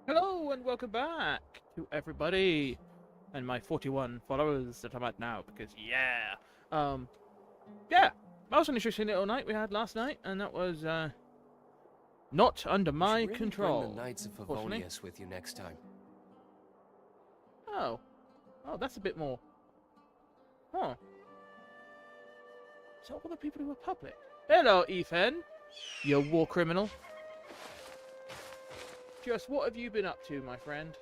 Hello and welcome back to everybody and my 41 followers that I'm at now because um yeah, that was an interesting little night we had last night and that was not under You should my really control. bring the Knights of Favonius with you next time. Oh, that's a bit more. Huh? So all the people who were public. Hello, Ethan, you war criminal. Just what have you been up to, my friend?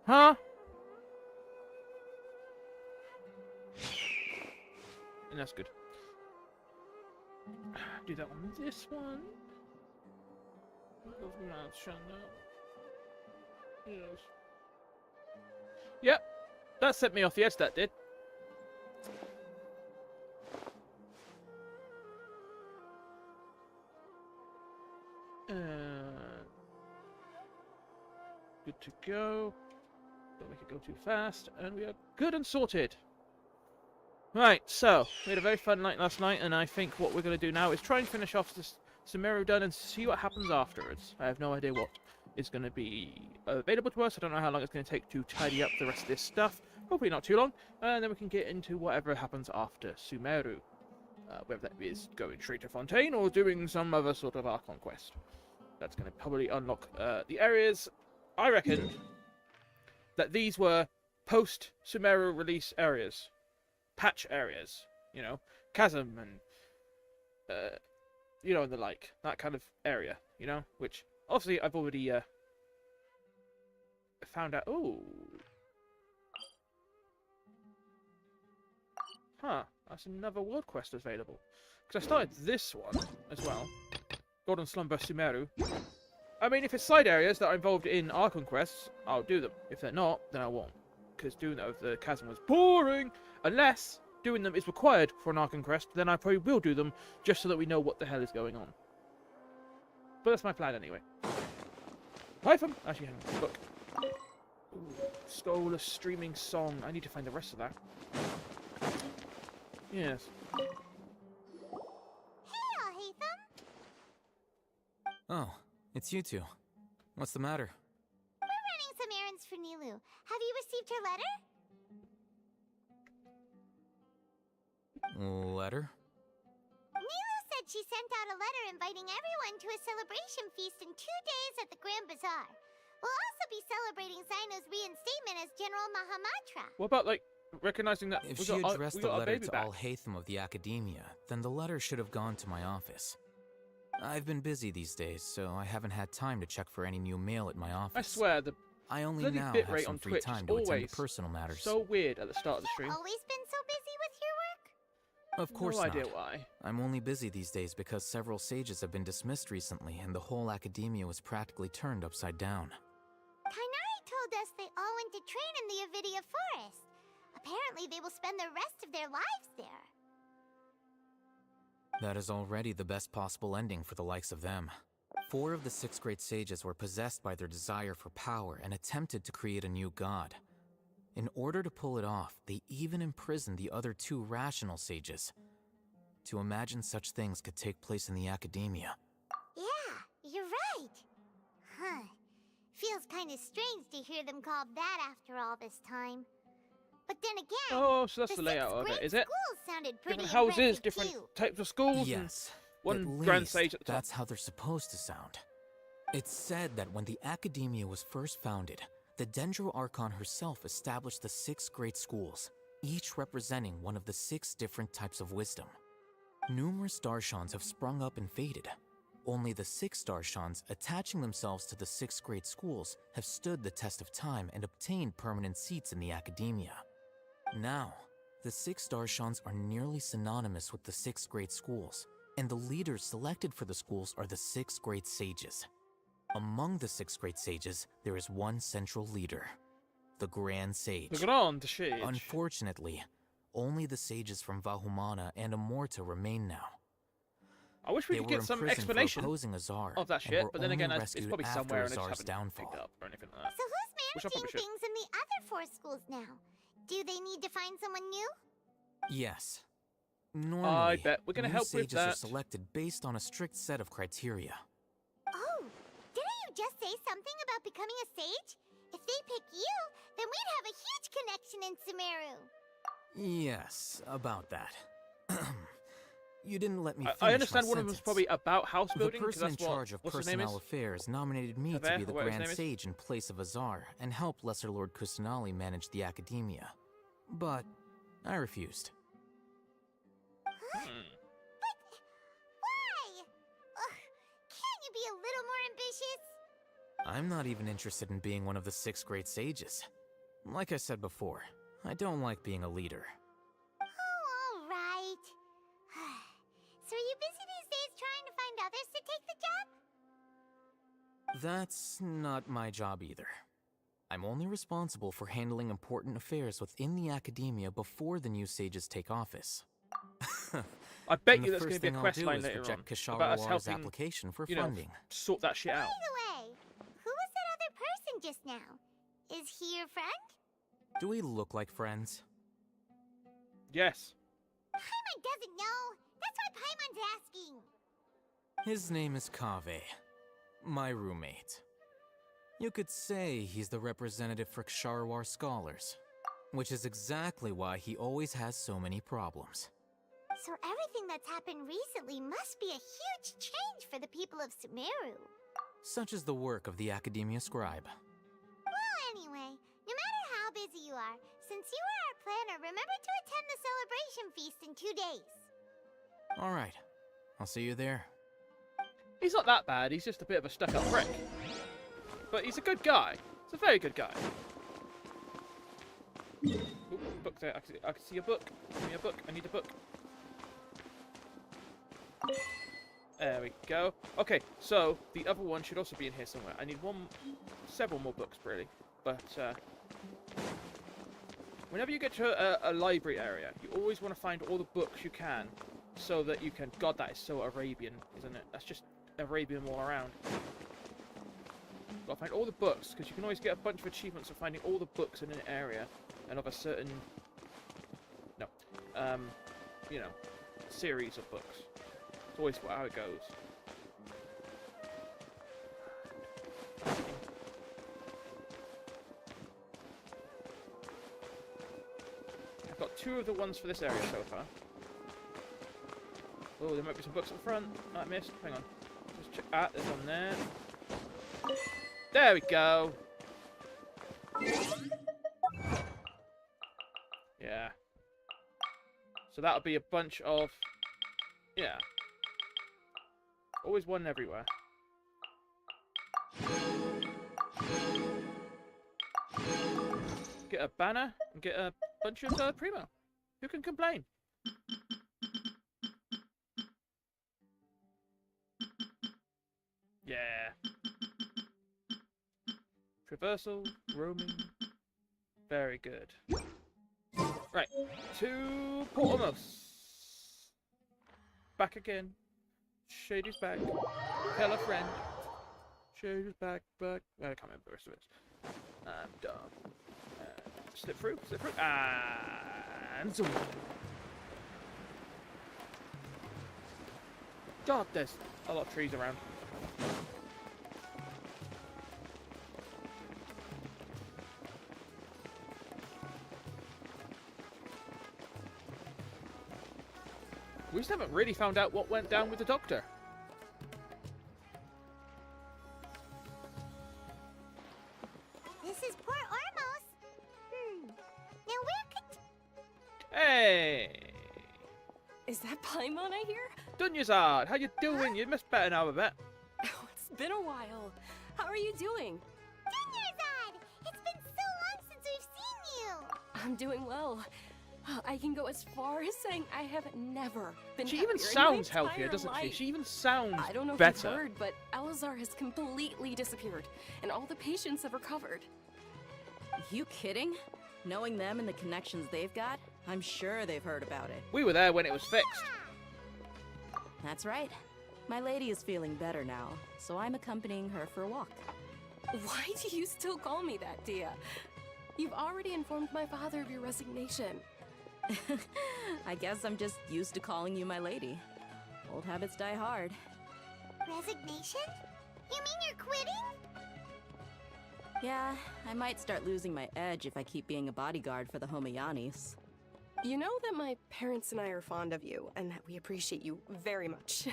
Huh? And that's good. Do that one with this one. Yes. Yep. That set me off the edge, that did. Good to go. Don't make it go too fast. And we are good and sorted. Right, so, we had a very fun night last night, and I think what we're going to do now is try and finish off this Sumeru done and see what happens afterwards. I have no idea what is going to be available to us. I don't know how long it's going to take to tidy up the rest of this stuff. Hopefully not too long. And then we can get into whatever happens after Sumeru. Whether that is going straight to Fontaine or doing some other sort of Archon quest. That's going to probably unlock the areas. I reckon that these were post-Sumeru release areas. Patch areas. You know, Chasm and, you know, and the like. That kind of area, you know? Which, obviously, I've already found out. Ooh. Huh. That's another world quest available. Because I started this one as well. Golden Slumber Sumeru. I mean, if it's side areas that are involved in Archon quests, I'll do them. If they're not, then I won't. Because doing that with the Chasm was boring. Unless doing them is required for an Archon quest, then I probably will do them just so that we know what the hell is going on. But that's my plan anyway. Hyphen! Actually, hang on. Look. Ooh, stole a streaming song. I need to find the rest of that. Yes. Oh, it's you two. What's the matter? We're running some errands for Nilu. Have you received her letter? Letter? Nilu said she sent out a letter inviting everyone to a celebration feast in 2 days at the Grand Bazaar. We'll also be celebrating Zaino's reinstatement as General Mahamatra. What about, like, recognizing that If she addressed the letter to all Hatham of the Academia, then the letter should have gone to my office. I've been busy these days, so I haven't had time to check for any new mail at my office. I swear, the I only bloody now bit have rate some on free Twitch time is to attend always to personal matters. so weird at the start of the stream. You've always been so busy with your work? Of course no not. idea why. I'm only busy these days because several sages have been dismissed recently, and the whole academia was practically turned upside down. Kainari told us they all went to train in the Avidia Forest. Apparently they will spend the rest of their lives there. That is already the best possible ending for the likes of them. 4 of the 6 great sages were possessed by their desire for power and attempted to create a new god. In order to pull it off, they even imprisoned the other 2 rational sages. To imagine such things could take place in the academia. Yeah, you're right. Huh. Feels kind of strange to hear them called that after all this time. But then again, Oh, so that's the layout of it, is it? Schools sounded pretty Different houses, impressive different too. types of schools. Yes, And at one grand least sage at the top. that's how they're supposed to sound. It's said that when the academia was first founded, the Dendro Archon herself established the 6 great schools, each representing one of the 6 different types of wisdom. Numerous Darshans have sprung up and faded. Only the 6 Darshans, attaching themselves to the 6 great schools, have stood the test of time and obtained permanent seats in the academia. Now, the 6 Darshans are nearly synonymous with the 6 great schools, and the leaders selected for the schools are the 6 great sages. Among the 6 great sages, there is one central leader, the Grand Sage. The Grand Sage. Unfortunately, only the sages from Vahumana and Amorta remain now. I wish we They could were get some imprisoned for explanation opposing Azar, of that and shit, were but then only again, it's rescued probably after somewhere and I just Azar's haven't downfall. picked up or anything like that. So who's Which I probably managing should. things in the other 4 schools now? Do they need to find someone new? Yes. Normally, I bet we're gonna new help with sages are that. selected based on a strict set of criteria. Oh, didn't you just say something about becoming a sage? If they pick you, then we'd have a huge connection in Sumeru. Yes, about that. You didn't let me finish I understand my one of them's sentence. probably about house building. The 'cause person in that's what, charge of what's his name personnel is? affairs nominated me to Kaveh, be the or whatever his Grand name is? Sage in place of Azar and help Lesser Lord Kusanali manage the academia. But I refused. Why? Ugh, can't you be a little more ambitious? I'm not even interested in being one of the 6th grade sages. Like I said before, I don't like being a leader. Oh, all right. So are you busy these days trying to find others to take the job? That's not my job either. I'm only responsible for handling important affairs within the academia before the new sages take office. I bet And you the there's going first to be a thing I'll quest do line is later on reject about us Kasharawar's helping, application for you know, funding. sort that shit out. By the way, who was that other person just now? Is he your friend? Do we look like friends? Yes. Paimon doesn't know. That's why Paimon's asking. His name is Kaveh, my roommate. You could say he's the representative for Ksharawar scholars, which is exactly why he always has so many problems. So everything that's happened recently must be a huge change for the people of Sumeru. Such is the work of the Academia Scribe. Well, anyway, no matter how busy you are, since you are our planner, remember to attend the celebration feast in 2 days. Alright, I'll see you there. He's not that bad. He's just a bit of a stuck-up prick. But he's a good guy. He's a very good guy. Ooh, book there. I can see a book. Give me a book. I need a book. There we go. Okay, so the other one should also be in here somewhere. I need several more books, really. But whenever you get to a library area, you always want to find all the books you can, so that you can. God, that is so Arabian, isn't it? That's just Arabian all around. Gotta find all the books, because you can always get a bunch of achievements for finding all the books in an area and of a certain, you know, series of books. It's always how it goes. I've got 2 of the ones for this area so far. Oh, there might be some books up front. Oh, I missed. Hang on. Just check. Ah, there's one there. There we go. Yeah. So that'll be a bunch of... Yeah. Always one everywhere. Get a banner and get a bunch of Primo. Who can complain? Yeah. Traversal, roaming. Very good. Right. To Portamos. Back again. Shady's back. Tell a friend. Shady's back. I can't remember the rest of it. I'm done. Slip through. And zoom. God, there's a lot of trees around. We just haven't really found out what went down with the doctor. This is Port Ormos. Now where could... Hey! Is that Paimon I hear? Dunyazard, how you doing? You must better now, I bet. Oh, it's been a while. How are you doing? Dunyazad! It's been so long since we've seen you! I'm doing well. I can go as far as saying I have never been She even happier in sounds my healthier, entire doesn't she? life. She even sounds I don't know if better. you've heard, but Elazar has completely disappeared, and all the patients have recovered. You kidding? Knowing them and the connections they've got, I'm sure they've heard about it. We were there when it was fixed. That's right. My lady is feeling better now, so I'm accompanying her for a walk. Why do you still call me that, Dia? You've already informed my father of your resignation. I guess I'm just used to calling you my lady. Old habits die hard. Resignation? You mean you're quitting? Yeah, I might start losing my edge if I keep being a bodyguard for the Homayanis. You know that my parents and I are fond of you, and that we appreciate you very much.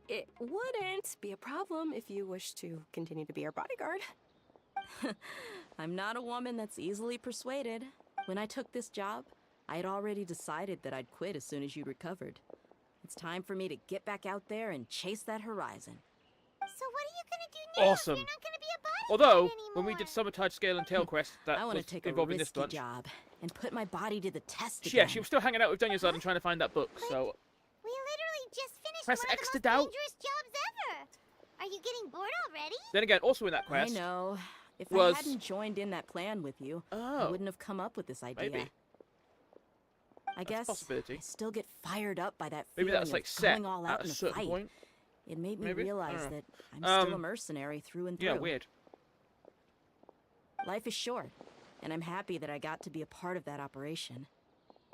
It wouldn't be a problem if you wish to continue to be our bodyguard. I'm not a woman that's easily persuaded. When I took this job, I had already decided that I'd quit as soon as you recovered. It's time for me to get back out there and chase that horizon. So what are you gonna do now if Awesome. you're not gonna be a bodyguard Although, anymore? when we did Summertide Scale and Tail Quest, that I want to was take a involved in this risky bunch. job and put my body to the test Yeah, again. she was still hanging out with Dunyazad and trying to find that book, so... We literally just finished Press one of X the to most doubt. dangerous jobs ever. Are you getting bored already? Then again, also in that quest... I know. If was- I hadn't joined in that plan with you, I Oh, wouldn't have come up with this idea. maybe. I That's a guess possibility. I still get fired up by that Maybe feeling that's like of set going all out at a in a certain fight. point. It made me Maybe? I don't realize know. that I'm still a Um, mercenary through and through. Yeah, weird. Life is short, and I'm happy that I got to be a part of that operation.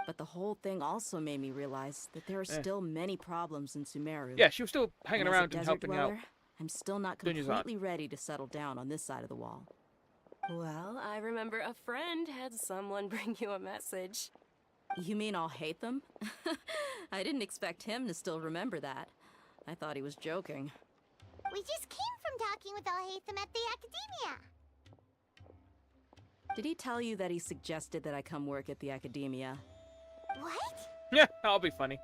But the whole thing also made me realize that there are still many problems in Sumeru. Yeah, she was still hanging And as a around and desert helping out. dweller, I'm still not Dunyazad. completely ready to settle down on this side of the wall. Well, I remember a friend had someone bring you a message. You mean I'll hate them? I didn't expect him to still remember that. I thought he was joking. We just came from talking with Alhaitham at the Academia. Did he tell you that he suggested that I come work at the Academia? What? Yeah, that'll be funny.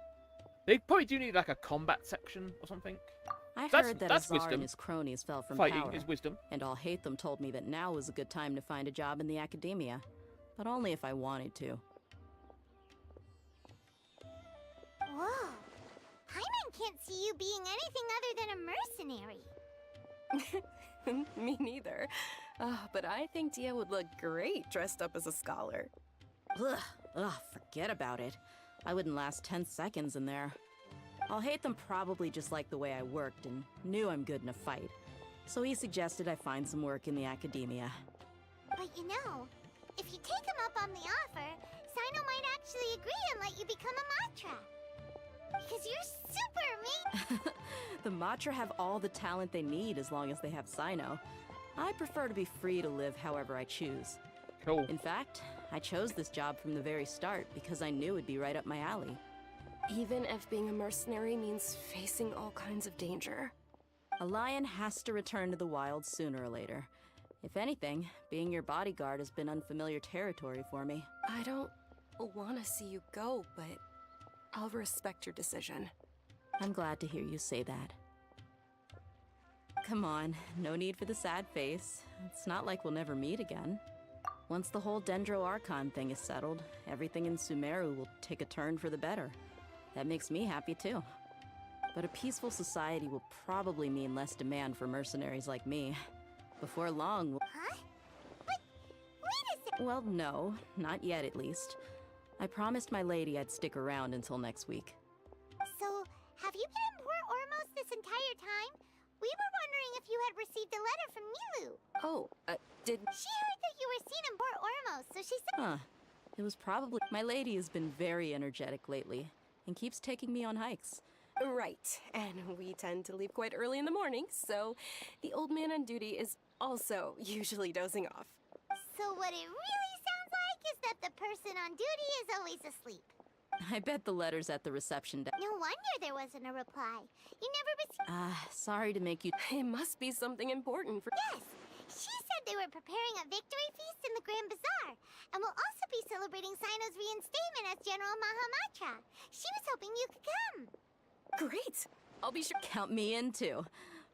They probably do need like a combat section or something. I That's- heard that that's Azar wisdom. and his cronies fell from Fighting power, is wisdom. and Alhaitham told me that now was a good time to find a job in the Academia, but only if I wanted to. Whoa. Hyman can't see you being anything other than a mercenary. Me neither. But I think Dia would look great dressed up as a scholar. Ugh, forget about it. I wouldn't last 10 seconds in there. Alhaitham probably just liked the way I worked and knew I'm good in a fight. So he suggested I find some work in the Academia. But you know, if you take him up on the offer, Sino might actually agree and let you become a Matra. Because you're super, mate! The Matra have all the talent they need as long as they have Sino. I prefer to be free to live however I choose. Cool. In fact, I chose this job from the very start because I knew it'd be right up my alley. Even if being a mercenary means facing all kinds of danger. A lion has to return to the wild sooner or later. If anything, being your bodyguard has been unfamiliar territory for me. I don't want to see you go, but I'll respect your decision. I'm glad to hear you say that. Come on, no need for the sad face. It's not like we'll never meet again. Once the whole Dendro Archon thing is settled, everything in Sumeru will take a turn for the better. That makes me happy too. But a peaceful society will probably mean less demand for mercenaries like me. Before long, Huh? But, wait a sec. well, no, not yet at least. I promised my lady I'd stick around until next week. So, have you been in Port Ormos this entire time? We were wondering if you had received a letter from Nilu. Oh, did... She heard that you were seen in Port Ormos, so she said... Huh. It was probably... My lady has been very energetic lately and keeps taking me on hikes. Right, and we tend to leave quite early in the morning, so the old man on duty is also usually dozing off. So what it really sounds like is that the person on duty is always asleep. I bet the letter's at the reception desk. No wonder there wasn't a reply. You never received... Sorry to make you... It must be something important for... Yes! She said they were preparing a victory feast in the Grand Bazaar, and will also be celebrating Sino's reinstatement as General Mahamatra. She was hoping you could come. Great! I'll be sure... Count me in too.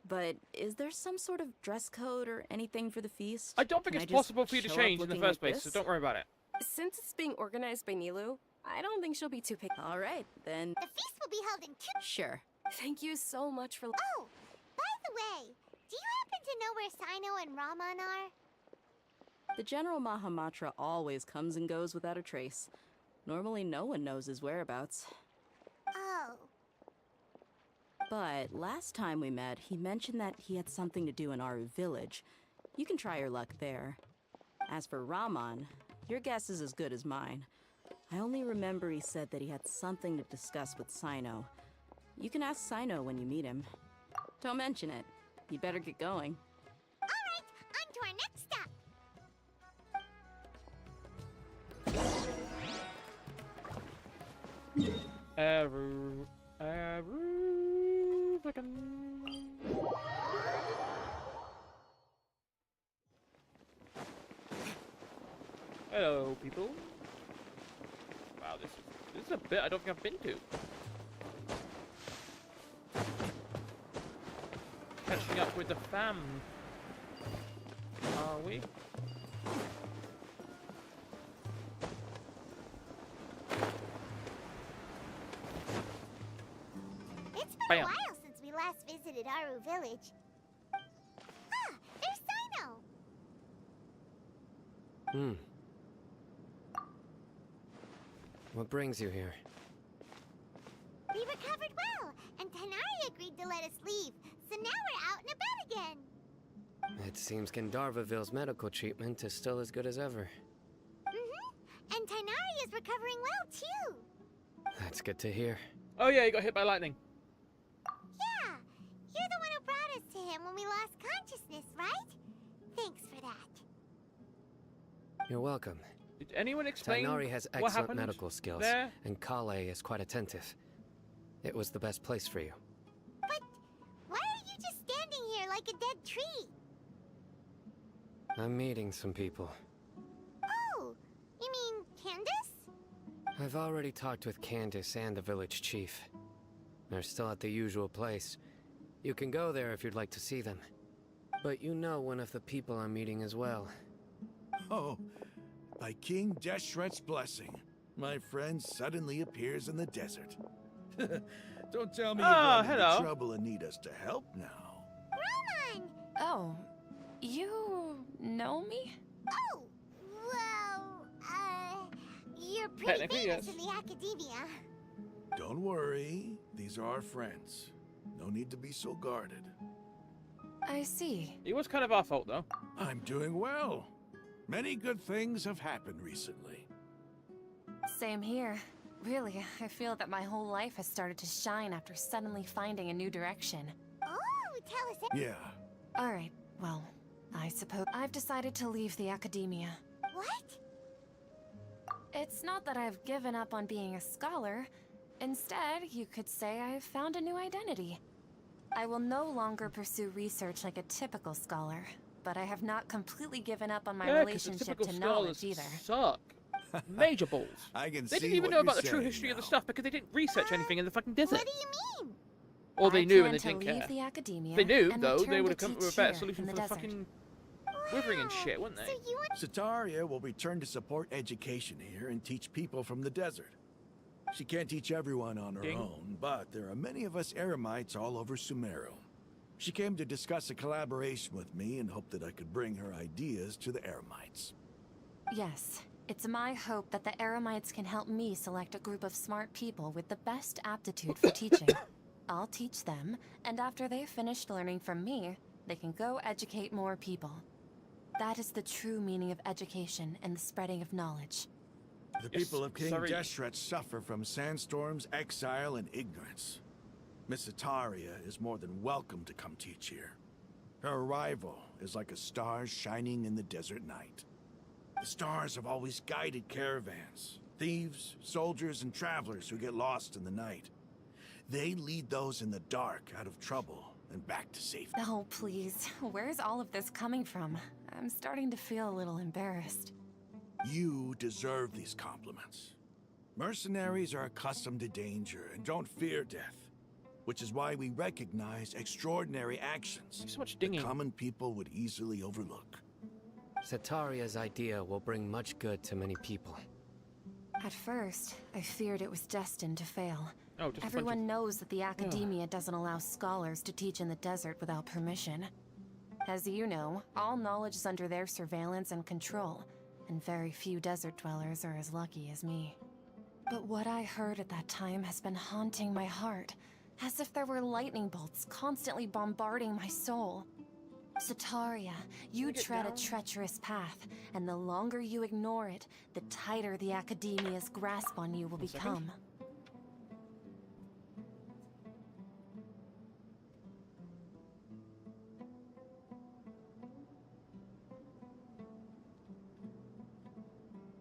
But is there some sort of dress code or anything for the feast? I don't think Can it's I just possible for you to show up change in the looking first like place, so this? don't worry about it. Since it's being organized by Nilu, I don't think she'll be too picky. All right, then... The feast will be held in 2... Sure. Thank you so much for... Oh, by the way, do you happen to know where Sino and Raman are? The General Mahamatra always comes and goes without a trace. Normally no one knows his whereabouts. Oh. But last time we met, he mentioned that he had something to do in Aru village. You can try your luck there. As for Raman, your guess is as good as mine. I only remember he said that he had something to discuss with Sino. You can ask Sino when you meet him. Don't mention it. You better get going. Alright, on to our next Hello, people. Wow, this is a bit I don't think I've been to. Catching up with the fam. Are we? It's been Bam. a while since we last visited Aru Village. Ah, there's Sino! What brings you here? We recovered well, and Tanari agreed to let us leave, so now we're out and about again. It seems Gandharvaville's medical treatment is still as good as ever. And Tanari is recovering well, too. That's good to hear. Oh yeah, you got hit by lightning. Yeah, you're the one who brought us to him when we lost consciousness, right? Thanks for that. You're welcome. Did anyone explain Tanari has what excellent happened medical skills, there? and Kale is quite attentive. It was the best place for you. But why are you just standing here like a dead tree? I'm meeting some people. Oh, you mean Candace? I've already talked with Candace and the village chief. They're still at the usual place. You can go there if you'd like to see them. But you know one of the people I'm meeting as well. Oh, by King Deshret's blessing, my friend suddenly appears in the desert. Don't tell me you're Ah, running into hello. trouble and need us to help now. Roman! Oh, you know me? Oh, well, you're pretty Technically, famous yes. in the academia. Don't worry, these are our friends. No need to be so guarded. I see. It was kind of our fault though. I'm doing well. Many good things have happened recently. Same here. Really, I feel that my whole life has started to shine after suddenly finding a new direction. Oh, tell us Yeah, Alright, well, I suppose I've decided to leave the academia. what? It's not that I've given up on being a scholar. Instead, you could say I've found a new identity. I will no longer pursue research like a typical scholar, but I have not completely given up on my Yeah, 'cause the relationship typical to scholars knowledge either. suck. Major balls. I can They see didn't even what know you're about the true saying history of the now. stuff because they didn't research anything in the fucking desert. What do you mean? Or they I knew plan and they to didn't leave care. the academia If they knew, and though, they return would have to come up with a teach better here solution in for the the desert. fucking quivering and shit, wouldn't So they? you want Sataria will return to support education here and teach people from the desert. She can't teach everyone on her Ding. own, but there are many of us Eremites all over Sumeru. She came to discuss a collaboration with me and hoped that I could bring her ideas to the Eremites. Yes, it's my hope that the Eremites can help me select a group of smart people with the best aptitude for teaching. I'll teach them, and after they've finished learning from me, they can go educate more people. That is the true meaning of education and the spreading of knowledge. The Yes, people of King sorry. Deshret suffer from sandstorms, exile, and ignorance. Miss Sataria is more than welcome to come teach here. Her arrival is like a star shining in the desert night. The stars have always guided caravans, thieves, soldiers, and travelers who get lost in the night. They lead those in the dark out of trouble and back to safety. Oh, please. Where's all of this coming from? I'm starting to feel a little embarrassed. You deserve these compliments. Mercenaries are accustomed to danger and don't fear death, which is why we recognize extraordinary actions There's so much that dinging. common people would easily overlook. Sataria's idea will bring much good to many people. At first, I feared it was destined to fail. Oh, just Everyone knows that the academia doesn't allow scholars to teach in the desert without permission. As you know, all knowledge is under their surveillance and control, and very few desert dwellers are as lucky as me. But what I heard at that time has been haunting my heart, as if there were lightning bolts constantly bombarding my soul. Sataria, you get tread down? a treacherous path, and the longer you ignore it, the tighter the academia's grasp on you will One second. become.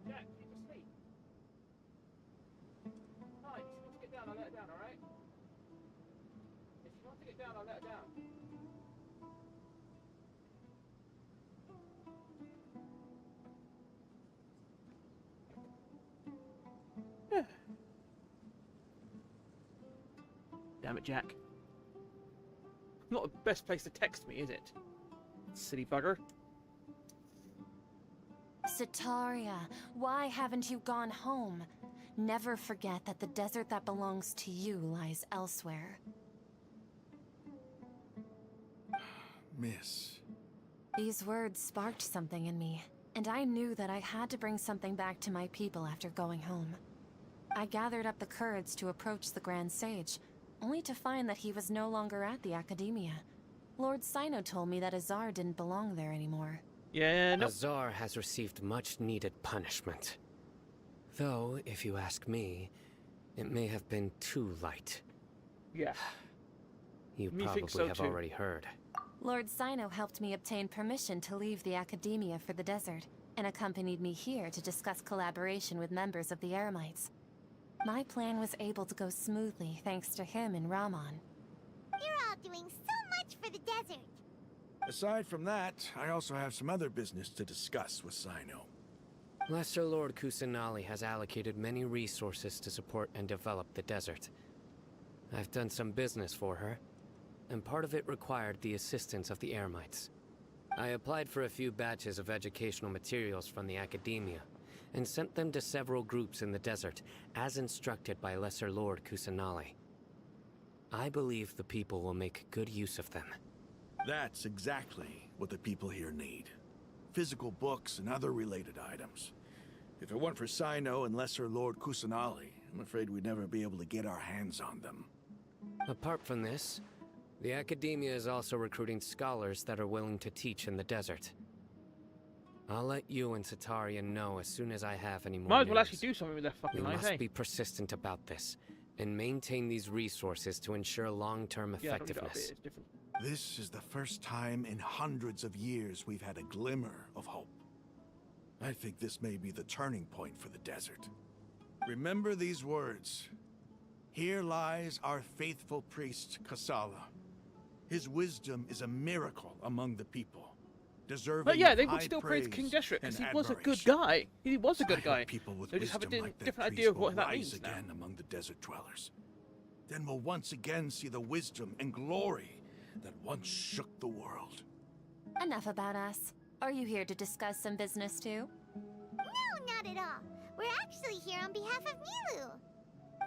Jack, keep asleep. Hi. I'll take it down, I'll let it down. Damn it, Jack. Not the best place to text me, is it? Silly bugger. Sitaria, why haven't you gone home? Never forget that the desert that belongs to you lies elsewhere. Miss. These words sparked something in me, and I knew that I had to bring something back to my people after going home. I gathered up the courage to approach the Grand Sage, only to find that he was no longer at the Academia. Lord Sino told me that Azar didn't belong there anymore. Yeah, no. Azar has received much-needed punishment. Though, if you ask me, it may have been too light. Yeah. You Me think probably so have too. already heard. Lord Sino helped me obtain permission to leave the Academia for the desert, and accompanied me here to discuss collaboration with members of the Eremites. My plan was able to go smoothly thanks to him and Rahman. You're all doing so much for the desert. Aside from that, I also have some other business to discuss with Sino. Lesser Lord Kusanali has allocated many resources to support and develop the desert. I've done some business for her, and part of it required the assistance of the Eremites. I applied for a few batches of educational materials from the Academia, and sent them to several groups in the desert, as instructed by Lesser Lord Kusanali. I believe the people will make good use of them. That's exactly what the people here need. Physical books and other related items. If it weren't for Sino and Lesser Lord Kusanali, I'm afraid we'd never be able to get our hands on them. Apart from this, the Academia is also recruiting scholars that are willing to teach in the desert. I'll let you and Sitaria know as soon as I have any more Might as well news. actually do something with their fucking We lives, must eh? be persistent about this, and maintain these resources to ensure long-term Yeah, I don't need to update it, effectiveness. it's different. This is the first time in hundreds of years we've had a glimmer of hope. I think this may be the turning point for the desert. Remember these words. Here lies our faithful priest, Kasala. His wisdom is a miracle among the people, deserving But yeah, of they would high still praise King praise Deshret because and he was a good admiration. guy. He was a I good hope guy. people with They just have a wisdom like that different priest idea of will what that rise means now. again among the desert dwellers. Then we'll once again see the wisdom and glory that once shook the world. Enough about us. Are you here to discuss some business too? No, not at all. We're actually here on behalf of Milu.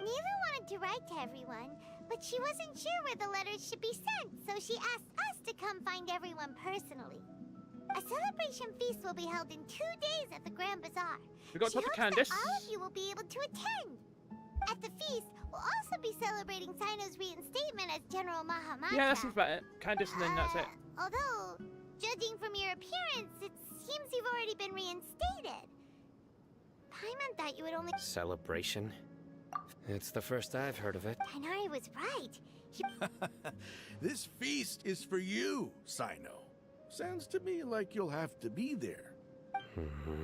Milu wanted to write to everyone, but she wasn't sure where the letters should be sent, so she asked us to come find everyone personally. A celebration feast will be held in 2 days at the Grand Bazaar. We got to She talk to hopes Candace. that all of you will be able to attend. At the feast, we'll also be celebrating Sino's reinstatement as General Mahamatra. Yeah, that seems about it. Candace, and then that's it. Although, judging from your appearance, it seems you've already been reinstated. Paimon thought you would only... Celebration? It's the first I've heard of it. Tainari was right. This feast is for you, Sino. Sounds to me like you'll have to be there.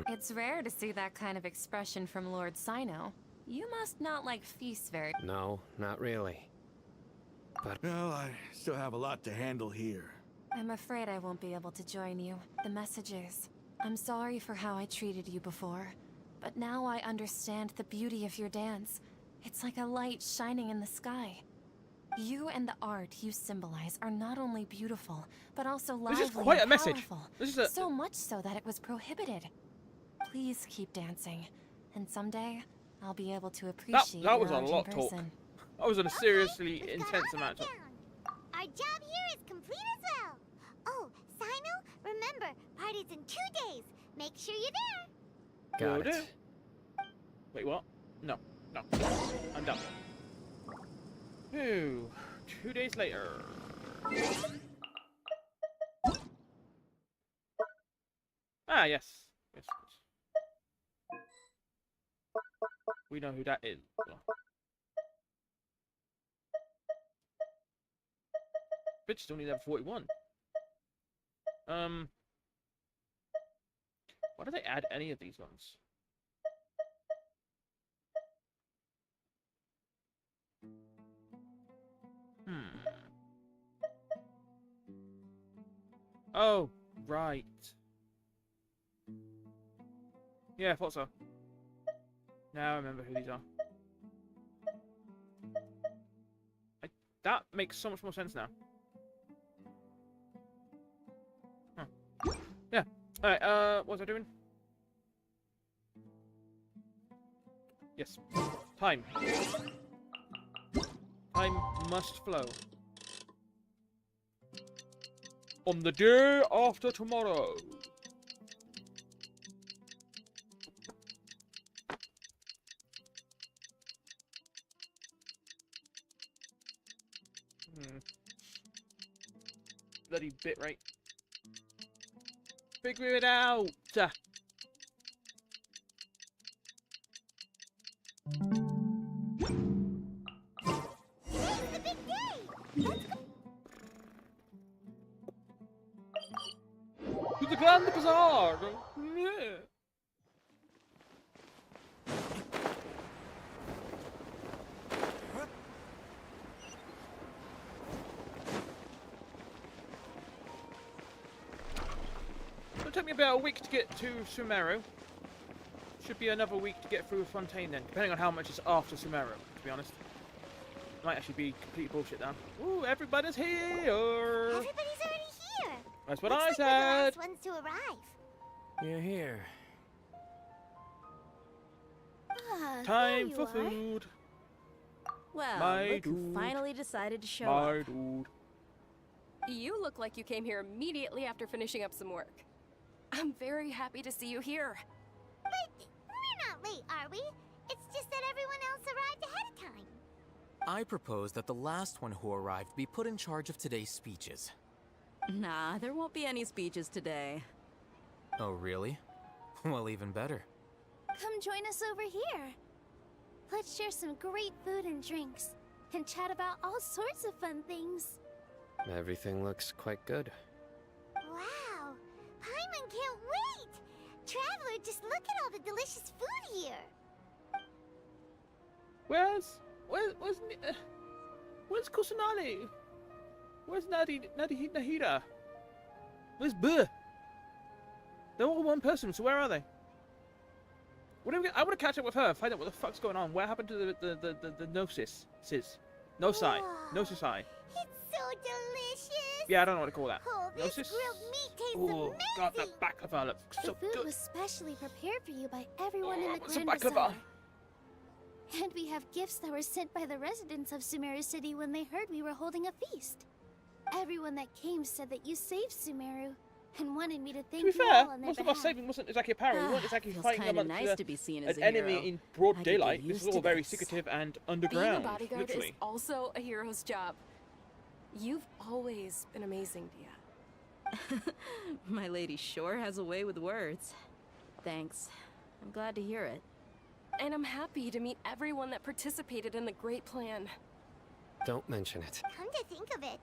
It's rare to see that kind of expression from Lord Sino. You must not like feasts very... No, not really. Well, I still have a lot to handle here. I'm afraid I won't be able to join you. The messages. I'm sorry for how I treated you before, but now I understand the beauty of your dance. It's like a light shining in the sky. You and the art you symbolize are not only beautiful, but also lively This is quite a and message. powerful. This is a... So much so that it was prohibited. Please keep dancing, and someday I'll be able to appreciate that was your a art lot in talk. person. That was a seriously We've got intense all amount that of... down. Our job here is complete as well. Oh, Sino, remember, party's in 2 days. Make sure you're there. Will Got do. it. Wait, what? No. No. I'm done. Ooh. 2 days later. Ah, yes. Yes. We know who that is. Bitch still need level 41. Why do they add any of these ones? Oh, right. Yeah, I thought so. Now I remember who these are. That makes so much more sense now. Huh. Yeah. Alright, what was I doing? Yes. Time. Time must flow. On the day after tomorrow. Bloody bit rate. Figure it out! Today's the big day! Let's go. To the Grand Bazaar! Yeah. It'll take me about a week to get to Sumeru. Should be another week to get through Fontaine then, depending on how much is after Sumeru, to be honest. Might actually be complete bullshit now. Ooh, everybody's here! Everybody's already here. That's what Looks I like we're the said! last ones to arrive. You're here. Ah, Time there for you are. food! Well, My look who dude. finally decided to show My up. dude. You look like you came here immediately after finishing up some work. I'm very happy to see you here. But we're not late, are we? It's just that everyone else arrived ahead of time. I propose that the last one who arrived be put in charge of today's speeches. Nah, there won't be any speeches today. Oh, really? Well, even better. Come join us over here. Let's share some great food and drinks, and chat about all sorts of fun things. Everything looks quite good. Wow! Paimon can't wait! Traveler, just look at all the delicious food here! Where's Kusanali? Where's Nahida? Where's Buh? They're all one person, so where are they? I want to catch up with her and find out what the fuck's going on. What happened to the Gnosis? Nosai. Wow. Nosisai. It's so delicious! Yeah, I don't know what to call that. Oh, this Gnosis? grilled meat tastes Oh, amazing! God, that back of her looks so the food good. was specially prepared for you by everyone in the what's the Grand back of Bazaar. her? And we have gifts that were sent by the residents of Sumeru City when they heard we were holding a feast. Everyone that came said that you saved Sumeru and wanted me to thank To be you fair, all on their most of our behalf. saving wasn't exactly apparent. We weren't exactly Feels fighting kinda amongst nice to be seen as an a enemy hero. in broad I could get daylight. This used is all to very this. secretive and Being underground. a bodyguard literally. is also a hero's job. You've always been amazing, Dia. My lady sure has a way with words. Thanks. I'm glad to hear it. And I'm happy to meet everyone that participated in the great plan. Don't mention it. Come to think of it,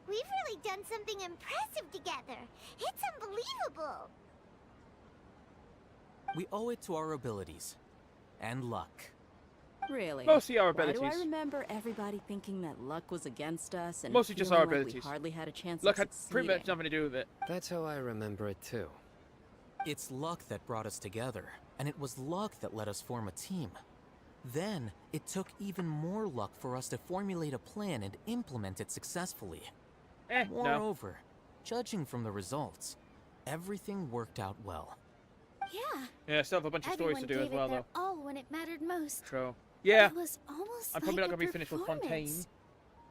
we've really done something impressive together. It's unbelievable. We owe it to our abilities. And luck. Really? Mostly our Why do abilities. I remember everybody thinking that luck was against us and Mostly just feeling our like abilities. we hardly had a chance Luck of had pretty much succeeding? nothing to do with it. That's how I remember it too. It's luck that brought us together, and it was luck that let us form a team. Then, it took even more luck for us to formulate a plan and implement it successfully. No. Moreover, judging from the results, everything worked out well. Yeah, Yeah, still have a bunch of stories everyone to do gave as well, it their though. all when it mattered most. True. Yeah, It was almost I'm probably like not a going to be finished with Fontaine. performance.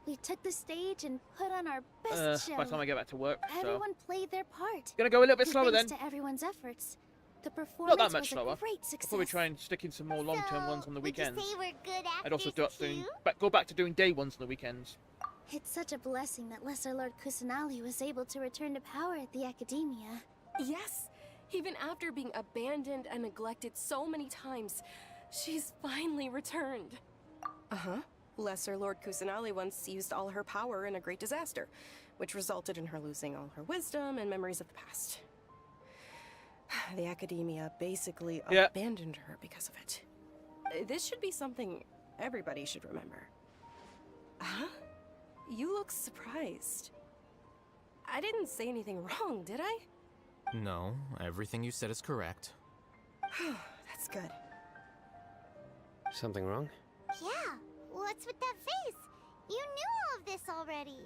We took the stage and put on our best show. by the time I get back to work, so. Everyone played their part. Gonna go a little bit And slower then. thanks to everyone's efforts, the performance Not that much was slower. a great success. Before we try and stick in some more long-term ones on the would you weekends. say we're good I'd also actors go back to doing day ones on the weekends. It's such a blessing that Lesser Lord Kusanali was able to return to power at the Academia. Yes, even after being abandoned and neglected so many times, she's finally returned. Uh-huh. Lesser Lord Kusanali once used all her power in a great disaster, which resulted in her losing all her wisdom and memories of the past. The Academia basically Yeah. abandoned her because of it. This should be something everybody should remember. Huh? You look surprised. I didn't say anything wrong, did I? No, everything you said is correct. That's good. Something wrong? Yeah, what's with that face? You knew all of this already.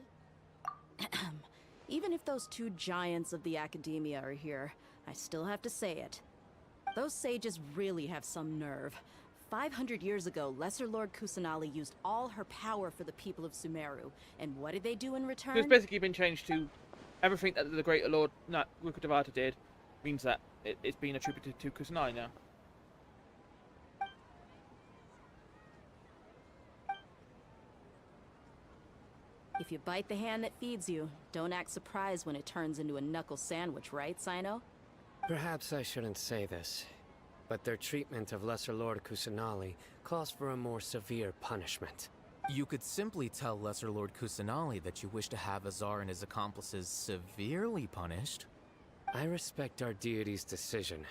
Even if those two giants of the academia are here, I still have to say it. Those sages really have some nerve. 500 years ago, Lesser Lord Kusanali used all her power for the people of Sumeru. And what did they do in return? It's basically been changed to everything that the Greater Lord Rukkhadevata did means that it's been attributed to Kusanali now. If you bite the hand that feeds you, don't act surprised when it turns into a knuckle sandwich, right, Sino? Perhaps I shouldn't say this, but their treatment of Lesser Lord Kusanali calls for a more severe punishment. You could simply tell Lesser Lord Kusanali that you wish to have Azar and his accomplices severely punished. I respect our deity's decision,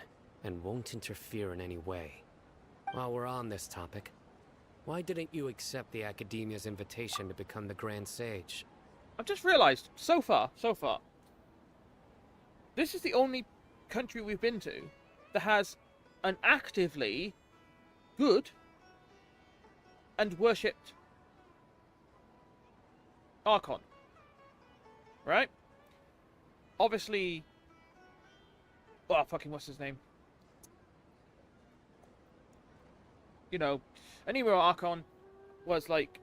and won't interfere in any way. While we're on this topic, why didn't you accept the Academia's invitation to become the Grand Sage? I've just realised, so far, this is the only country we've been to that has an actively good and worshipped Archon. Right? Obviously... Oh, fucking what's his name? You know, Anemo Archon was like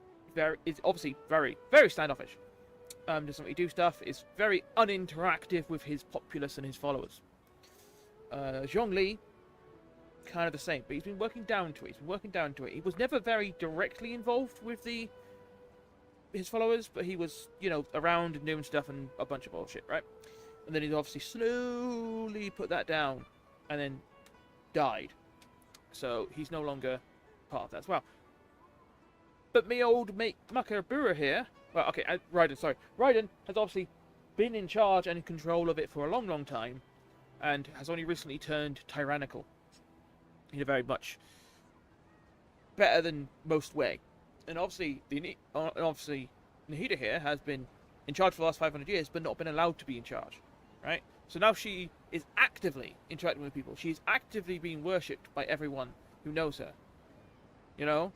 is obviously very standoffish. Doesn't really do stuff. Is very uninteractive with his populace and his followers. Zhongli, kind of the same, but he's been working down to it. He was never very directly involved with his followers, but he was, you know, around and doing stuff and a bunch of bullshit, right? And then he's obviously slowly put that down, and then died. So he's no longer part of that as well. But me old mate Makabura here, well, okay, Raiden has obviously been in charge and in control of it for a long time, and has only recently turned tyrannical in a very much better than most way. And obviously, Nahida here has been in charge for the last 500 years, but not been allowed to be in charge, right? So now she is actively interacting with people. She's actively being worshipped by everyone who knows her. You know?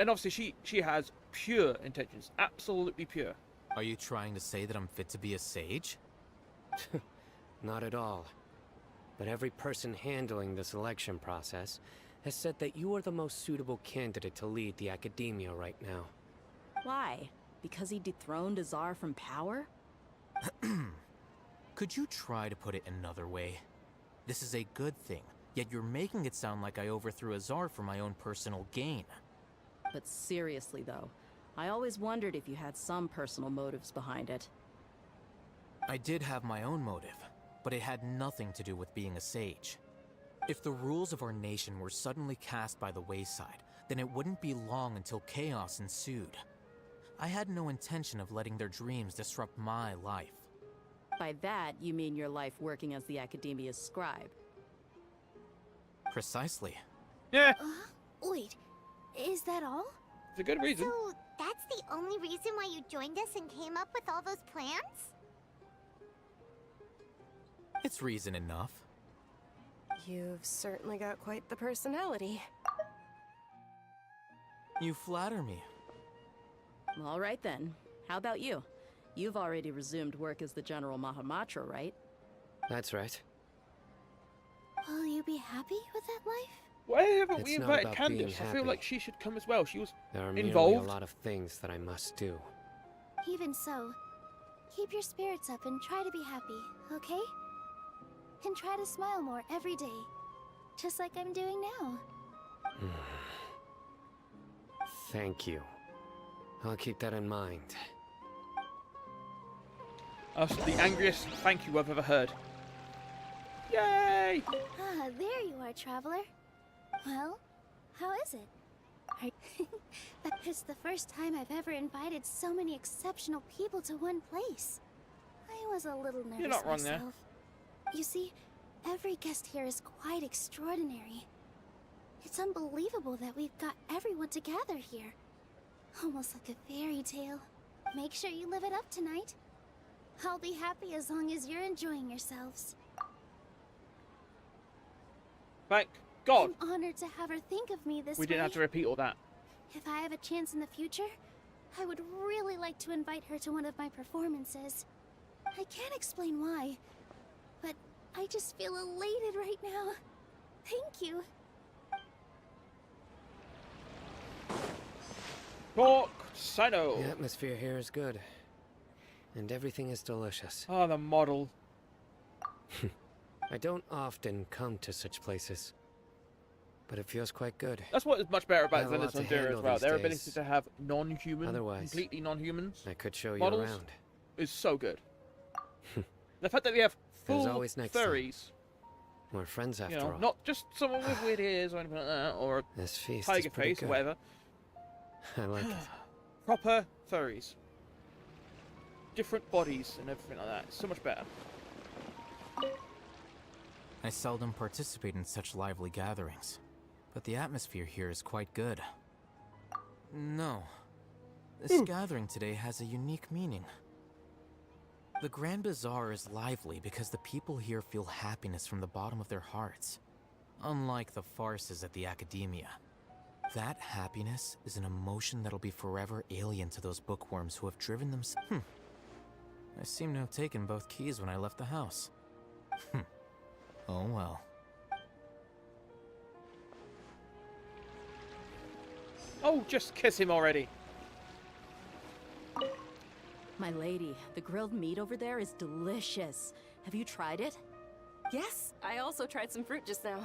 And obviously she has pure intentions. Absolutely pure. Are you trying to say that I'm fit to be a sage? Not at all. But every person handling the selection process has said that you are the most suitable candidate to lead the academia right now. Why? Because he dethroned Azar from power? Could you try to put it another way? This is a good thing, yet you're making it sound like I overthrew Azar for my own personal gain. But seriously though, I always wondered if you had some personal motives behind it. I did have my own motive, but it had nothing to do with being a sage. If the rules of our nation were suddenly cast by the wayside, then it wouldn't be long until chaos ensued. I had no intention of letting their dreams disrupt my life. By that, you mean your life working as the Academia's scribe. Precisely. Yeah, Wait, is that all? it's a good reason. So that's the only reason why you joined us and came up with all those plans? It's reason enough. You've certainly got quite the personality. You flatter me. All right then. How about you? You've already resumed work as the General Mahamatra, right? That's right. Will you be happy with that life? Why haven't we It's not invited about being Candace? I feel happy. like she should come as well. She was There are merely involved. a lot of things that I must do. Even so, keep your spirits up and try to be happy, okay? And try to smile more every day, just like I'm doing now. Thank you. I'll keep that in mind. That's the angriest thank you I've ever heard. Yay! Ah, there you are, traveler. Well, how is it? That is the first time I've ever invited so many exceptional people to one place. I was a little nervous You're not wrong there. myself. You see, every guest here is quite extraordinary. It's unbelievable that we've got everyone together here. Almost like a fairy tale. Make sure you live it up tonight. I'll be happy as long as you're enjoying yourselves. Thank God I'm honored to have her think of me this we way. didn't have to repeat all that. If I have a chance in the future, I would really like to invite her to one of my performances. I can't explain why, but I just feel elated right now. Thank you. Talk, Sino. The atmosphere here is good. And everything is delicious. Oh, the model. I don't often come to such places. But it feels quite good. That's what is much better I about have a lot Zenith to Zundira as handle well. these Their days. ability to have non-human, Otherwise, completely non-humans I could show you models around. is so good. The fact that they have There's full always next time. furries, We're friends after you know, all. not just someone with weird ears or anything like that, or a This feast tiger is pretty face good. or whatever. I like it. Proper furries. Different bodies and everything like that. It's so much better. I seldom participate in such lively gatherings, but the atmosphere here is quite good. No. This gathering today has a unique meaning. The Grand Bazaar is lively because the people here feel happiness from the bottom of their hearts, unlike the farces at the Academia. That happiness is an emotion that'll be forever alien to those bookworms who have driven them. I seem to have taken both keys when I left the house. Oh well. Oh, just kiss him already. My lady, the grilled meat over there is delicious. Have you tried it? Yes, I also tried some fruit just now.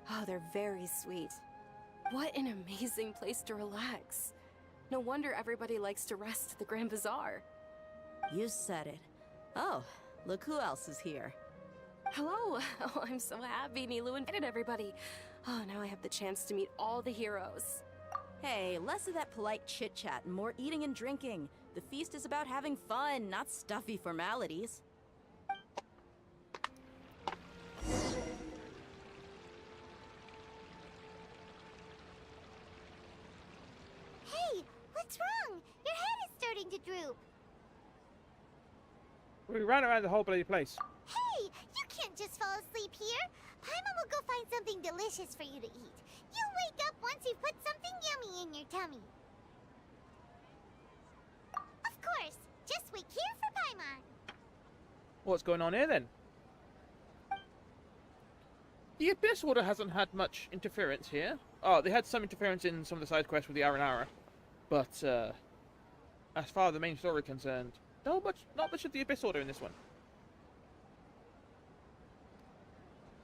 Oh, they're very sweet. What an amazing place to relax. No wonder everybody likes to rest at the Grand Bazaar. You said it. Oh, look who else is here. Hello! Oh, I'm so happy Nilu invited everybody. Oh, now I have the chance to meet all the heroes. Hey, less of that polite chit-chat and more eating and drinking. The feast is about having fun, not stuffy formalities. Hey, what's wrong? Your head is starting to droop. We ran around the whole bloody place. Hey, you can't just fall asleep here. Paimon will go find something delicious for you to eat. You'll wake up once you've put something yummy in your tummy. Of course, just wait here for Paimon. What's going on here then? The Abyss Order hasn't had much interference here. Oh, they had some interference in some of the side quests with the Aranara. But, as far as the main story concerned, not much of the Abyss Order in this one.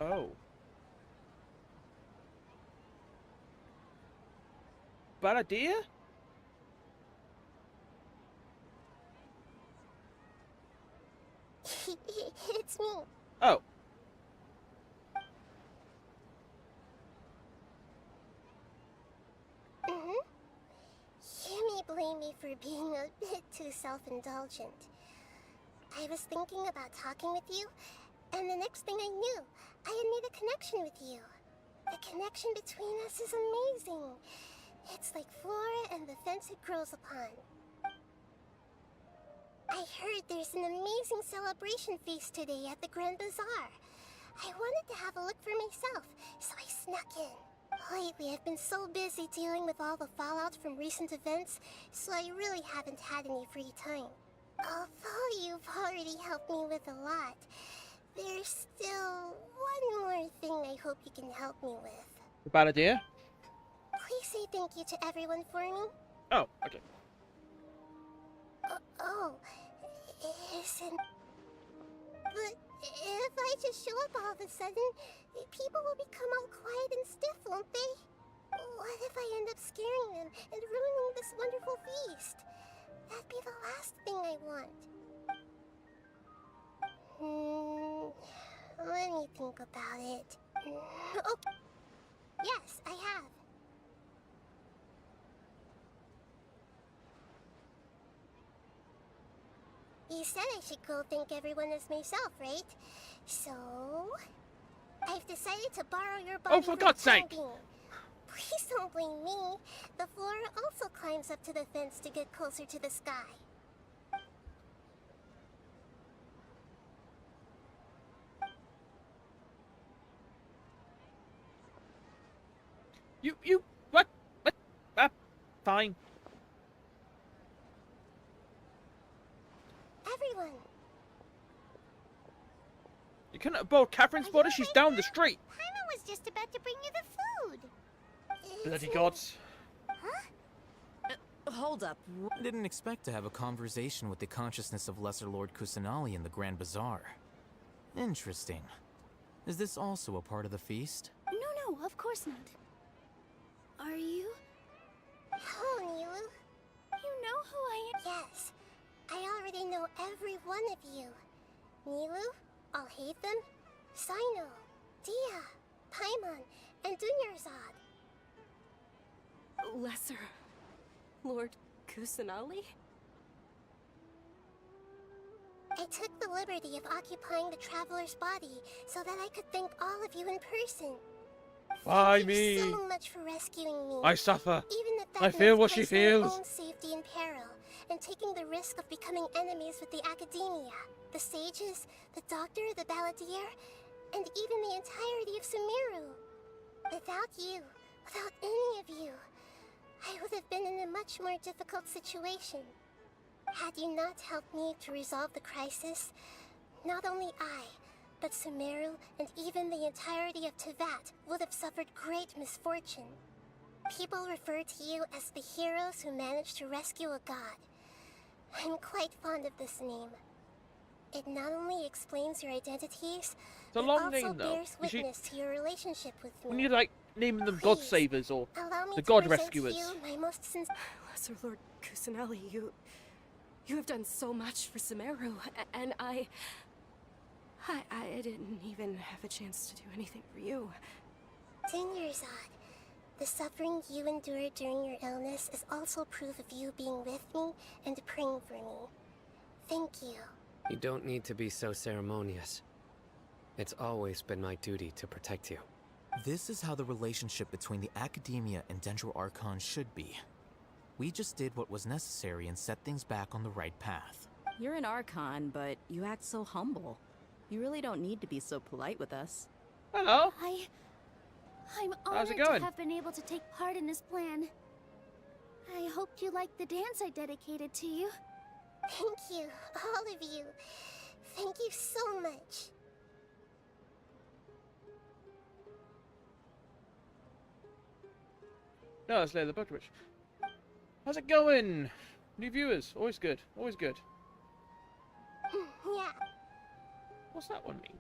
Oh. Baladir? It's me. Oh. You may blame me for being a bit too self-indulgent. I was thinking about talking with you, and the next thing I knew, I had made a connection with you. The connection between us is amazing. It's like flora and the fence it grows upon. I heard there's an amazing celebration feast today at the Grand Bazaar. I wanted to have a look for myself, so I snuck in. Lately, I've been so busy dealing with all the fallout from recent events, so I really haven't had any free time. Although you've already helped me with a lot, there's still one more thing I hope you can help me with. The Baladir? Please say thank you to everyone for me. Oh, okay. Isn't... But if I just show up all of a sudden, people will become all quiet and stiff, won't they? What if I end up scaring them and ruining this wonderful feast? That'd be the last thing I want. Let me think about it. Oh, yes, I have. You said I should go thank everyone as myself, right? So... I've decided to borrow your body for God's sake! time being. Please don't blame me. The flora also climbs up to the fence to get closer to the sky. fine. Everyone, You couldn't have bored Catherine's Are body? you She's awake down now? the street. Paimon was just about to bring you the food. Bloody gods. Hold up. I didn't expect to have a conversation with the consciousness of Lesser Lord Kusanali in the Grand Bazaar. Interesting. Is this also a part of the feast? no, of course not. Are you? Hello, Nilu. You know who I am? Yes, I already know every one of you. Nilu, Alhaitham, Sino, Dia, Paimon, and Dunyarzad. Lesser Lord Kusanali? I took the liberty of occupying the traveler's body so that I could thank all of you in person. Why Thank me? you so much for rescuing me. I suffer. Even if that I feel meant what she placing your feels. own safety in peril and taking the risk of becoming enemies with the academia, the sages, the doctor, the balladeer, and even the entirety of Sumeru. Without you, without any of you, I would have been in a much more difficult situation. Had you not helped me to resolve the crisis, not only I, but Sumeru and even the entirety of Tevat would have suffered great misfortune. People refer to you as the heroes who managed to rescue a god. I'm quite fond of this name. It not only explains your identities, It's a but long also name, though. bears You should- witness to your relationship with me. We need to, like, naming them God Please, Savers or Allow me the to God present Rescuers. to you my most sincere. Lesser Lord Kusanali, you have done so much for Sumeru, and I didn't even have a chance to do anything for you. Dunyarzad, the suffering you endured during your illness is also proof of you being with me and praying for me. Thank you. You don't need to be so ceremonious. It's always been my duty to protect you. This is how the relationship between the Academia and Dendro Archon should be. We just did what was necessary and set things back on the right path. You're an Archon, but you act so humble. You really don't need to be so polite with us. Hello. I'm How's it honored going? to have been able to take part in this plan. I hoped you liked the dance I dedicated to you. Thank you, all of you. Thank you so much. No, let's lay the book, Rich. How's it going? New viewers, always good, always good. Yeah. What's that one mean?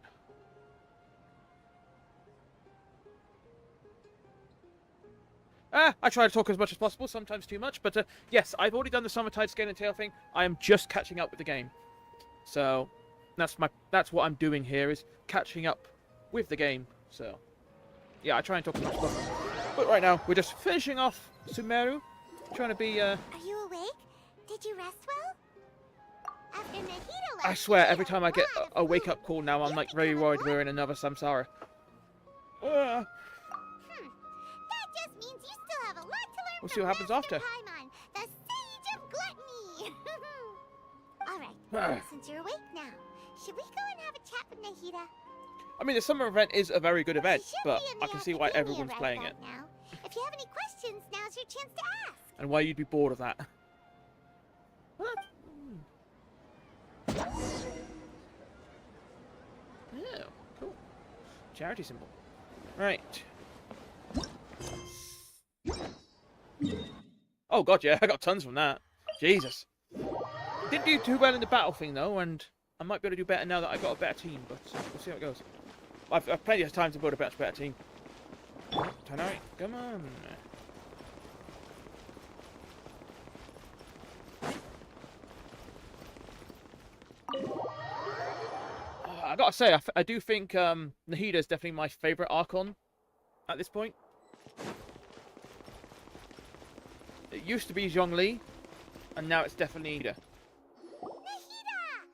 I try to talk as much as possible, sometimes too much, but yes, I've already done the Summertide Scale and Tail thing. I am just catching up with the game. So, that's what I'm doing here, is catching up with the game. So, yeah, I try and talk as much as possible. But right now, we're just finishing off Sumeru, trying to be, Are you awake? Did you rest well? After Nahida left, I swear, you every ate time I get lot of a wake-up food. call now, I'm You like became very a worried glutton. we're in another Samsara. That just means you still have a lot to learn We'll from see what happens Master after. Paimon, the Sage of Gluttony. Alright, since you're awake now, should we go and have a chat with Nahida? I mean, the summer event is a very good event, She should but be in I the can see why academia everyone's right playing about it. now. If you have any questions, now's your chance to ask. And why you'd be bored of that. Yeah, cool. Charity symbol. Right. Oh god, yeah, I got tons from that. Jesus. Didn't do too well in the battle thing though, and I might be able to do better now that I've got a better team, but we'll see how it goes. I've plenty of time to build a better team. Turn out, come on. I gotta say, I do think Nahida is definitely my favourite Archon at this point. It used to be Zhongli, and now it's definitely Nahida. Nahida!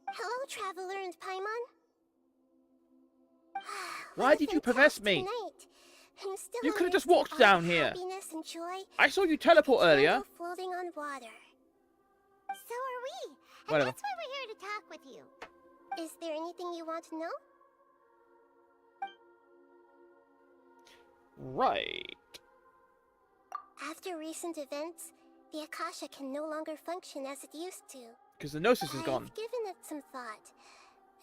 Hello, Traveler and Paimon. Why What a did you possess me? fantastic night. I'm still You could have just amidst walked all down the here. Happiness and joy. I saw you teleport Like a earlier. candle floating on water. So are we. And Whatever. that's why we're here to talk with you. Is there anything you want to know? Right. After recent events, the Akasha can no longer function as it used to. Because the Gnosis is gone. I've given it some thought,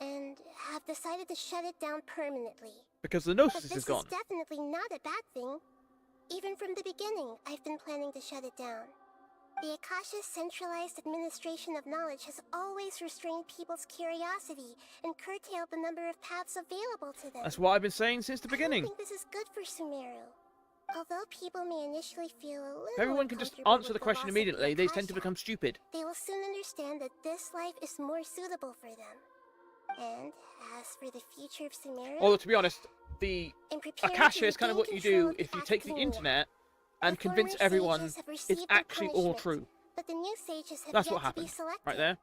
and have decided to shut it down permanently. Because the But Gnosis this is gone. is definitely not a bad thing. Even from the beginning, I've been planning to shut it down. The Akasha's centralized administration of knowledge has always restrained people's curiosity and curtailed the number of paths available to them. That's what I've been saying since the beginning. I don't think this is good for Sumeru. Although people may initially feel a little If everyone can just uncomfortable answer with the question loss of immediately, they tend to Akasha, become stupid. they will soon understand that this life is more suitable for them. And as for the future of Sumeru, Although, to be honest, the in preparing Akasha to is kind of what regain you control do of if you take the academia. internet and The convince former everyone sages have it's received their actually all punishment, true. But the new sages have That's yet what to be happened, selected. right there.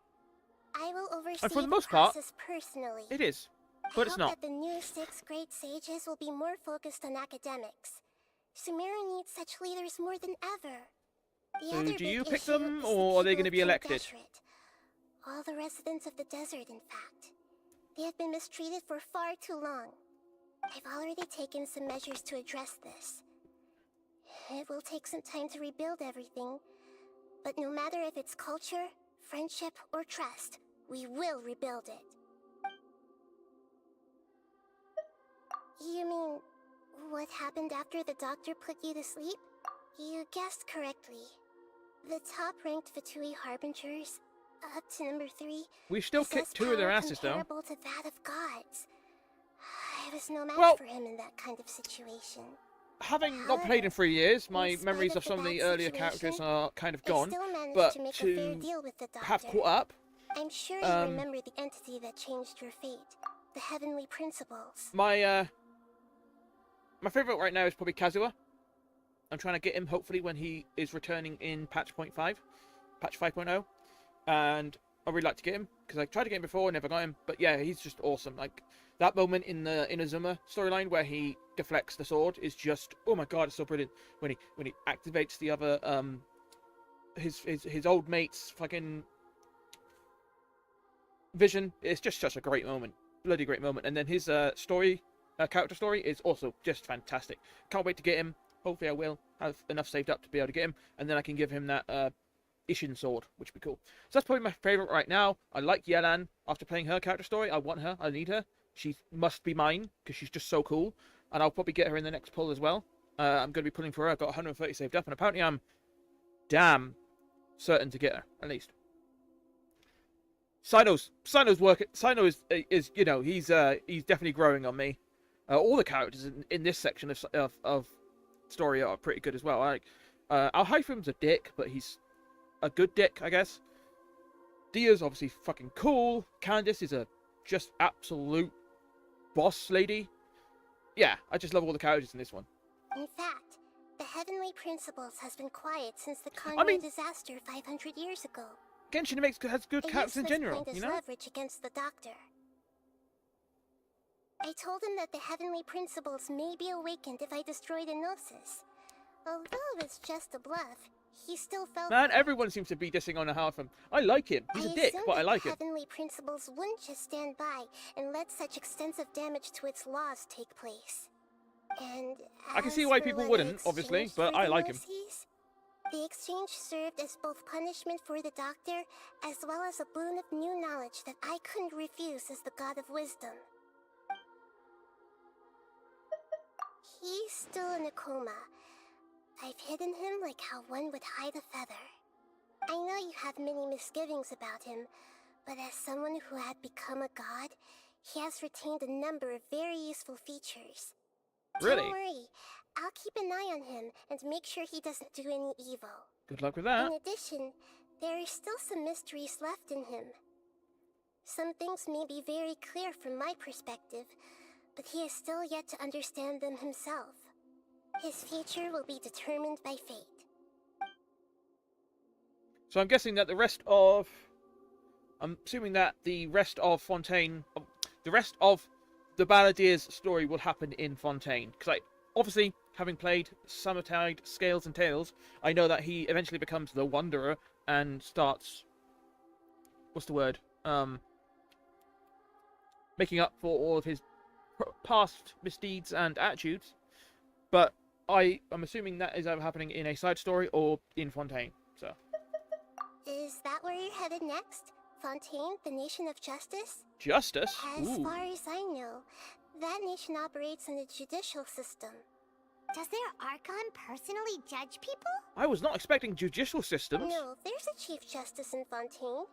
I will oversee And for the the most part, process personally. it is. But I it's hope not. that the new 6th grade sages will be more focused on academics. Sumeru needs such leaders more than ever. The So other do you big pick issue them, is the or are they people going to of be King elected? Deshret. All the residents of the desert, in fact. They have been mistreated for far too long. I've already taken some measures to address this. It will take some time to rebuild everything, but no matter if it's culture, friendship, or trust, we will rebuild it. You mean, what happened after the doctor put you to sleep? You guessed correctly. The top-ranked Fatui Harbingers, up to number 3, We still possess kicked 2 of their power asses, though. comparable to that of gods. I was no match Well, for him in that kind of situation. Having not played in 3 years, my in spite memories of of the some of the bad earlier situation, characters are kind of I gone. still managed But to make a fair to deal with the have doctor. caught up, I'm sure you remember the entity that changed your fate. The Heavenly Principles. my favorite right now is probably Kazuha. I'm trying to get him hopefully when he is returning in patch 5.5, patch 5.0, and I really like to get him because I tried to get him before, never got him. But yeah, he's just awesome. Like that moment in the Inazuma storyline where he deflects the sword is just, oh my god, it's so brilliant. When he activates the other his old mate's fucking vision, it's just such a great moment, bloody great moment. And then his character story is also just fantastic. Can't wait to get him. Hopefully I will have enough saved up to be able to get him, and then I can give him that Ishin sword, which would be cool. So that's probably my favorite right now. I like Yelan. After playing her character story, I want her. I need her. She must be mine because she's just so cool, and I'll probably get her in the next pull as well. I'm going to be pulling for her. I've got 130 saved up, and apparently I'm damn certain to get her, at least. Sino's work. Sino is you know, he's definitely growing on me. All the characters in this section of story are pretty good as well. Like Alhaifum's a dick, but he's a good dick, I guess. Dia's obviously fucking cool. Candace is a just absolute boss lady. Yeah, I just love all the characters in this one. In fact, the Heavenly Principles has been quiet since the Conway disaster 500 years ago. Genshin has good characters in general, you know? Leverage against the Doctor. I told him that the Heavenly Principles may be awakened if I destroy the Gnosis. Although it's just a bluff, he still felt... Man, everyone seems to be dissing on Alhaifum. I like him. He's a dick, but I like him. The Heavenly Principles wouldn't just stand by and let such extensive damage to its laws take place. And I can see why people wouldn't, obviously, but I like him. The exchange served as both punishment for the Doctor, as well as a boon of new knowledge that I couldn't refuse as the God of Wisdom. He's still in a coma. I've hidden him like how one would hide a feather. I know you have many misgivings about him, but as someone who had become a god, he has retained a number of very useful features. Really? Don't worry, I'll keep an eye on him and make sure he doesn't do any evil. Good luck with that. In addition, there are still some mysteries left in him. Some things may be very clear from my perspective, but he is still yet to understand them himself. His future will be determined by fate. So I'm guessing that the rest of... I'm assuming that the rest of Fontaine... The rest of the Balladeer's story will happen in Fontaine. Because obviously, having played Summertide, Scales and Tales, I know that he eventually becomes the Wanderer and starts... What's the word? Making up for all of his past misdeeds and attitudes. But I'm assuming that is either happening in a side story or in Fontaine. So. Is that where you're headed next? Fontaine, the nation of justice? Justice? As Ooh. far as I know, that nation operates in the judicial system. Does their Archon personally judge people? I was not expecting judicial systems. No, there's a Chief Justice in Fontaine.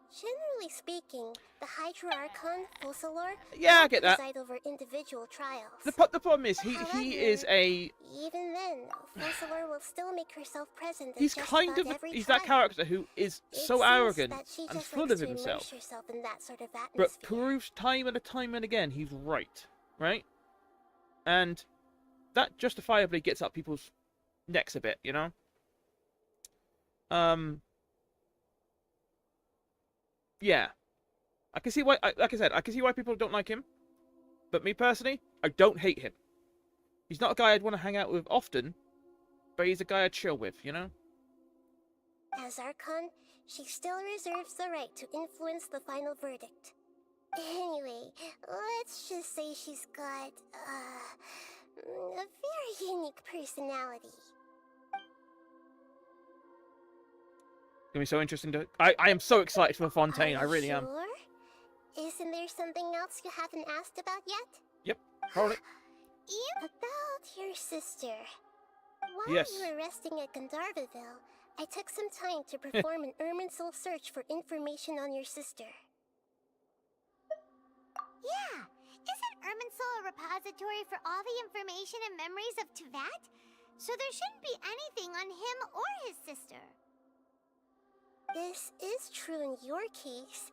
Generally speaking, the Hydra Archon, Focalor, Yeah, I get that. preside over individual trials. The problem is However, he is a even then, Focalor will still make herself present at he's just kind about of every he's trial. that character who is It so seems arrogant that she and just full likes of to himself, immerse herself in that sort of but atmosphere. proves time and again he's right, and that justifiably gets up people's necks a bit, you know. Yeah, I can see why. Like I said, I can see why people don't like him, but me personally, I don't hate him. He's not a guy I'd want to hang out with often, but he's a guy I'd chill with, you know. As Archon, she still reserves the right to influence the final verdict. Anyway, let's just say she's got, a very unique personality. It's gonna be so interesting to. I am so excited for Fontaine. Are I you really am. sure? Isn't there something else you haven't asked about yet? Yep. Hold it. About your sister. While Yes. you were resting at Gandharvaville, I took some time to perform an Irminsul search for information on your sister. Yeah. Isn't Irminsul a repository for all the information and memories of Tevat? So there shouldn't be anything on him or his sister. This is true in your case.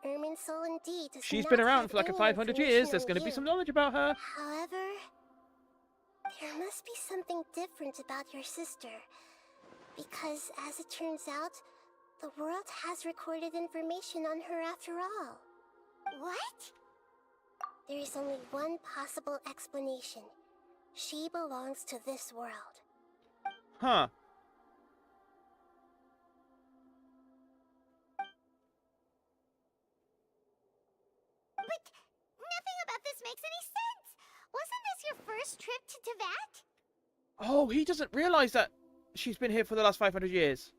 Irminsul indeed does She's not been around have for like any 500 years. information There's on going to be you. some knowledge about her. However, there must be something different about your sister. Because, as it turns out, the world has recorded information on her after all. What? There is only one possible explanation. She belongs to this world. Huh. But nothing about this makes any sense. Wasn't this your first trip to Tevat? Oh, he doesn't realize that she's been here for the last 500 years.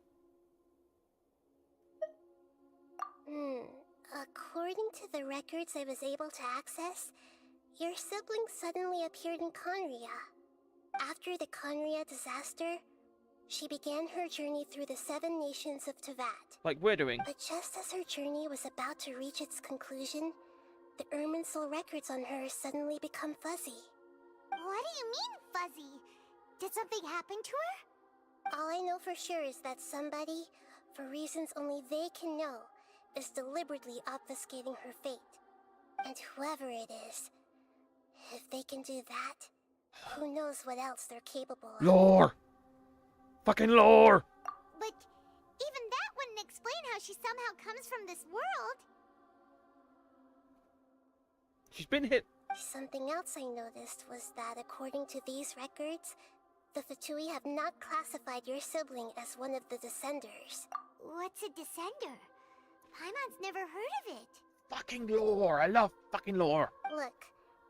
According to the records I was able to access, your sibling suddenly appeared in Conria. After the Conria disaster, she began her journey through the 7 nations of Tevat. Like we're doing. But just as her journey was about to reach its conclusion, the Irminsul records on her suddenly become fuzzy. What do you mean, fuzzy? Did something happen to her? All I know for sure is that somebody, for reasons only they can know, is deliberately obfuscating her fate. And whoever it is, if they can do that, who knows what else they're capable of. Lore! Fucking lore! But even that wouldn't explain how she somehow comes from this world. She's been hit. Something else I noticed was that according to these records, the Fatui have not classified your sibling as one of the Descenders. What's a descender? Paimon's never heard of it. Fucking lore. I love fucking lore. Look,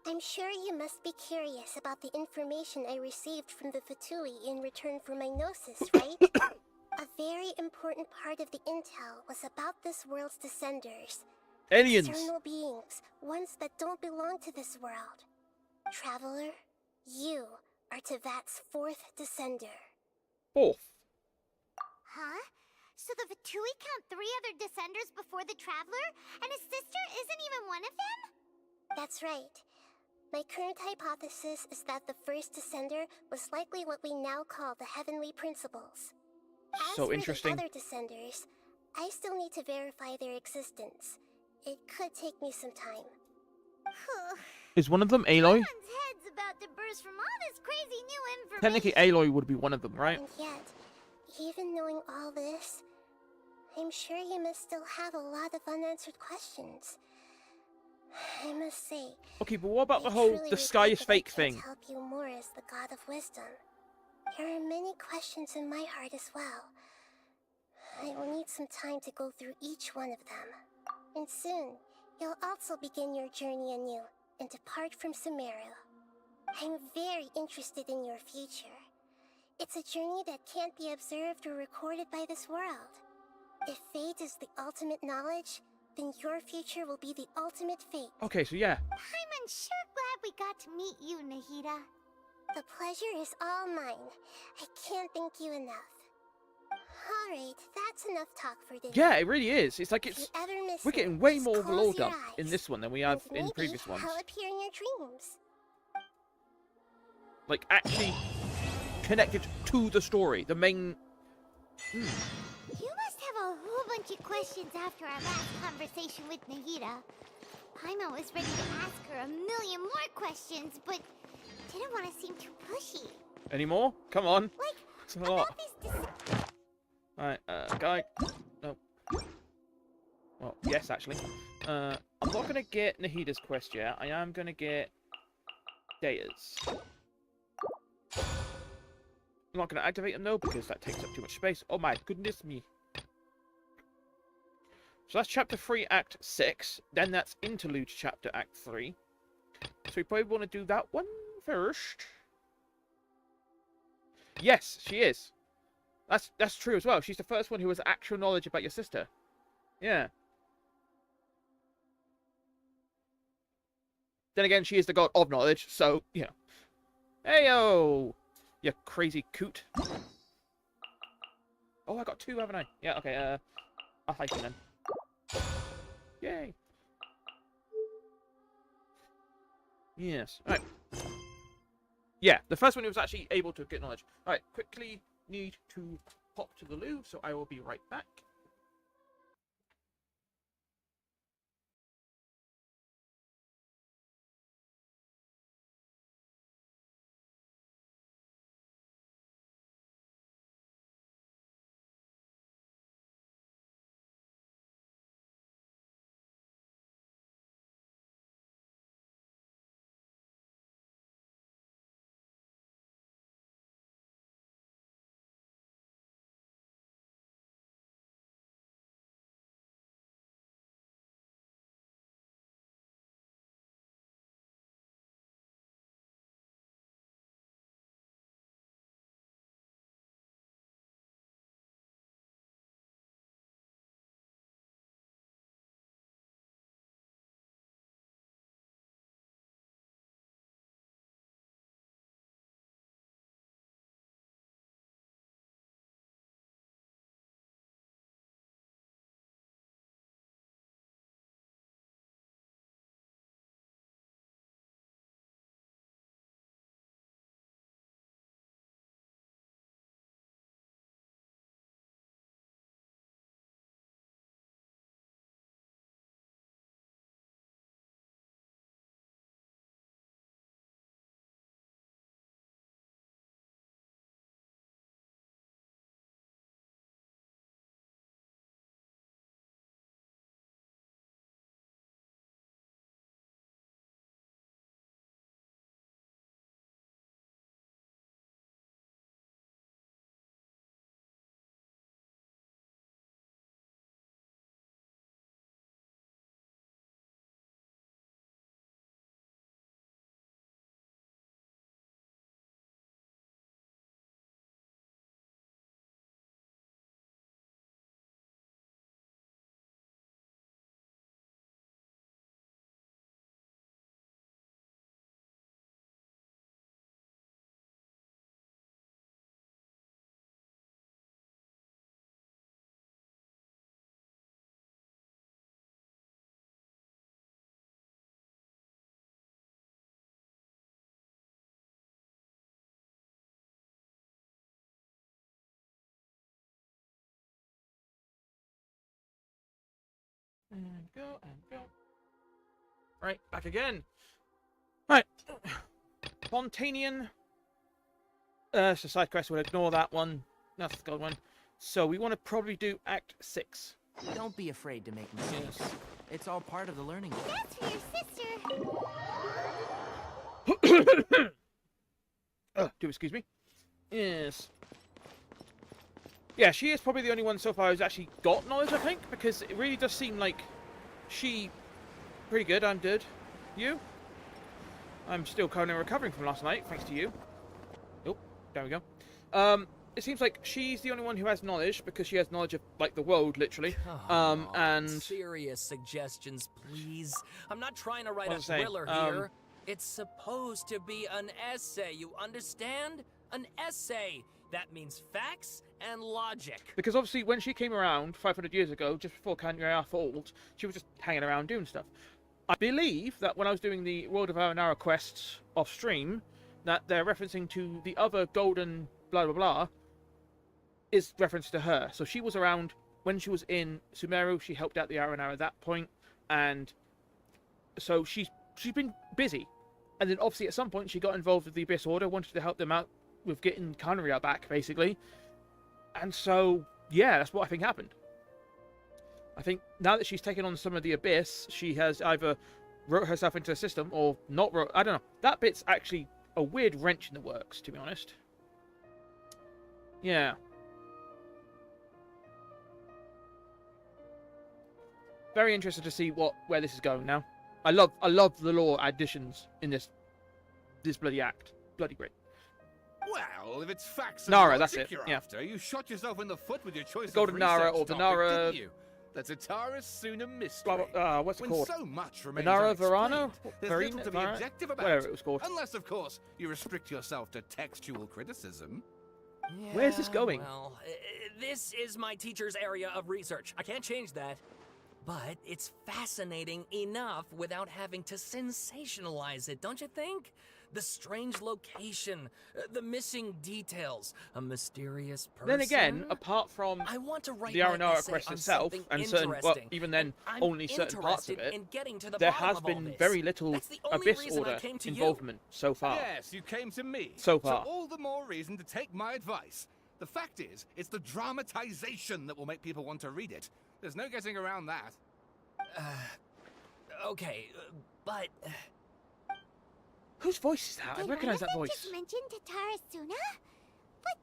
I'm sure you must be curious about the information I received from the Fatui in return for my gnosis, right? A very important part of the intel was about this world's Descenders. Aliens. External beings, ones that don't belong to this world. Traveler, you are Tevat's 4th Descender. 4th. Huh? So the Fatui count 3 other Descenders before the Traveler, and his sister isn't even one of them? That's right. My current hypothesis is that the first Descender was likely what we now call the Heavenly Principles. As So for interesting. the other Descenders, I still need to verify their existence. It could take me some time. Is one of them Aloy? Paimon's head's about to burst from all this crazy new information. Technically, Aloy would be one of them, right? And yet, even knowing all this, I'm sure you must still have a lot of unanswered questions. I must say, Okay, but what about I the whole truly the sky is regret that fake I can't thing? help you more as the God of Wisdom. There are many questions in my heart as well. I will need some time to go through each one of them. And soon, you'll also begin your journey anew and depart from Sumeru. I'm very interested in your future. It's a journey that can't be observed or recorded by this world. If fate is the ultimate knowledge, then your future will be the ultimate fate. Okay, so yeah. I'm sure glad we got to meet you, Nahida. The pleasure is all mine. I can't thank you enough. Alright, that's enough talk for today. Yeah, it really is. It's like If you it's... ever miss We're me, getting way just more close lore your dump in eyes, this one than we have and in maybe previous ones. I'll appear in your dreams. Like, actually connected to the story. The main... You must have a whole bunch of questions after our last conversation with Nahida. Paimon was ready to ask her a million more questions, but didn't want to seem too pushy. Any more? Come on. Like, It's a lot. about these Alright, guy. No. Well, yes, actually. I'm not gonna get Nahida's quest yet. I am gonna get Daya's. I'm not gonna activate them though because that takes up too much space. Oh my goodness me. So that's chapter 3, act 6. Then that's interlude chapter, act 3. So we probably want to do that one first. Yes, she is. That's true as well. She's the first one who has actual knowledge about your sister. Yeah. Then again, she is the god of knowledge, so, you know. Heyo! You crazy coot. Oh, I got 2, haven't I? Yeah, okay, I'll hike him then. Yay! Yes. Alright. Yeah, the first one who was actually able to get knowledge. Alright, quickly need to pop to the loo, so I will be right back. And go, and go. Right, back again. Right. Fontanian. It's a side quest, we'll ignore that one. That's the good one. So we want to probably do Act 6. Don't be afraid to make mistakes. Yes. It's all part of the learning. That's for your sister. Do excuse me. Yes. Yeah, she is probably the only one so far who's actually got knowledge, I think, because it really does seem like she... Pretty good, I'm good. You? I'm still currently recovering from last night, thanks to you. Oh, there we go. It seems like she's the only one who has knowledge, because she has knowledge of, like, the world, literally. And... Serious suggestions, please. I'm not trying to write What a was I saying? thriller here. It's supposed to be an essay, you understand? An essay. That means facts and logic. Because obviously when she came around 500 years ago, just before Kanya Fault, she was just hanging around doing stuff. I believe that when I was doing the World of Aranara quests off stream, that they're referencing to the other golden blah blah blah is reference to her. So she was around when she was in Sumeru. She helped out the Aranara at that point, and so she's been busy. And then obviously at some point she got involved with the Abyss Order, wanted to help them out with getting Kanaria back, basically. And so, yeah, that's what I think happened. I think now that she's taken on some of the Abyss, she has either wrote herself into a system or not wrote... I don't know. That bit's actually a weird wrench in the works, to be honest. Yeah. Very interested to see where this is going now. I love the lore additions in this bloody act. Bloody great. Well, if it's facts and Nara, logic that's it, you're yeah. after, you shot yourself in the foot with your choice Golden of Nara research or the topic, Nara... didn't you? That's a Tara Suna mystery. Blah, blah, what's it when called? so much remains Nara unexplained, Verano? there's little to be objective about. Whatever it was called. Unless, of course, you restrict yourself to textual criticism. Yeah, Where's this going? Well, this is my teacher's area of research. I can't change that. But it's fascinating enough without having to sensationalize it, don't you think? The strange location, the missing details, a mysterious person. Then again, apart from I want to write the my Aranara essay quest on itself, something and certain, well, interesting, even then, and I'm only certain parts of interested it, in getting to the there bottom has of all been this. very little That's the only Abyss reason I Order came to you. involvement so far. Yes, you came to me. So far. So all the more reason to take my advice. The fact is, it's the dramatization that will make people want to read it. There's no getting around that. Okay, but... Whose voice is that? I Did recognize one that of them voice. just mention Tatara Suna? But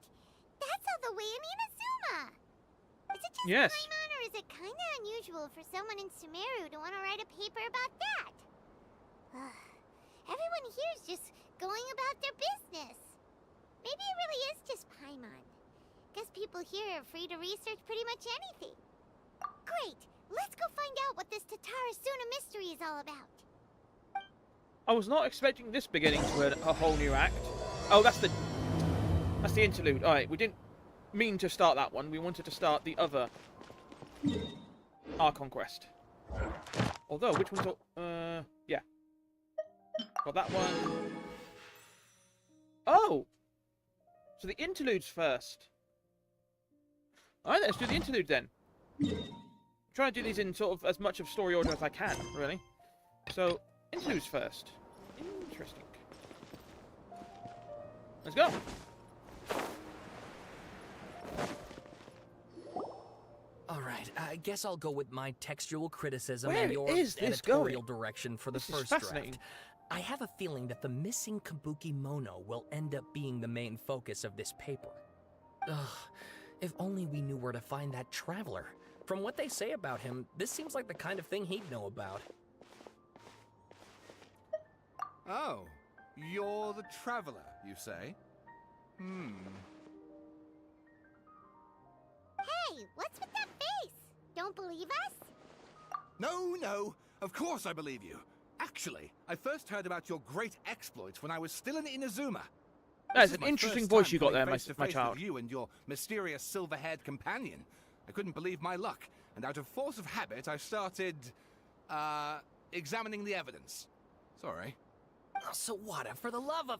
that's all the way in Inazuma. Is it just Yes. Paimon, or is it kind of unusual for someone in Sumeru to want to write a paper about that? Everyone here's just going about their business. Maybe it really is just Paimon. Guess people here are free to research pretty much anything. Great! Let's go find out what this Tatara Suna mystery is all about. I was not expecting this beginning to a whole new act. Oh, that's the interlude. Alright, we didn't mean to start that one. We wanted to start the other Archon quest. Although, which one's... yeah. Got that one. Oh! So the interlude's first. Alright, let's do the interlude then. Try to do these in sort of as much of story order as I can, really. So, interludes first. Interesting. Let's go. Alright, I guess I'll go with my textual criticism Where and your is this editorial going? direction for the This is first fascinating. draft. I have a feeling that the missing Kabuki Mono will end up being the main focus of this paper. Ugh, if only we knew where to find that traveler. From what they say about him, this seems like the kind of thing he'd know about. Oh, you're the traveler, you say? Hey, what's with that face? Don't believe us? No, of course I believe you. Actually, I first heard about your great exploits when I was still in Inazuma. That's This is an my interesting first voice time you got coming there, face to my face child. with you and your mysterious silver-haired companion. I couldn't believe my luck, and out of force of habit, I started, examining the evidence. Sorry. Oh, Sawada, for the love of...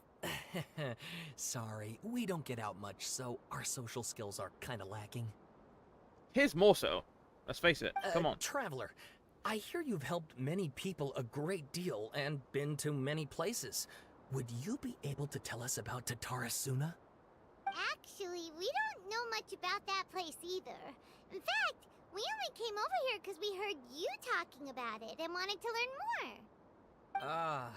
Sorry, we don't get out much, so our social skills are kinda lacking. Here's more so. Let's face it. Come on. Traveler, I hear you've helped many people a great deal and been to many places. Would you be able to tell us about Tatara Suna? Actually, we don't know much about that place either. In fact, we only came over here because we heard you talking about it and wanted to learn more.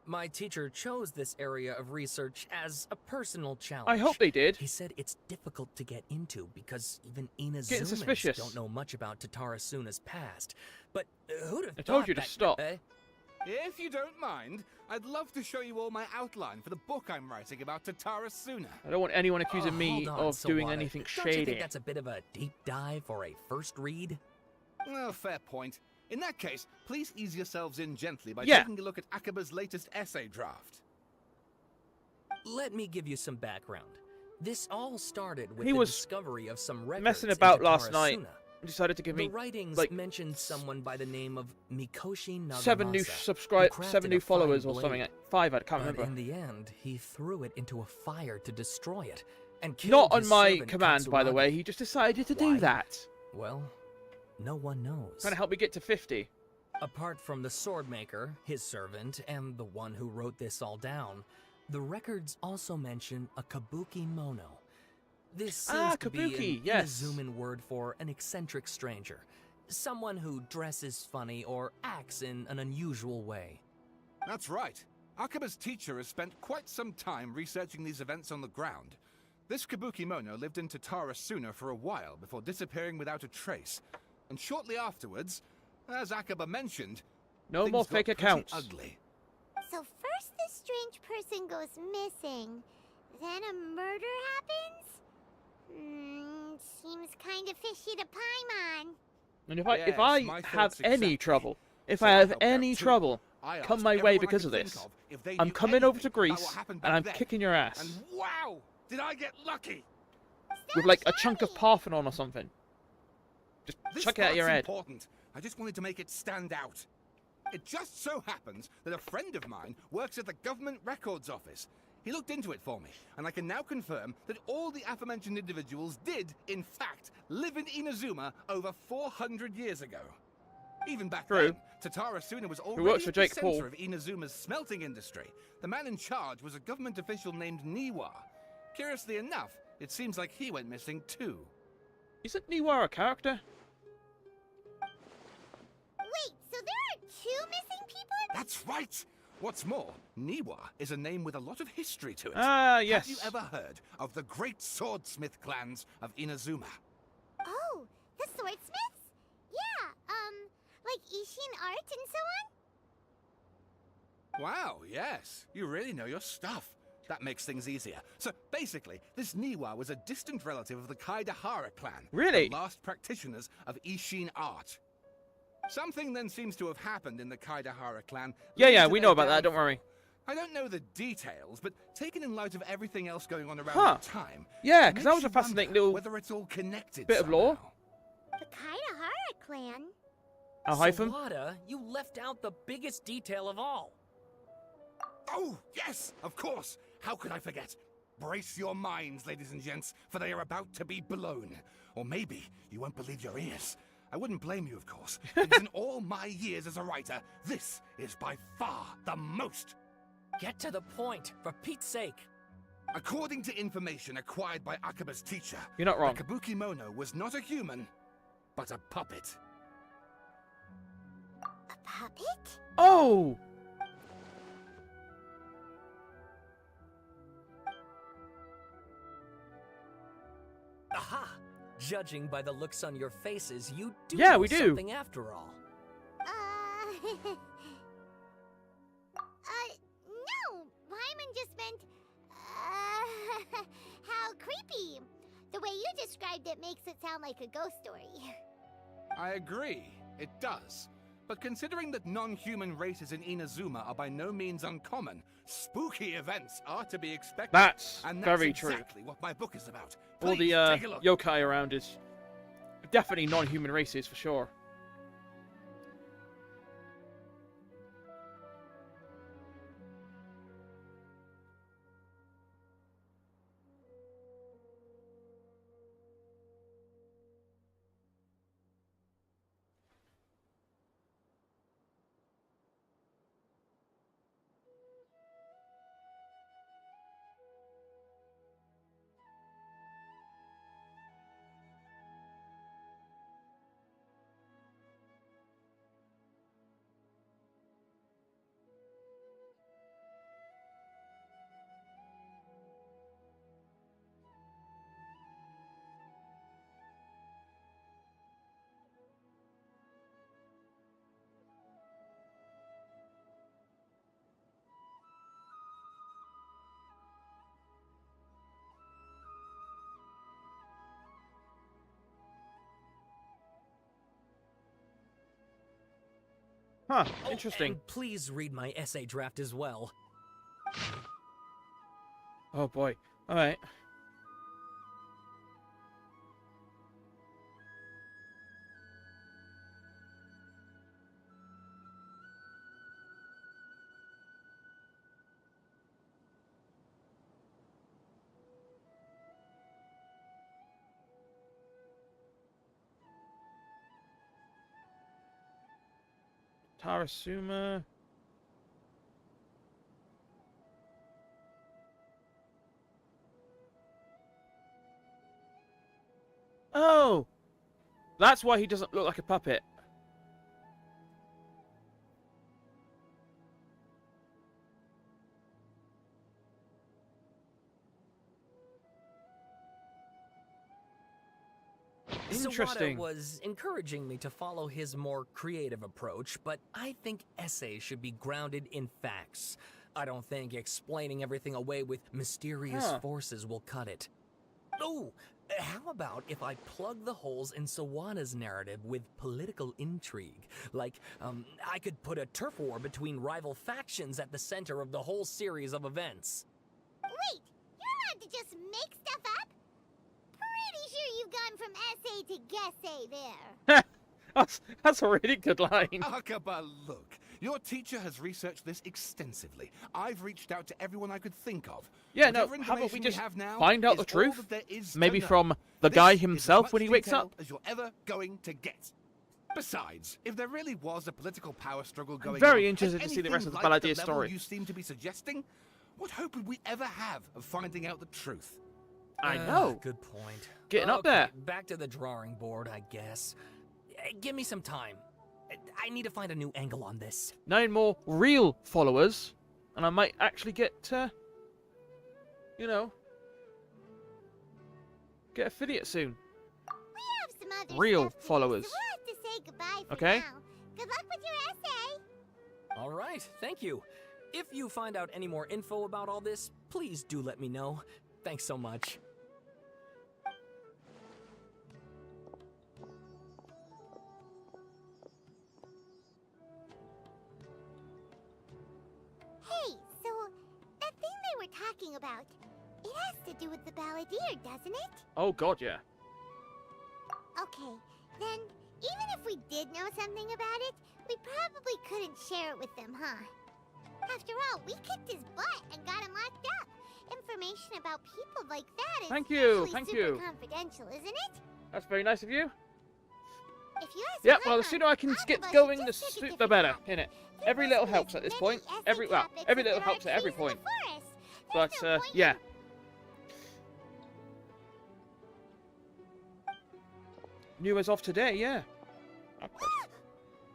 My teacher chose this area of research as a personal challenge. I hope they did. He said it's difficult to get into because even Getting Inazumans suspicious. don't know much about Tatara Suna's past. But who'd have I told thought you to that- stop. If you don't mind, I'd love to show you all my outline for the book I'm writing about Tatara Suna. I don't want anyone accusing me Hold on, of doing Sawada. anything Don't you shady. think that's a bit of a deep dive or a first read? Well, fair point. In that case, please ease yourselves in gently by Yeah. taking a look at Akaba's latest essay draft. Let me give you some background. This all started with He the was discovery of some records messing in about last Tatara night. Suna. Decided to give The me writings like mentioned someone by the name of Mikoshi Nagamasa. 7 new who 7 new crafted a followers fine or something. blade. 5, I can't But remember. in the end, he threw it into a fire to destroy it, and killed Not on his my servant command, by the Katsuragi. way. He just decided to Why? do that. Well, no one knows. Trying to help me get to 50. Apart from the swordmaker, his servant, and the one who wrote this all down, the records also mention a kabuki mono. This seems to be kabuki, an yes. Inazuman word for an eccentric stranger. Someone who dresses funny or acts in an unusual way. That's right. Akaba's teacher has spent quite some time researching these events on the ground. This Kabukimono lived in Tatara Suna for a while before disappearing without a trace. And shortly afterwards, as Akaba mentioned, No things more got fake pretty accounts. ugly. So first this strange person goes missing, then a murder happens? Seems kind of fishy to Paimon. And if I Yes, my have thoughts any exactly. trouble, if So I I have helped out any too. trouble, I come asked my way everyone I because could of think this. of if they I'm knew coming over to anything about Greece, what happened and back I'm then. kicking your ass. And wow, did I get lucky? With like a chunk of Parthenon or something. Just This chuck it at your part's head. important. I just wanted to make it stand out. It just so happens that a friend of mine works at the government records office. He looked into it for me, and I can now confirm that all the aforementioned individuals did, in fact, live in Inazuma over 400 years ago. Even back True. then, Tatara Suna was works already for at the Jake Paul. center of Inazuma's smelting industry. The man in charge was a government official named Niwa. Curiously enough, it seems like he went missing too. Isn't Niwa a character? Wait, so there are 2 missing people? That's right! What's more, Niwa is a name with a lot of history to it. Ah, yes. Have you ever heard of the great swordsmith clans of Inazuma? Oh, the swordsmiths? Yeah, like Ishin art and so on? Wow, yes. You really know your stuff. That makes things easier. So basically, this Niwa was a distant relative of the Kaidahara clan. Really? The last practitioners of Ishin art. Something then seems to have happened in the Kaidahara clan. Yeah, leading to we their know about that, don't downfall. worry. I don't know the details, but taken in light of everything else going on around Huh. that time, Yeah, it because that makes was a you wonder fascinating little whether it's all connected bit of lore. somehow. The Kaidahara clan? A hyphen? Sawada, you left out the biggest detail of all. Oh, yes, of course. How could I forget? Brace your minds, ladies and gents, for they are about to be blown. Or maybe you won't believe your ears. I wouldn't blame you, of course, because in all my years as a writer, this is by far the most. Get to the point, for Pete's sake. According to information acquired by Akaba's teacher, You're not wrong. the Kabukimono was not a human, but a puppet. A puppet? Oh! Aha! Judging by the looks on your faces, you do Yeah, know we do. something after all. No! Paimon just meant, how creepy. The way you described it makes it sound like a ghost story. I agree, it does. But considering that non-human races in Inazuma are by no means uncommon, spooky events are to be expected. That's and very that's true. exactly what my book is about. All Please, the take a look. yokai around is definitely non-human races for sure. Huh, Oh, interesting. and please read my essay draft as well. Oh boy. Alright. Tarasuma. Oh! That's why he doesn't look like a puppet. Interesting. Sawada was encouraging me to follow his more creative approach, but I think essays should be grounded in facts. I don't think explaining everything away with mysterious forces will cut it. Oh, how about if I plug the holes in Sawada's narrative with political intrigue? Like, I could put a turf war between rival factions at the center of the whole series of events. Wait, you're allowed to just make stuff up? Pretty sure you've gone from essay to guessay there. That's a really good line. Akaba, look. Your teacher has researched this extensively. I've reached out to everyone I could think of. Yeah, no, Whatever how about we information just have now find out is the all truth? that there is to Maybe know. from the This guy is as himself much when he wakes detail up? as you're ever going to get. Besides, if there really was a political power struggle going on, very and interested to see the rest of the anything like Balladeer level story. you seem to be suggesting, what hope would we ever have of finding out the truth? I know. Good point. Getting up there. Back to the drawing board, I guess. Give me some time. I need to find a new angle on this. 9 more real followers, and I might actually get, you know, get affiliate soon. We have some other Real stuff to do, followers. so we'll have to say goodbye for Okay. now. Good luck with your essay. All right, thank you. If you find out any more info about all this, please do let me know. Thanks so much. Hey, so that thing they were talking about, it has to do with the Balladeer, doesn't it? Oh god, yeah. Okay, then even if we did know something about it, we probably couldn't share it with them, huh? After all, we kicked his butt and got him locked up. Information about people like that is Thank you, usually thank super you. confidential, isn't it? That's very nice of you. If you ask Yep, well, the Paimon, sooner I can all get of us going, should the, just pick a the better, different innit? path. Every There little must helps be at this as point. many Every topics little as there are helps at every trees in the point. forest. But, There's no point yeah. New as of today, yeah.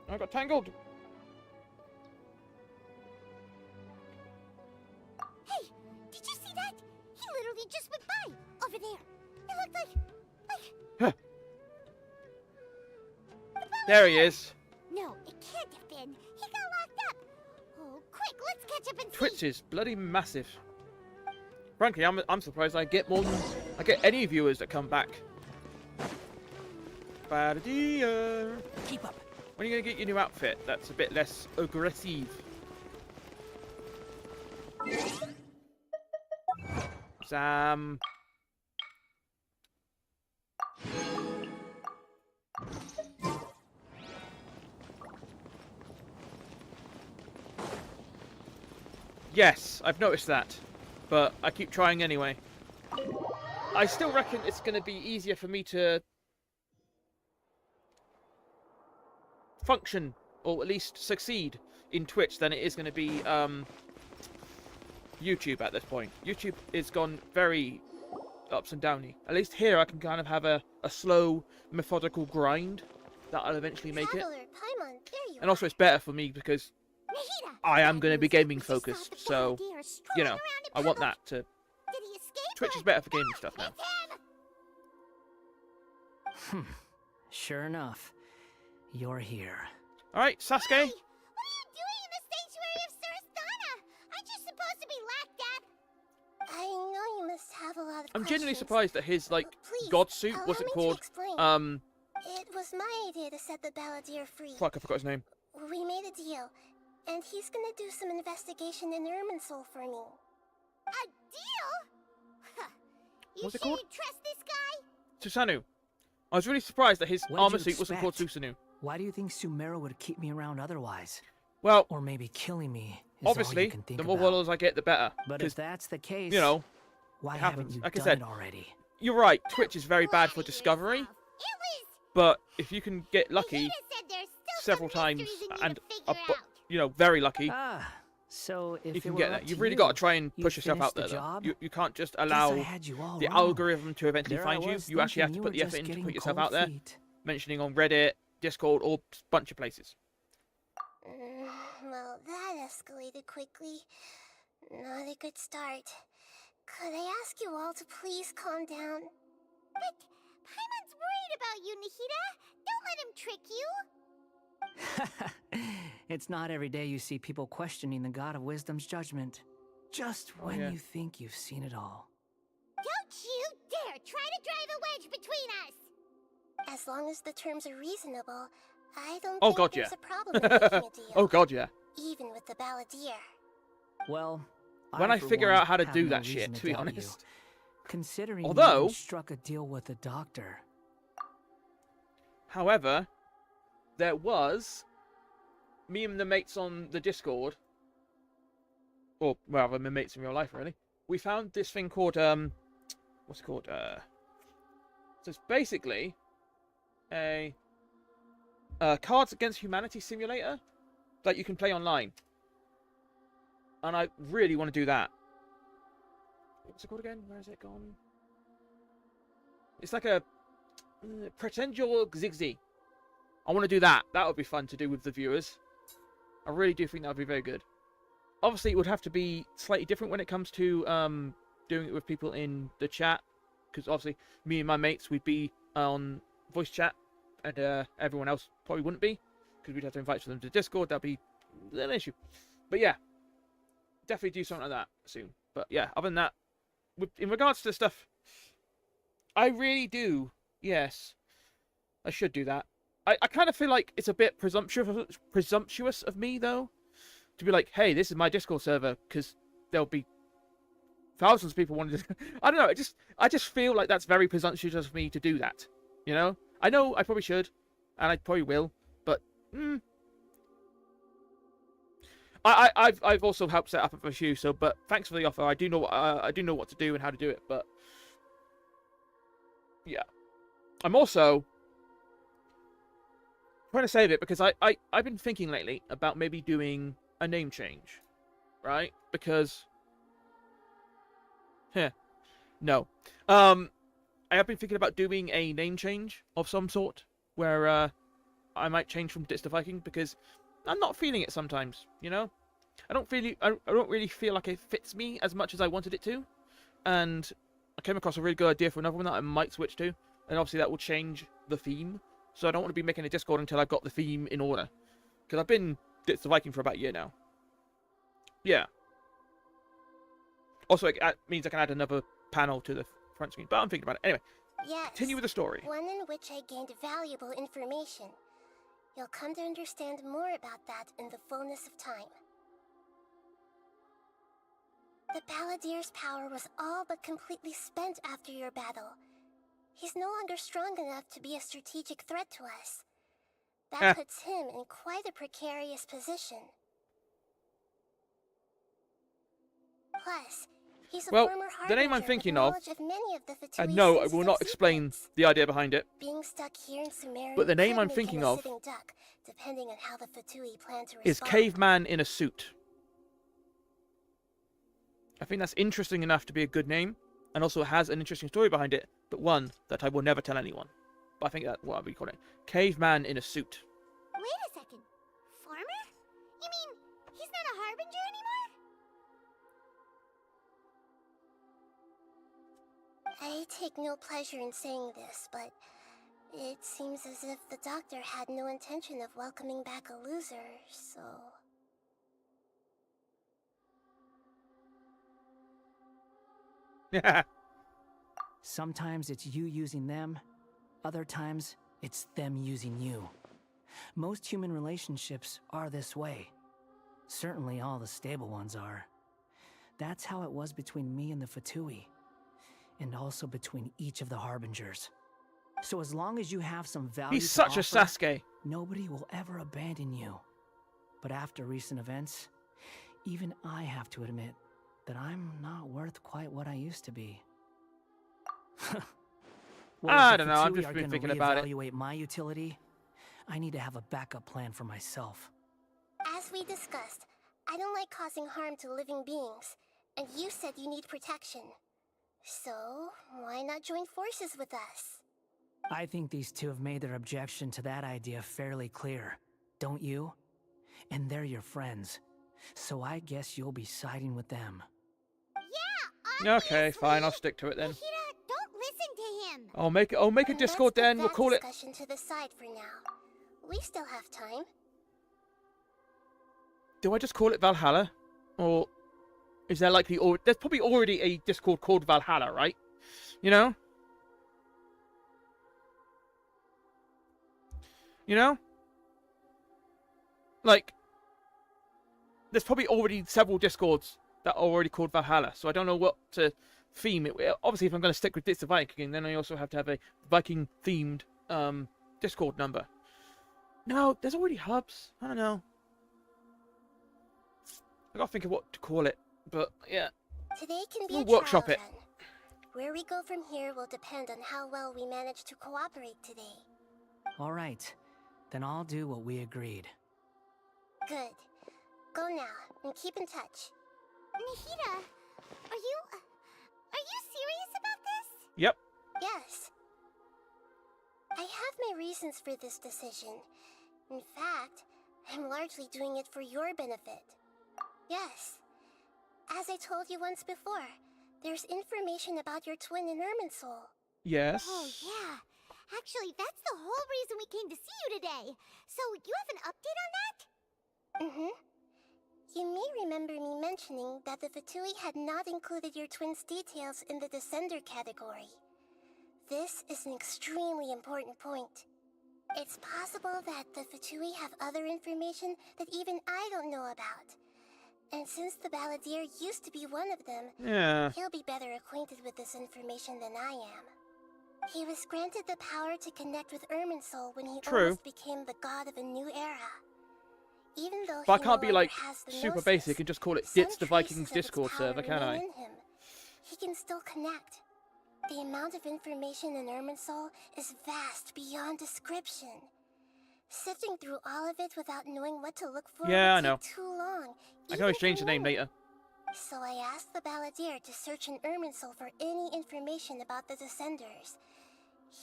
I got tangled. Hey, did you see that? He literally just went by over there. It looked like Huh. the There he is. No, it can't have been. He got locked up. Oh, quick, let's catch up and see. Twitch is bloody massive. Frankly, I'm surprised I get any viewers that come back. Balladeer. Keep up. When are you gonna get your new outfit? That's a bit less aggressive. Sam. Yes, I've noticed that, but I keep trying anyway. I still reckon it's going to be easier for me to function, or at least succeed, in Twitch than it is going to be YouTube at this point. YouTube is gone very ups and downy. At least here I can kind of have a slow, methodical grind that I'll eventually make it. Traveler, Paimon, there you And also it's better for me because Nahida, I am that going to be looks like gaming we just saw focused, the so, Balladeer you strolling know, around in I want public. that to... Did he escape? Twitch or- is better for gaming stuff now. It's him! Sure enough, you're here. Alright, Sasuke. Hey, what are you doing in the sanctuary of Surasthana? Aren't you supposed to be locked up? I know you must have a lot of I'm genuinely questions. surprised that his, like, Please, god suit allow wasn't me to called, explain. It was my idea to set the Balladeer free. fuck, I forgot his name. we made a deal, and he's gonna do some investigation in Irminsul for me. A deal? Huh. You What's it sure called? you trust this guy? Susanoo. I was really surprised that his What did armor you suit wasn't called expect? Susanoo. Why do you think Sumeru would keep me around otherwise? Well, Or maybe killing me is all obviously, you can think the more about. followers I get, the better. But 'Cause, if that's the case, you know, why it haven't happens. you Like I done said, it already? you're right. Twitch is very bad for Lie to discovery, yourself. It was... but if you can get lucky Nikita said there's still several some times mysteries in you and, to figure out. you know, very lucky, Ah, so if you it can were get up that. You've to really you, got to try and you'd push yourself finish out the there. Though. job? You can't just Guess allow I had you all the wrong. algorithm to eventually There I find you. was You actually have thinking to you put were the effort just in to getting put yourself cold out there. feet. Mentioning on Reddit, Discord, or a bunch of places. Well, that escalated quickly. Not a good start. Could I ask you all to please calm down? But Paimon's worried about you, Nikita. Don't let him trick you. It's not every day you see people questioning the God of Wisdom's judgment. Just when yeah. you think you've seen it all. Don't you dare try to drive a wedge between us. As long as the terms are reasonable, I don't Oh think god, there's yeah. a problem in making a deal. Oh god, yeah. Even with the balladeer. Well, When I for figure one, out how to have do no that reason shit, to be doubt you. honest. Considering Although- you even struck a deal with the doctor. However, there was me and the mates on the Discord, or rather, my mates in real life, really. We found this thing called what's it called? So it's basically a Cards Against Humanity simulator that you can play online, and I really want to do that. What's it called again? Where is it gone? It's like a pretend you're Zigzy. I want to do that. That would be fun to do with the viewers. I really do think that would be very good. Obviously, it would have to be slightly different when it comes to doing it with people in the chat. Because obviously, me and my mates, we'd be on voice chat. And everyone else probably wouldn't be. Because we'd have to invite them to Discord. That'd be an issue. But yeah. Definitely do something like that soon. But yeah, other than that, in regards to stuff, I really do. Yes. I should do that. I kind of feel like it's a bit presumptuous of me, though, to be like, hey, this is my Discord server, because there'll be thousands of people wanting to... I don't know, I just feel like that's very presumptuous of me to do that, you know? I know I probably should, and I probably will, but... I've also helped set up a few, so, but thanks for the offer. I do know what to do and how to do it, but... Yeah. I'm also... trying to save it because I've been thinking lately about maybe doing a name change, right? Because no, I have been thinking about doing a name change of some sort where I might change from Ditz to Viking because I'm not feeling it sometimes, you know. I don't really feel like it fits me as much as I wanted it to, and I came across a really good idea for another one that I might switch to, and obviously that will change the theme. So I don't want to be making a Discord until I've got the theme in order. Because I've been Ditz the Viking for about a year now. Yeah. Also, it means I can add another panel to the front screen. But I'm thinking about it. Anyway, Yes. continue with the story. One in which I gained valuable information. You'll come to understand more about that in the fullness of time. The Balladeer's power was all but completely spent after your battle. He's no longer strong enough to be a strategic threat to us. That puts him in quite a precarious position. Plus, he's a Well, former the name I'm harbinger thinking with of, knowledge many of the and Fatui's no, I will sensitive not explain secrets. the idea behind it. Being stuck here in Sumeru But the name could I'm make thinking him a of sitting duck, depending on how the Fatui plan to is respond. Caveman in a Suit. I think that's interesting enough to be a good name, and also has an interesting story behind it, but one that I will never tell anyone. But I think that's what we call it. Caveman in a Suit. Wait a second. Farmer? You mean he's not a harbinger anymore? I take no pleasure in saying this, but it seems as if the doctor had no intention of welcoming back a loser, so... Sometimes it's you using them, other times it's them using you. Most human relationships are this way. Certainly all the stable ones are. That's how it was between me and the Fatui, and also between each of the Harbingers. So as long as you have some value He's to such a offer, Sasuke. nobody will ever abandon you. But after recent events, even I have to admit that I'm not worth quite what I used to be. Well, I if the don't know, I've Fatui just are been gonna thinking about it. reevaluate my utility, I need to have a backup plan for myself. As we discussed, I don't like causing harm to living beings, and you said you need protection. So, why not join forces with us? I think these two have made their objection to that idea fairly clear, don't you? And they're your friends, so I guess you'll be siding with them. Yeah, Okay, fine, I'll stick to it then. Nahida, don't listen to him. I'll make a And Discord let's put then. We'll that call it. discussion to the side for now. We still have time. Do I just call it Valhalla, or is there likely? Or there's probably already a Discord called Valhalla, right? You know. You know. Like, there's probably already several Discords that are already called Valhalla, so I don't know what to theme it with. Obviously, if I'm going to stick with It's the Viking, then I also have to have a Viking-themed Discord number. No, there's already hubs. I don't know. I gotta think of what to call it, but yeah. Today can be We'll a workshop trial it. run. Where we go from here will depend on how well we manage to cooperate today. All right, then I'll do what we agreed. Good. Go now, and keep in touch. Nahida, are you serious about this? Yep. Yes. I have my reasons for this decision. In fact, I'm largely doing it for your benefit. Yes. As I told you once before, there's information about your twin in Irminsul. Yes. Oh, yeah. Actually, that's the whole reason we came to see you today. So, you have an update on that? Mm-hmm. You may remember me mentioning that the Fatui had not included your twin's details in the Descender category. This is an extremely important point. It's possible that the Fatui have other information that even I don't know about. And since the Balladeer used to be one of them, Yeah. he'll be better acquainted with this information than I am. He was granted the power to connect with Irminsul when he True. almost became the god of a new era. Even though But I he can't no be like longer has the super Gnosis, basic and just call it some It's the traces Vikings of its Discord power server, can I? remain in him. He can still connect. The amount of information in Irminsul is vast beyond description. Sifting through all of it without knowing what to look for Yeah, I would know. take too long. I can always even change for the name me. later. So I asked the Balladeer to search in Irminsul for any information about the Descenders.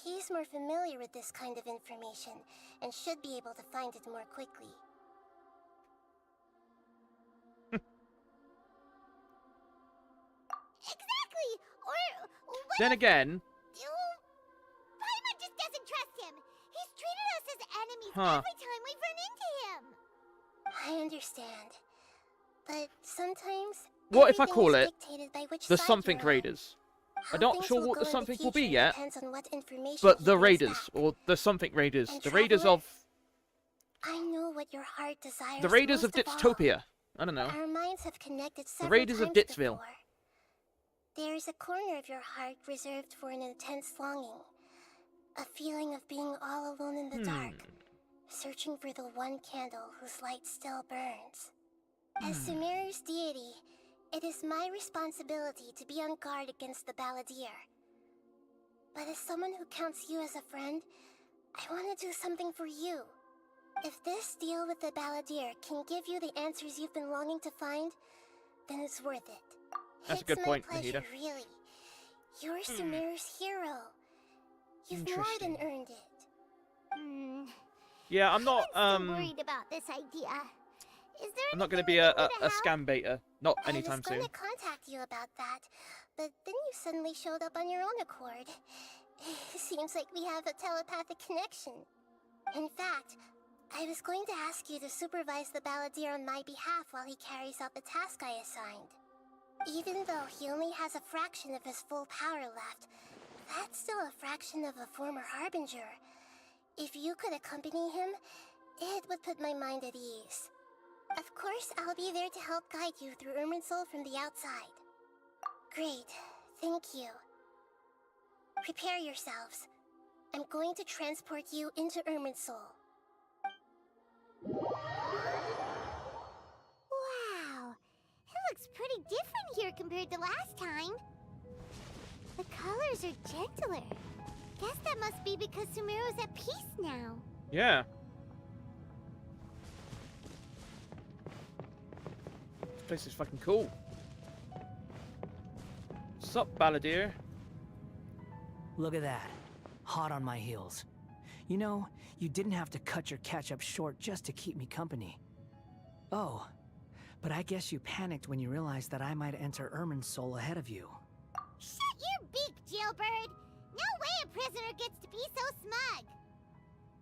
He's more familiar with this kind of information, and should be able to find it more quickly. Exactly! Or what Then if again, Paimon just doesn't trust him. He's treated us as enemies Huh. every time we've run into him. I understand. But sometimes what if I everything call is it dictated by which the side Something you're on. Raiders? How I'm not things sure will what go the in something will be future yet, depends on what information but he the brings Raiders, back. or the Something Raiders, And the Raiders Traveler, of I know what your heart desires. the Raiders of most all. Ditstopia. I don't know. Our minds have connected The several Raiders of times Ditsville. before. There is a corner of your heart reserved for an intense longing, a feeling of being all alone in the dark, searching for the one candle whose light still burns. As Sumeru's deity, it is my responsibility to be on guard against the Balladeer. But as someone who counts you as a friend, I want to do something for you. If this deal with the Balladeer can give you the answers you've been longing to find, then it's worth it. That's a It's good point, my pleasure, Nahida. really. You're Sumeru's hero. You've more than earned it. Yeah, I'm not I'm still worried about this idea. Is there I'm not going to anything be we can do to a help? scam baiter. Not I was anytime going soon. to contact you about that, but then you suddenly showed up on your own accord. Seems like we have a telepathic connection. In fact, I was going to ask you to supervise the Balladeer on my behalf while he carries out the task I assigned. Even though he only has a fraction of his full power left, that's still a fraction of a former Harbinger. If you could accompany him, It would put my mind at ease. Of course, I'll be there to help guide you through Irminsul from the outside. Great. Thank you. Prepare yourselves. I'm going to transport you into Irminsul. Wow. It looks pretty different here compared to last time. The colors are gentler. Guess that must be because Sumeru's at peace now. Yeah. This place is fucking cool. Sup, Balladeer? Look at that. Hot on my heels. You know, you didn't have to cut your catch-up short just to keep me company. Oh, but I guess you panicked when you realized that I might enter Irminsul ahead of you. Shut your beak, jailbird! No way a prisoner gets to be so smug!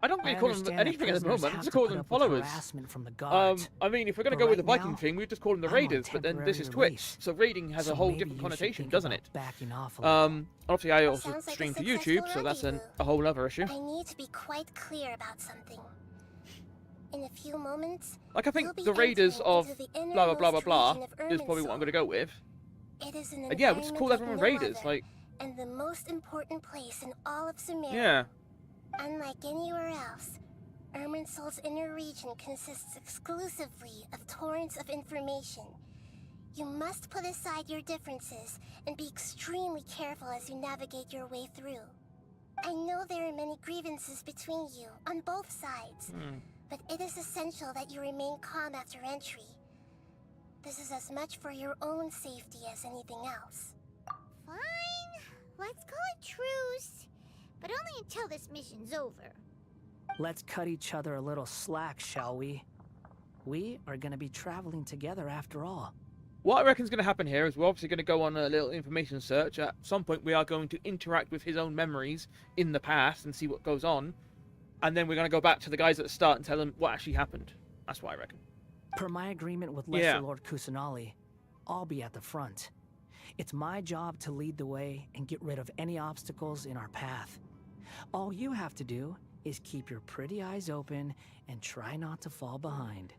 I don't really call them understand anything at the prisoners moment. have I'm to just calling put them up with followers. harassment from the guards. I mean, if we're going to But go with the right Viking now, thing, we just call them the I'm on Raiders, but then this is temporary Twitch, release. so raiding has So a whole maybe different you should connotation, think doesn't about it? backing off a little. Obviously I also Sounds like a stream to successful YouTube, so that's a rendezvous. whole other issue. I need to be quite clear about something. In a few moments, Like, I think you'll be the Raiders entering of into the blah blah blah blah innermost blah region is of probably what I'm going to go with. It is an And yeah, we'll just call environment everyone like no Raiders, other, like, and the most important place in all of Sumeru. yeah. Unlike anywhere else, Irminsul's inner region consists exclusively of torrents of information. You must put aside your differences and be extremely careful as you navigate your way through. I know there are many grievances between you, on both sides, but it is essential that you remain calm after entry. This is as much for your own safety as anything else. Fine. Let's call it truce. But only until this mission's over. Let's cut each other a little slack, shall we? We are going to be traveling together after all. What I reckon's going to happen here is we're obviously going to go on a little information search. At some point, we are going to interact with his own memories in the past and see what goes on. And then we're going to go back to the guys at the start and tell them what actually happened. That's what I reckon. Per my agreement with Lesser Lord Kusanali, I'll be at the front. It's my job to lead the way and get rid of any obstacles in our path. All you have to do is keep your pretty eyes open and try not to fall behind.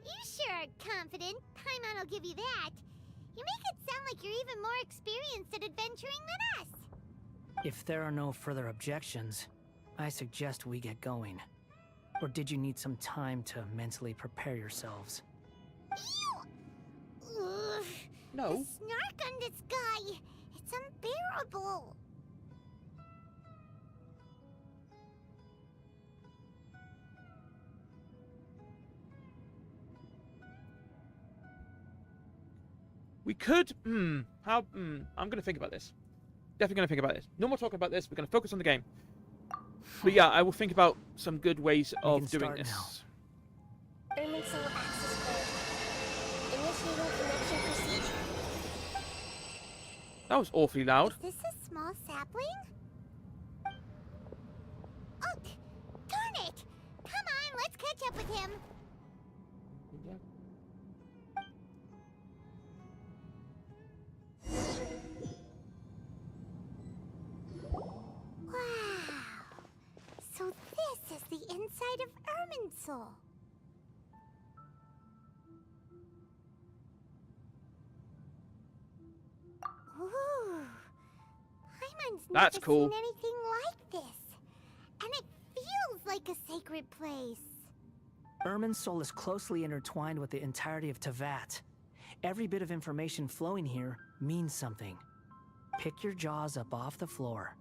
You sure are confident. Paimon will give you that. You make it sound like you're even more experienced at adventuring than us. If there are no further objections, I suggest we get going. Or did you need some time to mentally prepare yourselves? Ugh. No. The snark on this guy. It's unbearable. We could, I'm going to think about this. Definitely going to think about this. No more talking about this. We're going to focus on the game. But yeah, I will think about some good ways of doing this. Irminsul access code. Initiating connection procedure. That was awfully loud. Is this a small sapling? Oh, darn it! Come on, let's catch up with him. Wow. So this is the inside of Irminsul. Ooh. Paimon's That's never cool. seen anything like this. And it feels like a sacred place. Irminsul is closely intertwined with the entirety of Tevat. Every bit of information flowing here means something. Pick your jaws up off the floor.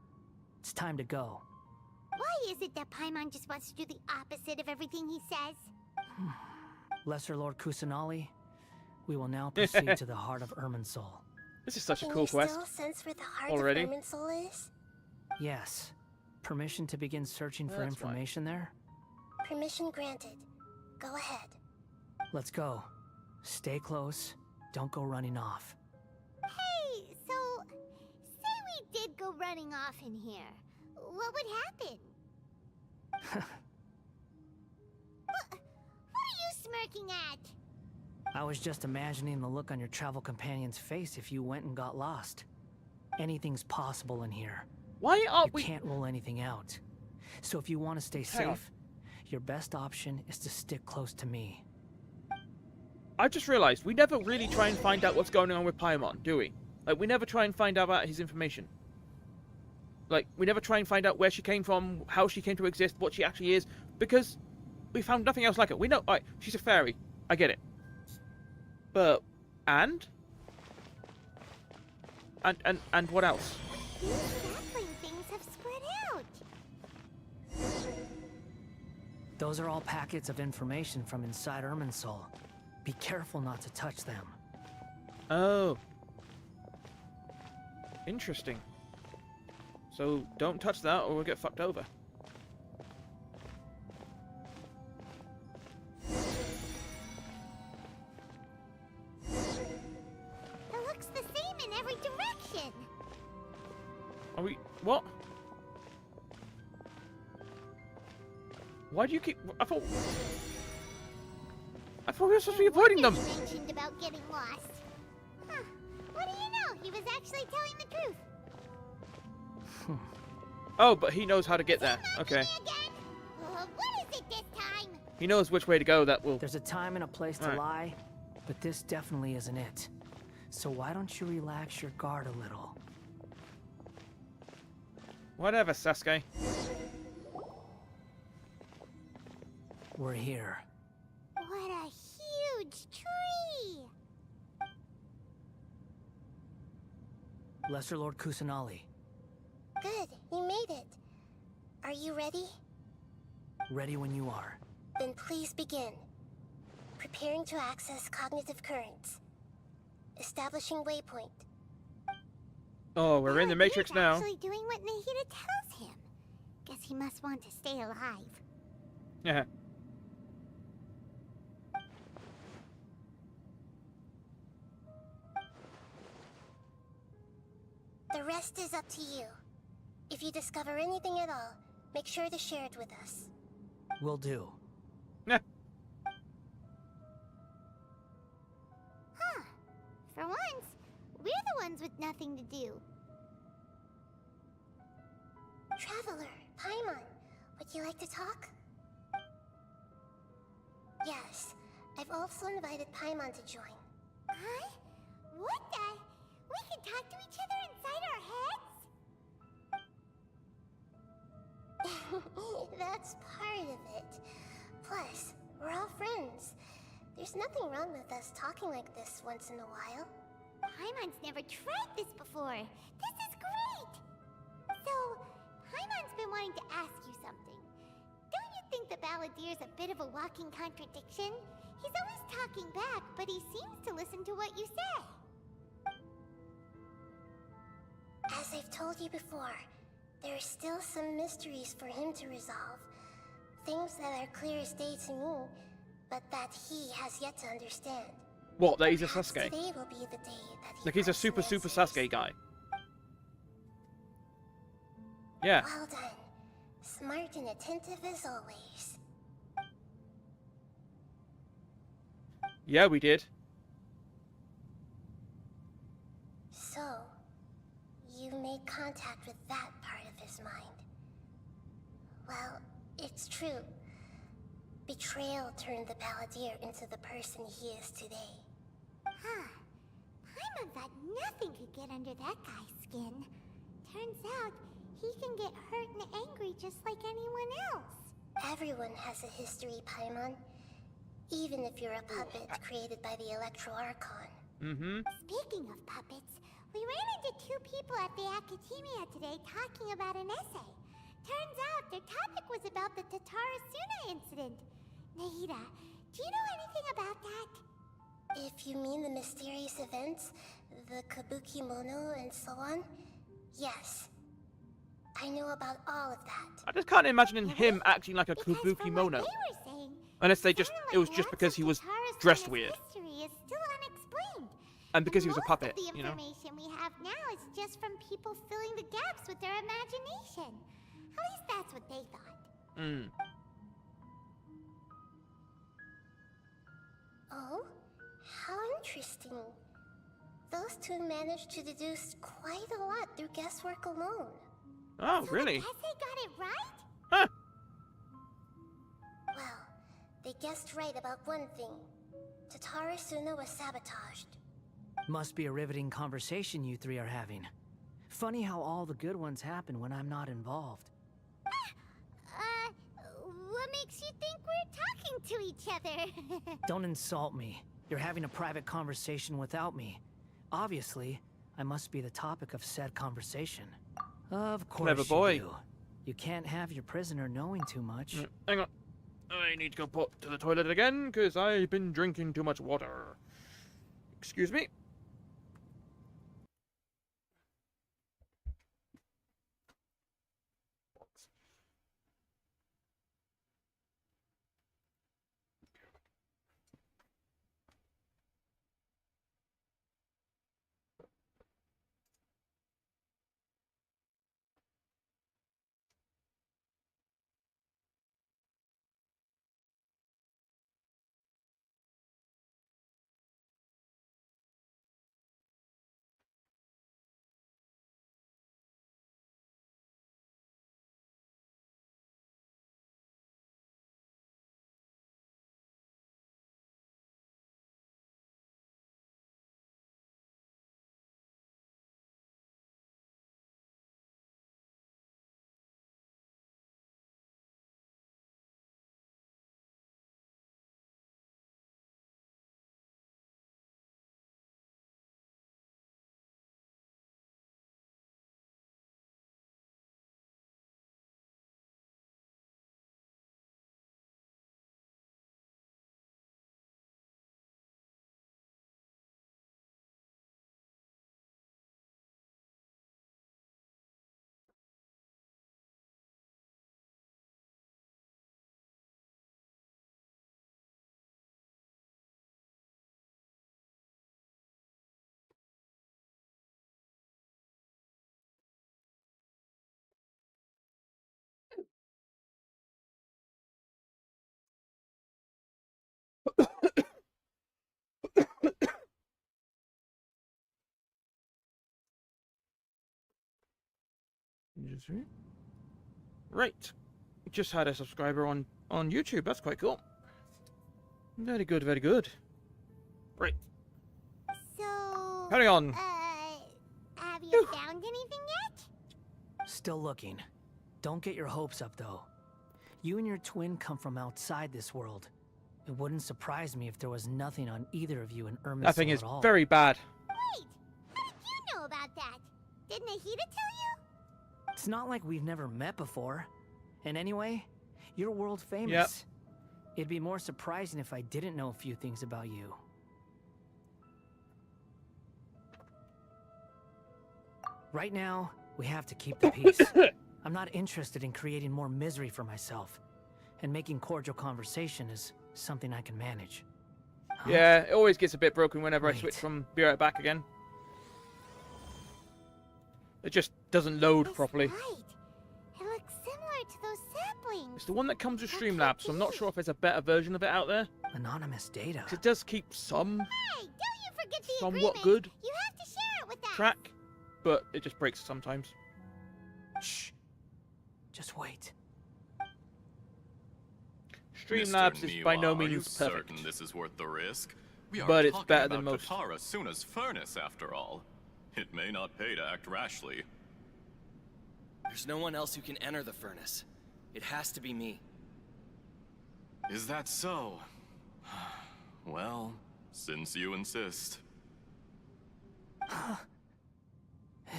It's time to go. Why is it that Paimon just wants to do the opposite of everything he says? Lesser Lord Kusanali, we will now proceed to the heart of Irminsul. This is such a Can cool you quest. still sense where the heart Already? of Irminsul is? Yes. Permission to begin searching for That's information there? Permission granted. Go ahead. Let's go. Stay close. Don't go running off. Hey, so say we did go running off in here. What would happen? What are you smirking at? I was just imagining the look on your travel companion's face if you went and got lost. Anything's possible in here. Why aren't You we... can't rule anything out. So if you want to stay Hang on. safe, your best option is to stick close to me. I just realized we never really try and find out what's going on with Paimon, do we? Like, we never try and find out about his information. Like, we never try and find out where she came from, how she came to exist, what she actually is, because we found nothing else like her. We know, alright, she's a fairy. I get it. But, and what else? These sapling things have spread out. Those are all packets of information from inside Irminsul. Be careful not to touch them. Oh. Interesting. So, don't touch that or we'll get fucked over. It looks the same in every direction. Are we... what? Why do you keep... I thought we were supposed to be avoiding them. You mentioned about getting lost. Huh. What do you know? He was actually telling the truth. Oh, but he knows how to get there. Okay. What is it this time? He knows which way to go. That will... There's a time and a place to lie, but this definitely isn't it. So why don't you relax your guard a little? Whatever, Sasuke. We're here. What a huge tree! Lesser Lord Kusanali. Good, you made it. Are you ready? Ready when you are. Then please begin. Preparing to access cognitive currents. Establishing waypoint. Oh, we're in the Matrix He's now. actually doing what Nahida tells him. Guess he must want to stay alive. Yeah. The rest is up to you. If you discover anything at all, make sure to share it with us. Will do. Yeah. Huh. For once, we're the ones with nothing to do. Traveler, Paimon, would you like to talk? Yes, I've also invited Paimon to join. Huh? What the? We can talk to each other inside our heads? That's part of it. Plus, we're all friends. There's nothing wrong with us talking like this once in a while. Paimon's never tried this before. This is great! So, Paimon's been wanting to ask you something. Don't you think the Balladier's a bit of a walking contradiction? He's always talking back, but he seems to listen to what you say. As I've told you before, there are still some mysteries for him to resolve. Things that are clear as day to me, but that he has yet to understand. What, that he's a Perhaps Sasuke? Today will be the day that he Like he's a finds super some answers. Sasuke guy. Yeah. Well done. Smart and attentive as always. Yeah, we did. So, you made contact with that part of his mind. Well, it's true. Betrayal turned the Balladeer into the person he is today. Huh. Paimon thought nothing could get under that guy's skin. Turns out, he can get hurt and angry just like anyone else. Everyone has a history, Paimon. Even if you're a puppet created by the Electro Archon. Mm-hmm. Speaking of puppets, we ran into two people at the Academia today talking about an essay. Turns out their topic was about the Tatarasuna incident. Nahida, do you know anything about that? If you mean the mysterious events, the Kabuki Mono and so on, yes. I know about all of that. I just can't imagine him acting like a Because Kabuki from Mono. what they were saying, Unless they just, sounded it was like just lots because of he was Tatarasuna's dressed weird. history is still unexplained. And because he was a most puppet, of the you know? information we have now is just from people filling the gaps with their imagination. At least that's what they thought. Mm. Oh? How interesting. Those two managed to deduce quite a lot through guesswork alone. Oh, So really? the essay got it right? Huh. They guessed right about one thing. Tatara Suna was sabotaged. Must be a riveting conversation you three are having. Funny how all the good ones happen when I'm not involved. What makes you think we're talking to each other? Don't insult me. You're having a private conversation without me. Obviously, I must be the topic of said conversation. Of course Clever boy. you do. You can't have your prisoner knowing too much. Hang on. I need to go put to the toilet again, because I've been drinking too much water. Excuse me. Right. Just had a subscriber on YouTube. That's quite cool. Very good, very good. Right. So... Carry on. Have you found anything yet? Still looking. Don't get your hopes up, though. You and your twin come from outside this world. It wouldn't surprise me if there was nothing on either of you in Irminsul That thing is at all. very bad. Wait, how did you know about that? Did Nahida tell you? It's not like we've never met before. And anyway, you're world famous. Yep. It'd be more surprising if I didn't know a few things about you. Right now, we have to keep the peace. I'm not interested in creating more misery for myself. And making cordial conversation is something I can manage. Huh? Yeah, it always gets a bit broken whenever I Wait. switch from Be Right Back again. It just doesn't load This properly. light. It looks similar to those saplings. It's the one that comes with What could Streamlabs, so I'm not be? sure if there's a better version of it out there. Anonymous data. 'Cause it does keep some Hey, don't you forget the somewhat agreement. good You have to share it with us. track, but it just breaks sometimes. Shh. Just wait. Streamlabs Mr. is Niwa, by no are you means perfect. certain this is worth the risk? We are But it's talking better about than most. Katara Suna's furnace, after all. It may not pay to act rashly. There's no one else who can enter the furnace. It has to be me. Is that so? Well, since you insist.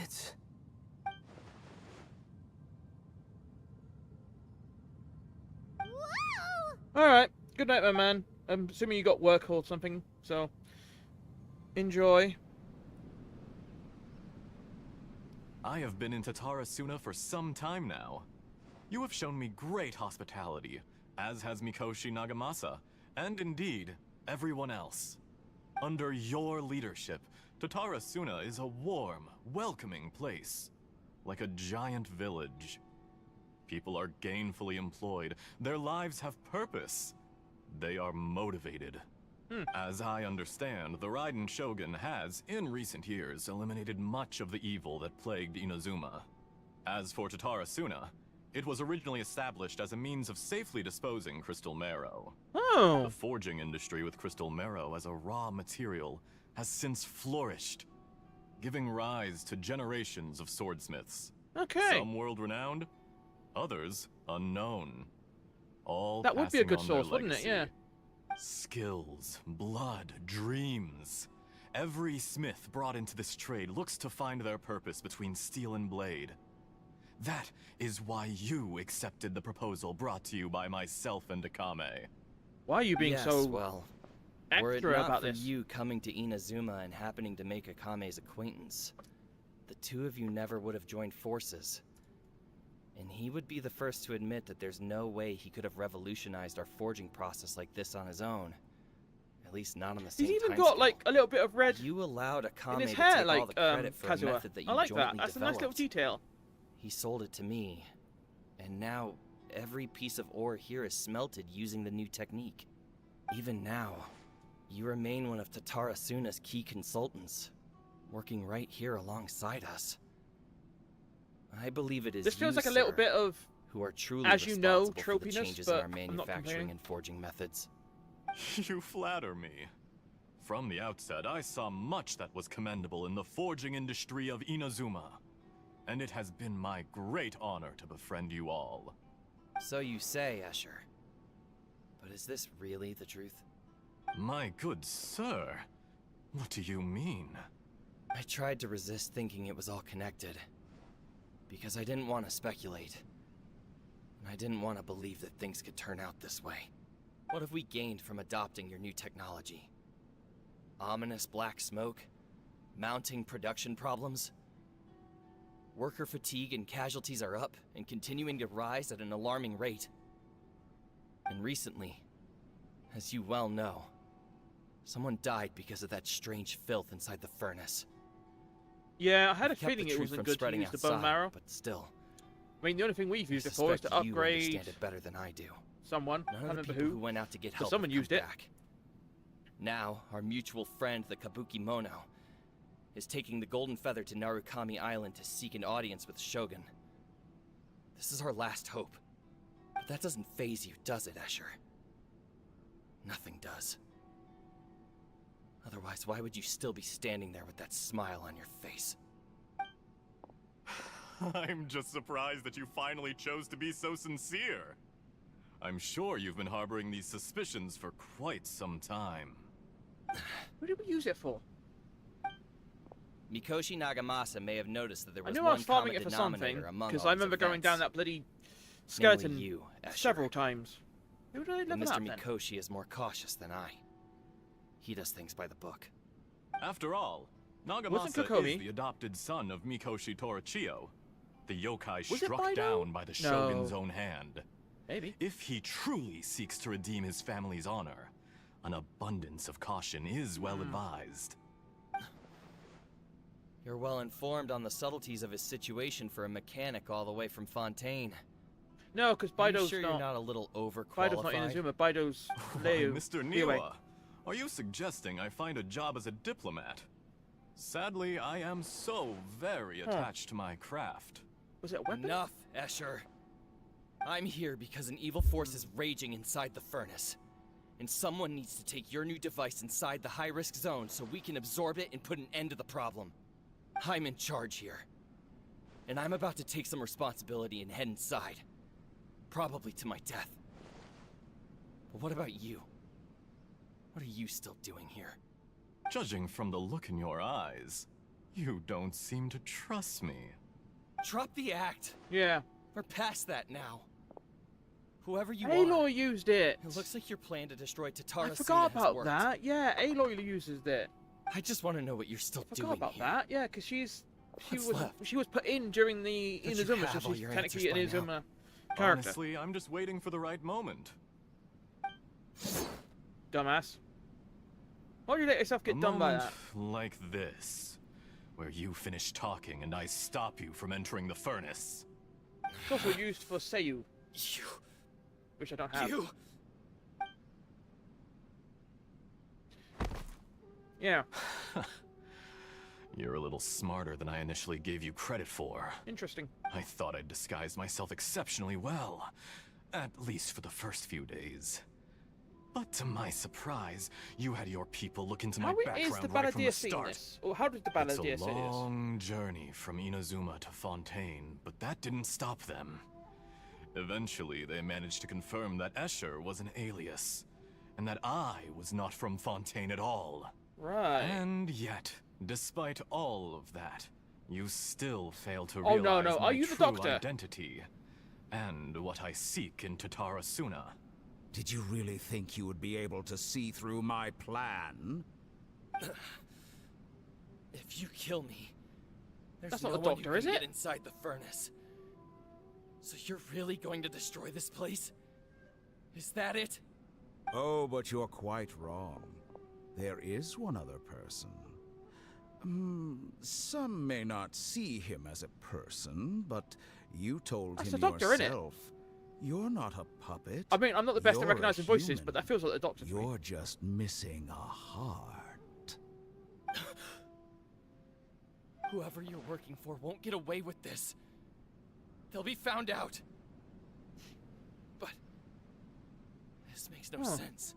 It's... Whoa! Alright, good night, my man. I'm assuming you got work or something, so enjoy. I have been in Tatara Suna for some time now. You have shown me great hospitality, as has Mikoshi Nagamasa, and indeed, everyone else. Under your leadership, Tatara Suna is a warm, welcoming place. Like a giant village. People are gainfully employed. Their lives have purpose. They are motivated. As I understand, the Raiden Shogun has, in recent years, eliminated much of the evil that plagued Inazuma. As for Tatara Suna, It was originally established as a means of safely disposing crystal marrow. Oh. The forging industry with crystal marrow as a raw material has since flourished, giving rise to generations of swordsmiths. Okay. Some world-renowned, others unknown. All That would be a passing good on their source, wouldn't it? legacy. Yeah. Skills, blood, dreams. Every smith brought into this trade looks to find their purpose between steel and blade. That is why you accepted the proposal brought to you by myself and Akame. Why are you being yes, so well, were it extra not about for this? you coming to Inazuma and happening to make Akame's acquaintance, the two of you never would have joined forces. And he would be the first to admit that there's no way he could have revolutionized our forging process like this on his own. At least not on the same He's even time got scale. like a little bit of red You allowed Akame in his to hair, take like all the credit for a Kazuha. method that you I like that. jointly That's a nice little developed. detail. He sold it to me, and now every piece of ore here is smelted using the new technique. Even now, you remain one of Tatara Suna's key consultants, working right here alongside us. I believe it is This feels you, like a little sir, bit of, who are truly as you know, responsible for the tropiness, changes in but our I'm not manufacturing complaining. and forging methods. You flatter me. From the outset, I saw much that was commendable in the forging industry of Inazuma. And it has been my great honor to befriend you all. So you say, Escher. But is this really the truth? My good sir, what do you mean? I tried to resist thinking it was all connected. Because I didn't want to speculate. And I didn't want to believe that things could turn out this way. What have we gained from adopting your new technology? Ominous black smoke? Mounting production problems? Worker fatigue and casualties are up and continuing to rise at an alarming rate. And recently, as you well know, someone died because of that strange filth inside the furnace. yeah, I had a We've kept feeling the it truth wasn't from good to spreading use the bone outside, marrow. but still, I mean, the only thing we've used I it for is to suspect you upgrade understand it better than I do. someone. I None can't of the remember people who went out to get but help someone have come used it. back. Now, our mutual friend, the Kabuki Mono, is taking the Golden Feather to Narukami Island to seek an audience with Shogun. This is our last hope. But that doesn't faze you, does it, Escher? Nothing does. Otherwise, why would you still be standing there with that smile on your face? I'm just surprised that you finally chose to be so sincere. I'm sure you've been harboring these suspicions for quite some time. What did we use it for? Mikoshi Nagamasa may have noticed that there I was knew I one was farming common it for something, denominator among because all I these remember going down events. that bloody skeleton Namely you, Escher. several times. Who did I But level Mr. up then? Mikoshi is more cautious than I. He does things by the book. After all, Wasn't Nagamasa Kokomi? is the adopted son of Mikoshi Torichio, the yokai Was it struck Baido? down by the shogun's No. own hand. Maybe. If he truly seeks to redeem his family's honor, an abundance of caution is well advised. You're well informed on the subtleties of his situation for a mechanic all the way from Fontaine. No, because Are you Baido's sure not. you're not a little overqualified? Baido's not Inazuma. Baido's Why, Leo. Mr. Leeway. Niwa, are you suggesting I find a job as a diplomat? Sadly, I am so very attached to my craft. Was it a weapon? Enough, Escher. I'm here because an evil force is raging inside the furnace. And someone needs to take your new device inside the high-risk zone so we can absorb it and put an end to the problem. I'm in charge here. And I'm about to take some responsibility and head inside. Probably to my death. But what about you? What are you still doing here? Judging from the look in your eyes, you don't seem to trust me. Drop the act! Yeah. We're past that now. Whoever you Aloy are, used it. it looks like your plan to destroy Tatara I forgot has about worked. that. Yeah, Aloy uses it. I just want to know what you're still I doing forgot about here. that. Yeah, because she What's was left? she was put in during the Don't you Inazuma, have so all she's your technically an answers by Inazuma character. Honestly, I'm just waiting for the right moment. Dumbass. Why do you let yourself get A done by moment that? like this, where you finish talking and I stop you from entering the furnace. It's also used for Seiyu, You, which I don't have. you. Yeah. You're a little smarter than I initially gave you credit for. Interesting. I thought I'd disguised myself exceptionally well, at least for the first few days. But to my surprise, you had your people look into my How background is the right from Balladeer the seeing start. this? Or how did the Balladeer It's see a this? long journey from Inazuma to Fontaine, but that didn't stop them. Eventually, they managed to confirm that Escher was an alias, and that I was not from Fontaine at all. Right. And yet, despite all of that, you still fail to Oh, realize no. my Are you the true doctor? identity, and what I seek in Tatara Suna. Did you really think you would be able to see through my plan? If you kill me, there's That's no not the one doctor, who is can it? get inside the furnace. So you're really going to destroy this place? Is that it? Oh, but you're quite wrong. There is one other person. Some may not see him as a person, but you told That's him the doctor, innit? yourself. You're not a puppet. I mean, I'm not the best at You're a recognizing voices, human. but that feels like the doctor to me. You're just missing a heart. Whoever you're working for won't get away with this. They'll be found out. But this makes no sense.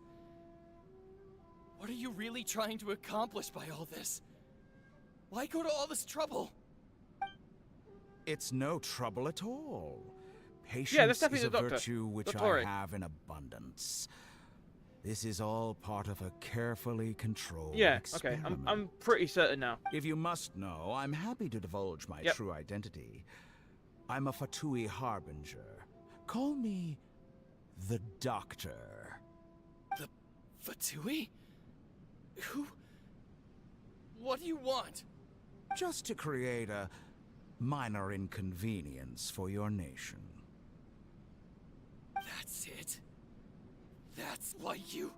What are you really trying to accomplish by all this? Why go to all this trouble? It's no trouble at all. Patience Yeah, that's is definitely a the doctor. virtue which Dottore. I have in abundance. This is all part of a carefully controlled Yeah, okay. experiment. I'm pretty certain now. If you must know, I'm happy to divulge my Yep. true identity. I'm a Fatui Harbinger. Call me the Doctor. The Fatui? Who? What do you want? Just to create a minor inconvenience for your nation. That's it? That's why you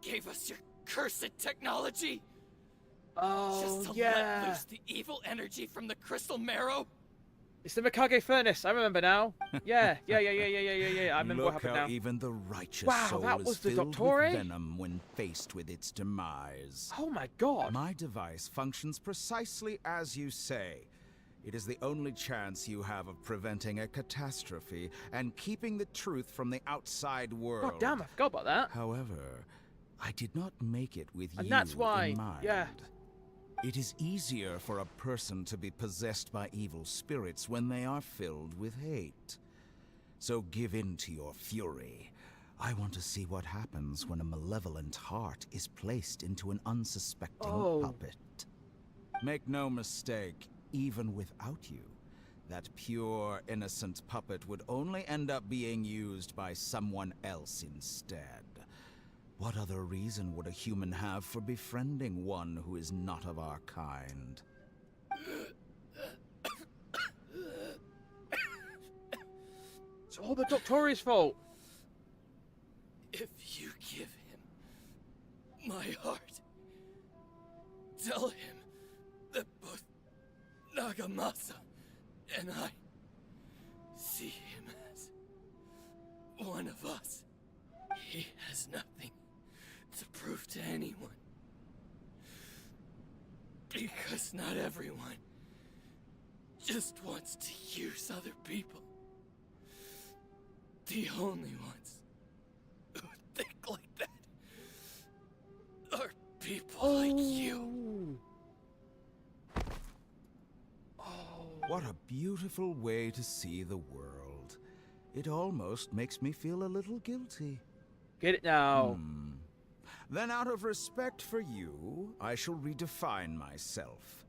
gave us your cursed technology? Oh, Just to yeah. let loose the evil energy from the crystal marrow? It's the Mikage furnace. I remember now. Yeah. I remember what Look happened how now. even the righteous Wow, soul that is was the filled Dottore? with venom when faced with its demise. Oh my god. My device functions precisely as you say. It is the only chance you have of preventing a catastrophe and keeping the truth from the outside world. God damn, I forgot about that. However, I did not make it with And you that's why, in mind. yeah. It is easier for a person to be possessed by evil spirits when they are filled with hate. So give in to your fury. I want to see what happens when a malevolent heart is placed into an unsuspecting puppet. Make no mistake, even without you, that pure, innocent puppet would only end up being used by someone else instead. What other reason would a human have for befriending one who is not of our kind? It's all the Doctore's fault. If you give him my heart, tell him that both Nagamasa and I see him as one of us. He has nothing to prove to anyone. Because not everyone just wants to use other people. The only ones who think like that are people like you. What a beautiful way to see the world. It almost makes me feel a little guilty. Get it now. Then out of respect for you, I shall redefine myself.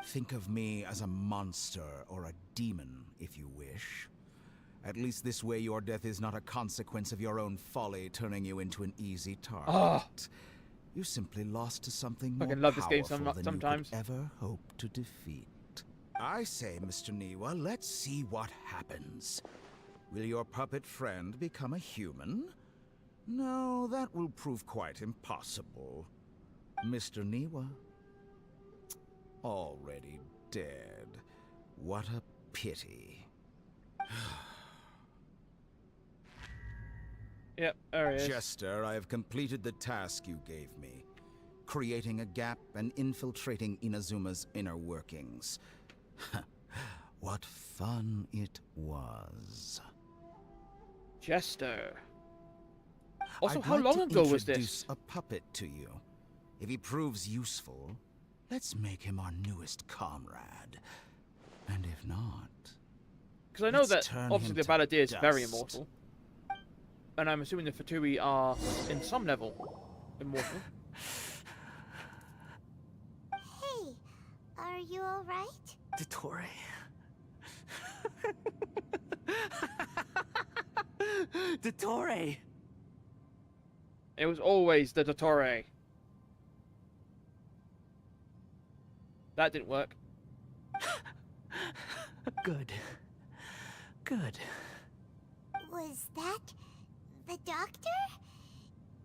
Think of me as a monster or a demon, if you wish. At least this way your death is not a consequence of your own folly turning you into an easy target. You simply lost to something more Fucking love this game powerful than sometimes. you could ever hope to defeat. I say, Mr. Niwa, let's see what happens. Will your puppet friend become a human? No, that will prove quite impossible. Mr. Niwa? Already dead. What a pity. Yep, there he is. Jester, I have completed the task you gave me. creating a gap and infiltrating Inazuma's inner workings. What fun it was. Jester. Also, I'd how like long to ago was introduce this? a puppet to you. If he proves useful, let's make him our newest comrade. And if not... Because I know let's that, turn obviously, him the to Balladeer is very dust. immortal. And I'm assuming the Fatui are, in some level, immortal. Hey, are you alright? Dottore. Dottore! It was always the Dottore. That didn't work. Good. Good. Was that the doctor?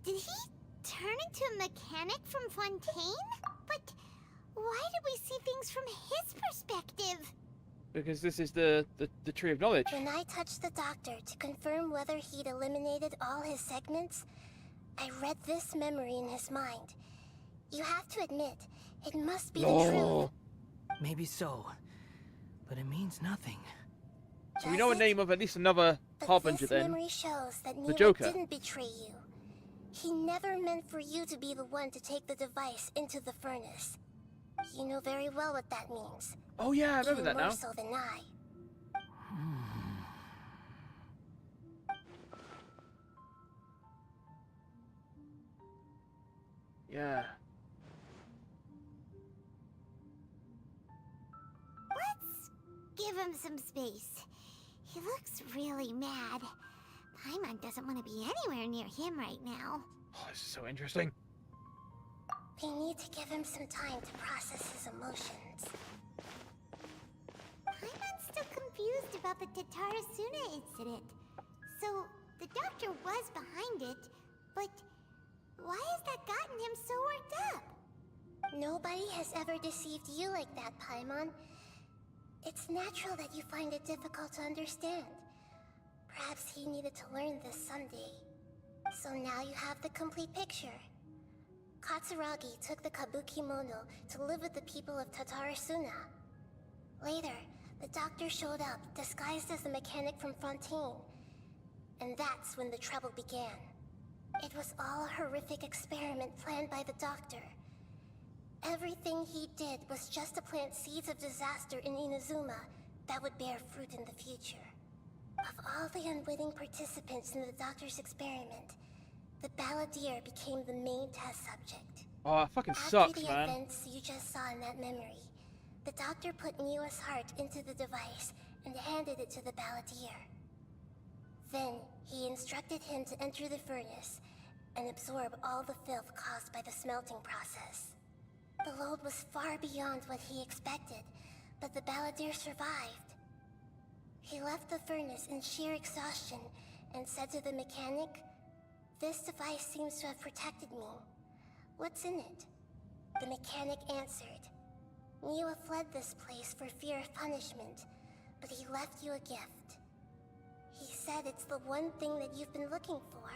Did he turn into a mechanic from Fontaine? But why did we see things from his perspective? Because this is the Tree of Knowledge. When I touched the doctor to confirm whether he'd eliminated all his segments, I read this memory in his mind. You have to admit, it must be the truth. Maybe so, but it means nothing. So we know a name of at least another Harbinger This then. memory shows that The Niwa Joker. didn't betray you. He never meant for you to be the one to take the device into the furnace. You know very well what that means. Oh yeah, I remember Even that more now. so than I. Yeah. Let's give him some space. He looks really mad. Paimon doesn't want to be anywhere near him right now. Oh, this is so interesting. We need to give him some time to process his emotions. Paimon's still confused about the Tatarasuna incident. So, the doctor was behind it, but why has that gotten him so worked up? Nobody has ever deceived you like that, Paimon. It's natural that you find it difficult to understand. Perhaps he needed to learn this someday. So now you have the complete picture. Katsuragi took the Kabuki Mono to live with the people of Tatarasuna. Later, the doctor showed up, disguised as a mechanic from Fontaine. And that's when the trouble began. It was all a horrific experiment planned by the doctor. Everything he did was just to plant seeds of disaster in Inazuma that would bear fruit in the future. Of all the unwitting participants in the doctor's experiment, the Balladeer became the main test subject. Oh, that fucking After sucks, the man. events you just saw in that memory, the doctor put Niwa's heart into the device and handed it to the Balladeer. Then, he instructed him to enter the furnace and absorb all the filth caused by the smelting process. The load was far beyond what he expected, but the Balladeer survived. He left the furnace in sheer exhaustion and said to the mechanic, "This device seems to have protected me. What's in it?" The mechanic answered, "Niwa fled this place for fear of punishment, but he left you a gift. He said it's the one thing that you've been looking for."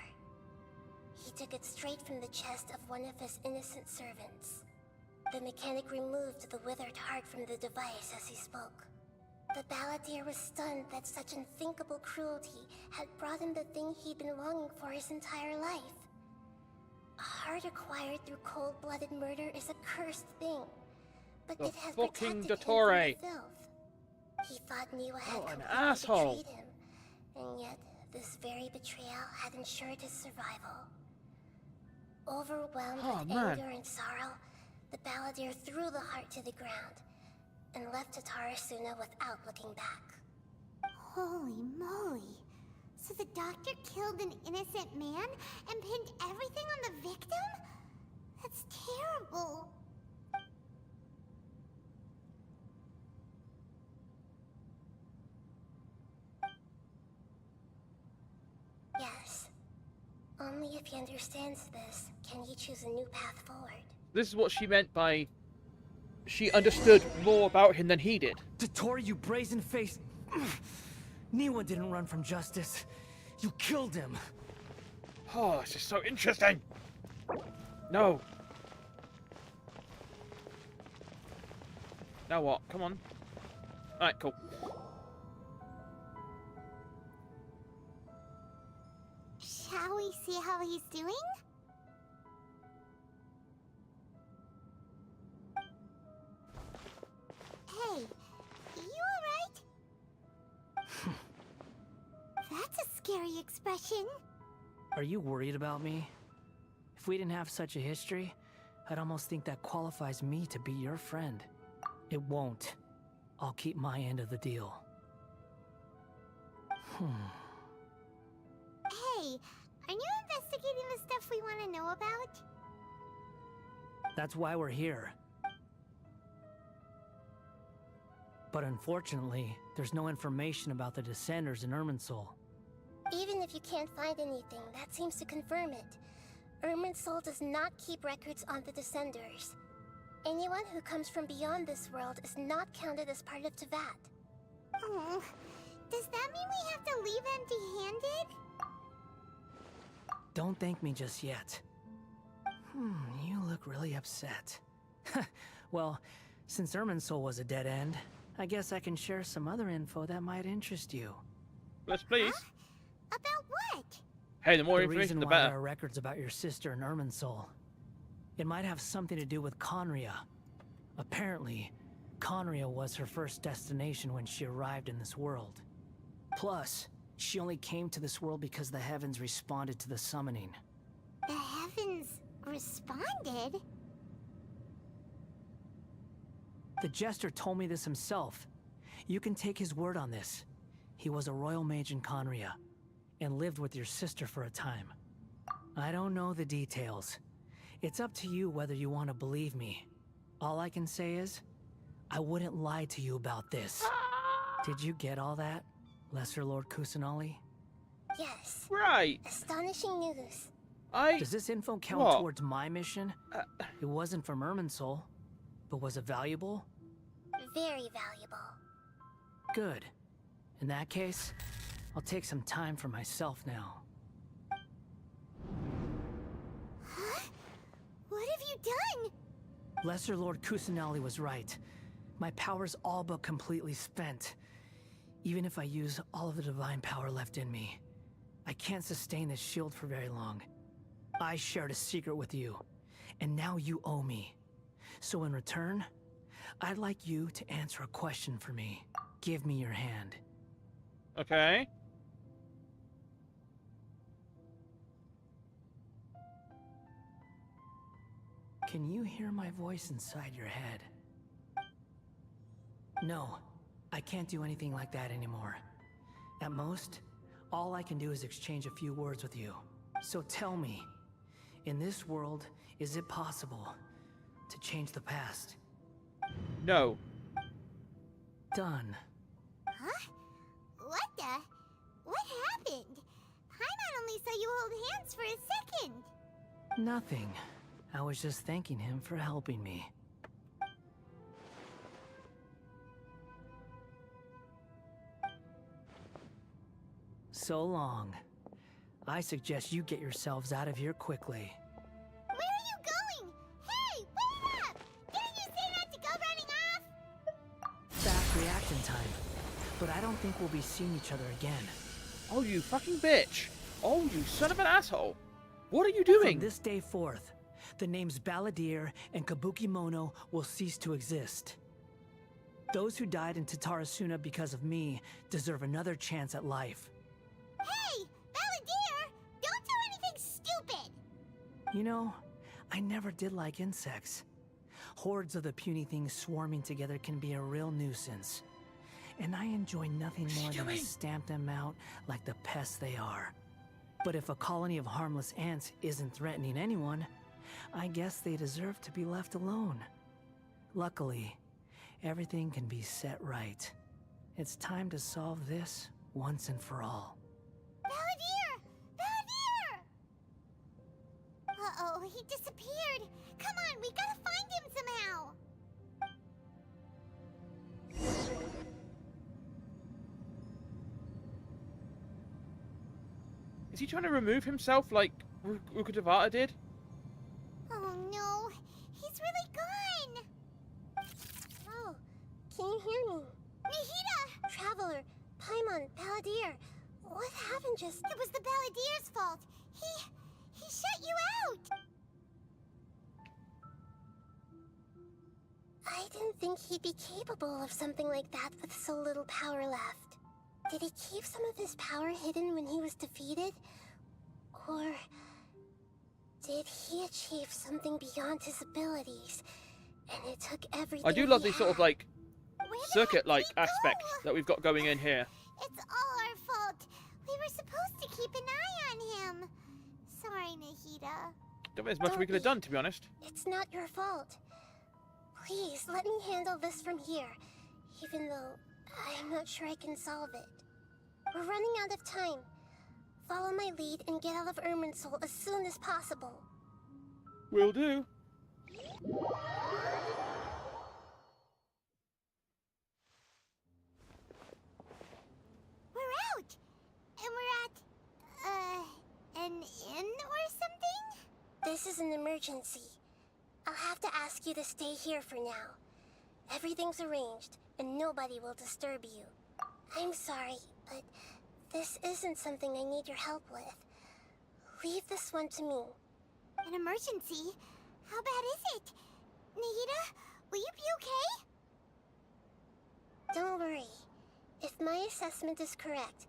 He took it straight from the chest of one of his innocent servants. The mechanic removed the withered heart from the device as he spoke. The Balladeer was stunned that such unthinkable cruelty had brought him the thing he'd been longing for his entire life. A heart acquired through cold-blooded murder is a cursed thing, but The it has fucking protected Dottore. him from the filth. He thought Niwa had What an completely asshole. betrayed him, and yet this very betrayal had ensured his survival. Overwhelmed Oh, with man. anger and sorrow, the Balladeer threw the heart to the ground and left Tatarasuna without looking back. Holy moly. So the doctor killed an innocent man and pinned everything on the victim? That's terrible. Yes. Only if he understands this can he choose a new path forward. This is what she meant by she understood more about him than he did. Dottore, you brazen-faced... Niwa didn't run from justice. You killed him. Oh, this is so interesting. No. Now what? Come on. Alright, cool. Shall we see how he's doing? Hey, you alright? That's a scary expression. Are you worried about me? If we didn't have such a history, I'd almost think that qualifies me to be your friend. It won't. I'll keep my end of the deal. Hey, are you investigating the stuff we want to know about? That's why we're here. But unfortunately, there's no information about the Descenders in Irminsul. Even if you can't find anything, that seems to confirm it. Irminsul does not keep records on the Descenders. Anyone who comes from beyond this world is not counted as part of Tevat. Oh, does that mean we have to leave empty-handed? Don't thank me just yet. You look really upset. Well, since Irminsul was a dead end, I guess I can share some other info that might interest you. Yes, please. Huh? About what? Hey, the more The information, reason the why there better. are records about your sister in Irminsul. It might have something to do with Conria. Apparently, Conria was her first destination when she arrived in this world. Plus, she only came to this world because the heavens responded to the summoning. The heavens responded? The Jester told me this himself. You can take his word on this. He was a royal mage in Conria, and lived with your sister for a time. I don't know the details. It's up to you whether you want to believe me. All I can say is, I wouldn't lie to you about this. Did you get all that, Lesser Lord Kusanali? Yes. Right. Astonishing news. Does this info count What? towards my mission? It wasn't from Irminsul, but was it valuable? Very valuable. Good. In that case, I'll take some time for myself now. Huh? What have you done? Lesser Lord Kusanali was right. My power's all but completely spent. Even if I use all of the divine power left in me, I can't sustain this shield for very long. I shared a secret with you, and now you owe me. So in return, I'd like you to answer a question for me. Give me your hand. Okay. Can you hear my voice inside your head? No, I can't do anything like that anymore. At most, all I can do is exchange a few words with you. So tell me, in this world, is it possible to change the past? No. Done. Huh? What the? What happened? Paimon only saw you hold hands for a second. Nothing. I was just thanking him for helping me. So long. I suggest you get yourselves out of here quickly. Where are you going? Hey, wait up! Didn't you say not to go running off? Fast reaction time. But I don't think we'll be seeing each other again. Oh, you fucking bitch. Oh, you son of an asshole. What are you doing? From this day forth, the names Balladeer and Kabuki Mono will cease to exist. Those who died in Tatarasuna because of me deserve another chance at life. Hey, Balladeer! Don't do anything stupid! You know, I never did like insects. Hordes of the puny things swarming together can be a real nuisance. And I enjoy nothing more than to stamp them out like the pests they are. But if a colony of harmless ants isn't threatening anyone, I guess they deserve to be left alone. Luckily, everything can be set right. It's time to solve this once and for all. Balladeer! Balladeer! Uh-oh, he disappeared. Come on, we gotta find him somehow. Is he trying to remove himself like Rukadavata did? Oh no, he's really gone. Oh, Balladeer, what happened just... It was the Balladeer's fault. He shut you out. I didn't think he'd be capable of something like that with so little power left. Did he keep some of his power hidden when he was defeated? Or did he achieve something beyond his abilities, and it took everything I do love he these sort of had? like circuit-like aspect that we've got going in here. It's all our fault. We were supposed to keep an eye on him. Sorry, Nahida. Don't think there's much we could have done, to be honest. It's not your fault. Please, let me handle this from here, even though I'm not sure I can solve it. We're running out of time. Follow my lead and get out of Irminsul as soon as possible. Will do. We're out! And we're at, an inn or something? This is an emergency. I'll have to ask you to stay here for now. Everything's arranged, and nobody will disturb you. I'm sorry, but this isn't something I need your help with. Leave this one to me. An emergency? How bad is it? Nahida, will you be okay? Don't worry. If my assessment is correct,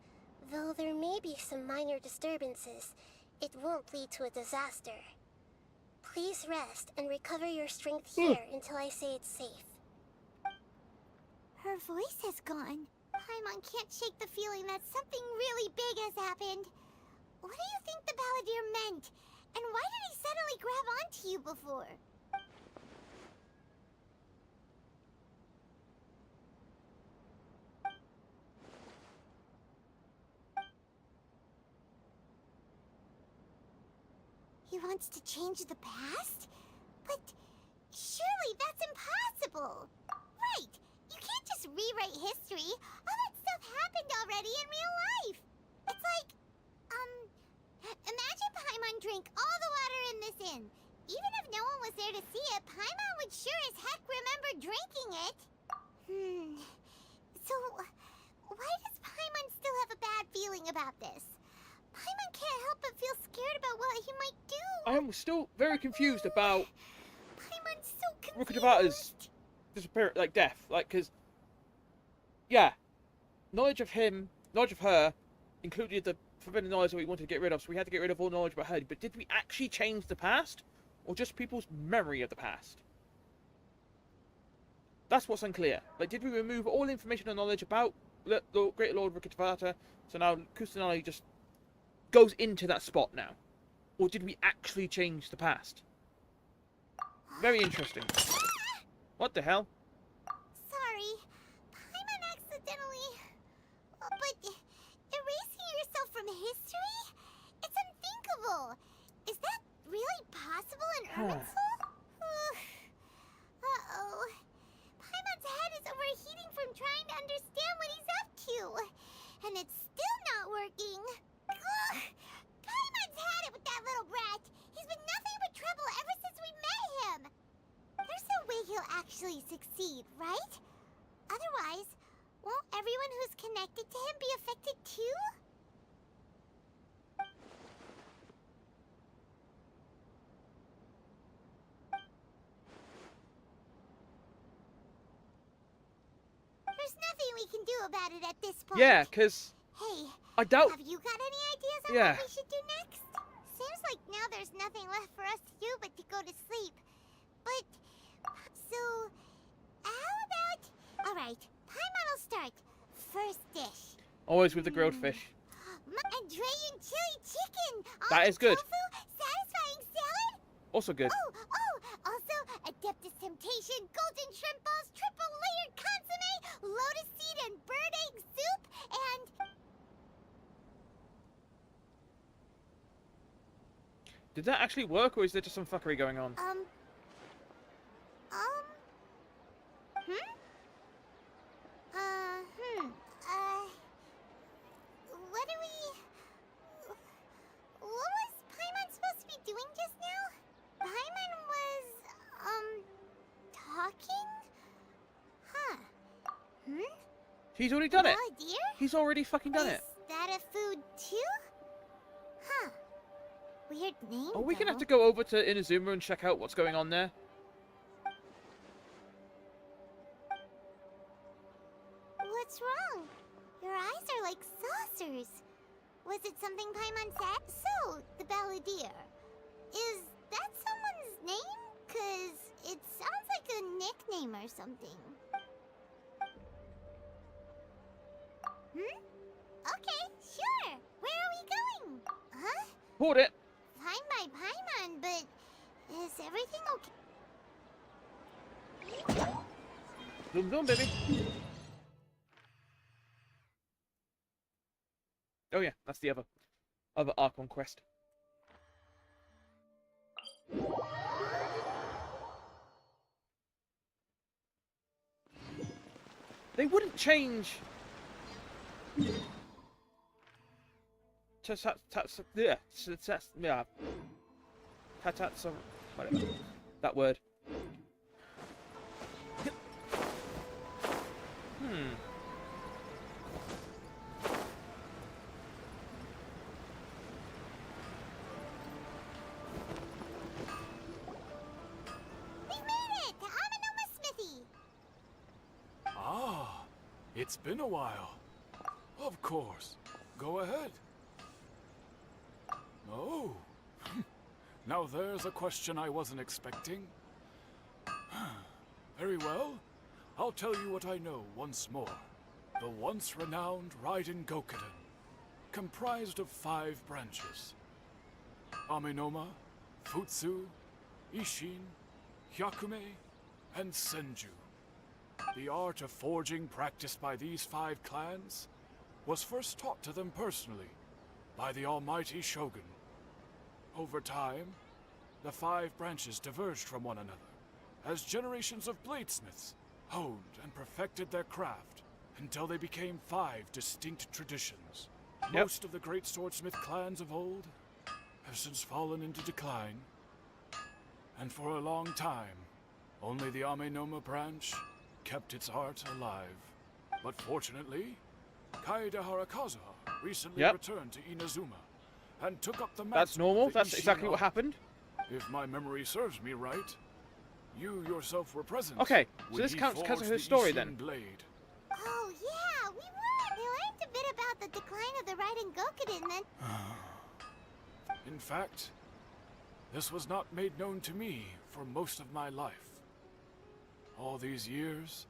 though there may be some minor disturbances, it won't lead to a disaster. Please rest and recover your strength here until I say it's safe. Her voice has gone. Paimon can't shake the feeling that something really big has happened. What do you think the Balladeer meant? And why did he suddenly grab onto you before? He wants to change the past? But surely that's impossible! Right! You can't just rewrite history. All that stuff happened already in real life. It's like, imagine Paimon drank all the water in this inn. Even if no one was there to see it, Paimon would sure as heck remember drinking it. So, why does Paimon still have a bad feeling about this? Paimon can't help but feel scared about what he might do. I am still very confused about Paimon's so confused. Rukkhadevata's disappearance, like death, like, because, yeah, knowledge of him, knowledge of her, included the forbidden knowledge that we wanted to get rid of, so we had to get rid of all knowledge about her. But did we actually change the past, or just people's memory of the past? That's what's unclear. Like, did we remove all information and knowledge about the Great Lord Rukkhadevata, so now Kusanali just goes into that spot now? Or did we actually change the past? Very interesting. What the hell? Sorry. Paimon accidentally... But erasing yourself from history? It's unthinkable. Is that really possible in Irminsul? Uh-oh. Paimon's head is overheating from trying to understand what he's up to. And it's still not working. Ugh. Paimon's had it with that little brat. He's been nothing but trouble ever since we met him. There's no way he'll actually succeed, right? Otherwise, won't everyone who's connected to him be affected too? There's nothing we can do about it at this point. Yeah, because Hey, I doubt... have you got any ideas on Yeah. what we should do next? Seems like now there's nothing left for us to do but to go to sleep. But, so, how about... Alright, Paimon will start. First dish. Always with the grilled fish. Andrean chili chicken! That is good. Tofu, satisfying salad? Also good. Also, Adeptus Temptation, golden shrimp balls, triple layered consomme, lotus seed and bird egg soup, and... Did that actually work, or is there just some fuckery going on? What are we... What was Paimon supposed to be doing just now? Paimon was, talking? Huh. He's already done it. Balladeer? He's already fucking done it. Is that a food too? Huh. Weird name. Are we gonna have though. to go over to Inazuma and check out what's going on there? What's wrong? Your eyes are like saucers. Was it something Paimon said? So, the Balladeer. Is that someone's name? 'Cause it sounds like a nickname or something. Okay, sure. Where are we going? Huh? Hold it. Fine by Paimon, but is everything okay? Zoom, zoom, baby. Oh yeah, that's the other Archon quest. They wouldn't change. Whatever. That word. We've made it to Amanoma Smithy. Ah, it's been a while. Of course. Go ahead. Oh. Now there's a question I wasn't expecting. Very well. I'll tell you what I know once more. The once renowned Raiden Gokuden, comprised of 5 branches. Amenoma, Futsu, Ishin, Hyakume, and Senju. The art of forging practiced by these 5 clans was first taught to them personally by the almighty Shogun. Over time, the 5 branches diverged from one another as generations of bladesmiths honed and perfected their craft until they became 5 distinct traditions. Most of the great swordsmith clans of old have since fallen into decline, and for a long time, only the Amenoma branch kept its art alive. But fortunately, Kaede Harakazuha recently returned to Inazuma and took up the mantle. That's normal. of the That's Ishin exactly what art. happened. If my memory serves me right, you yourself were present. Okay, so when this he counts as forged her the story Ishin then. Blade. Oh yeah, we were. We learned a bit about the decline of the Raiden Gokuden then. In fact, this was not made known to me for most of my life. All these years,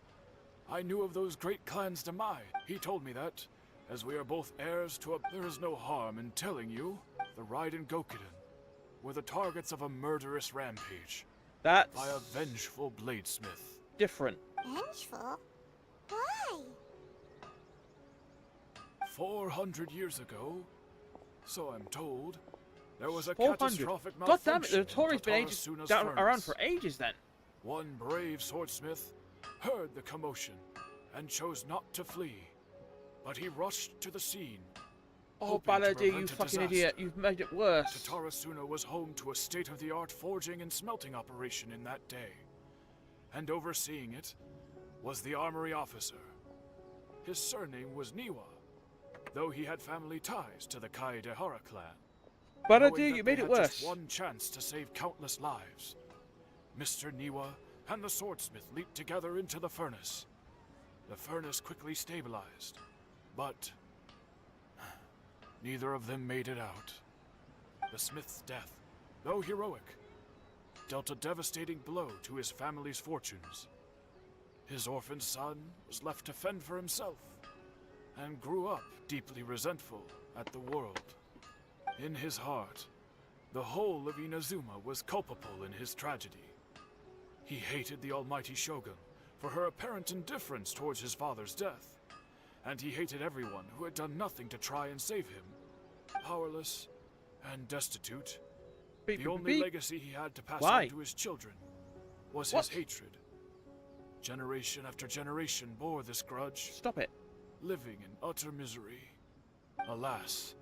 I knew of those great clans' demise. He told me that, as we are both heirs to a... There is no harm in telling you, the Raiden Gokuden were the targets of a murderous rampage. That's by a vengeful bladesmith. different. Vengeful? Why? 400 years ago, so I'm told, there was a 400. catastrophic God damn it, the malfunction in Tory's been Tatarasuna's around furnace. for ages then. One brave swordsmith heard the commotion and chose not to flee, but he rushed to the scene. Oh, hoping to Balladeer, you prevent a fucking disaster. idiot. You've made it worse. Tatarasuna was home to a state-of-the-art forging and smelting operation in that day. And overseeing it was the armory officer. His surname was Niwa, though he had family ties to the Kaedehara clan. Balladeer, Knowing you that made they it had worse. just one chance to save countless lives, Mr. Niwa and the swordsmith leaped together into the furnace. The furnace quickly stabilized, but neither of them made it out. The smith's death, though heroic, dealt a devastating blow to his family's fortunes. His orphaned son was left to fend for himself, and grew up deeply resentful at the world. In his heart, the whole of Inazuma was culpable in his tragedy. He hated the almighty Shogun for her apparent indifference towards his father's death, and he hated everyone who had done nothing to try and save him. Powerless and destitute, the only legacy he had to pass on to his children was his hatred. Generation after generation bore this grudge. Stop it. Living in utter misery. Alas.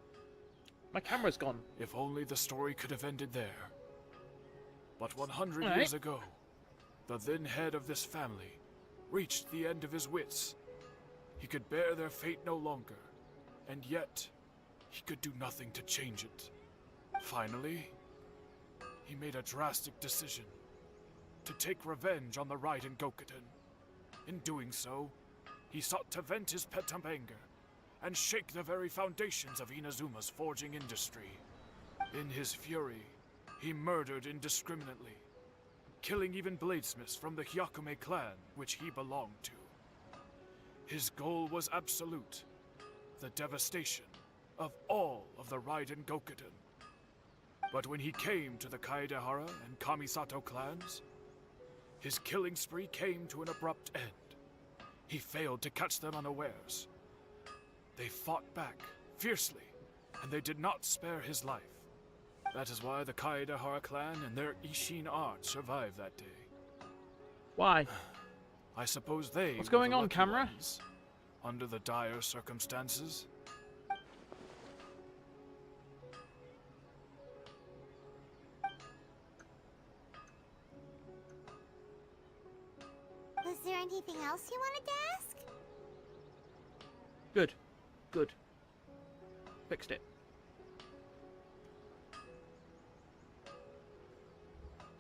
My camera's gone. If only the story could have ended there. But 100 All right. years ago, the then head of this family reached the end of his wits He could bear their fate no longer, and yet he could do nothing to change it. Finally, he made a drastic decision to take revenge on the Raiden Gokuden. In doing so, he sought to vent his pent up anger and shake the very foundations of Inazuma's forging industry. In his fury, he murdered indiscriminately, killing even bladesmiths from the Hyakume clan which he belonged to. His goal was absolute, the devastation of all of the Raiden Gokuden. But when he came to the Kaedehara and Kamisato clans, his killing spree came to an abrupt end. He failed to catch them unawares. They fought back fiercely, and they did not spare his life. That is why the Kaedehara clan and their Ishin art survived that day. Why? I suppose they What's were going the on, lucky camera? ones, under the dire circumstances. Was there anything else you wanted to ask? Good. Good. Fixed it.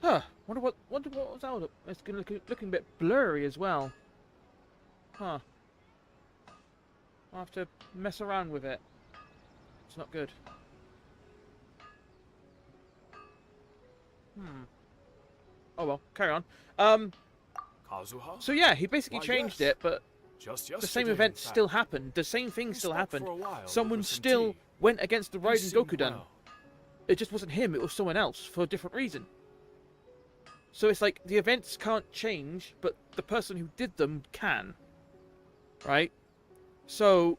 Huh. Wonder what was out. It's looking a bit blurry as well. Huh. I'll have to mess around with it. It's not good. Oh well, carry on. Kazuha? So yeah, he basically Why, changed yes. it, but Just the same yesterday, event in fact. still happened. The same thing still spoke happened. for a while Someone over some still tea. went against the He Raiden seemed Gokuden. well. It just wasn't him, it was someone else for a different reason. So it's like the events can't change, but the person who did them can. Right? So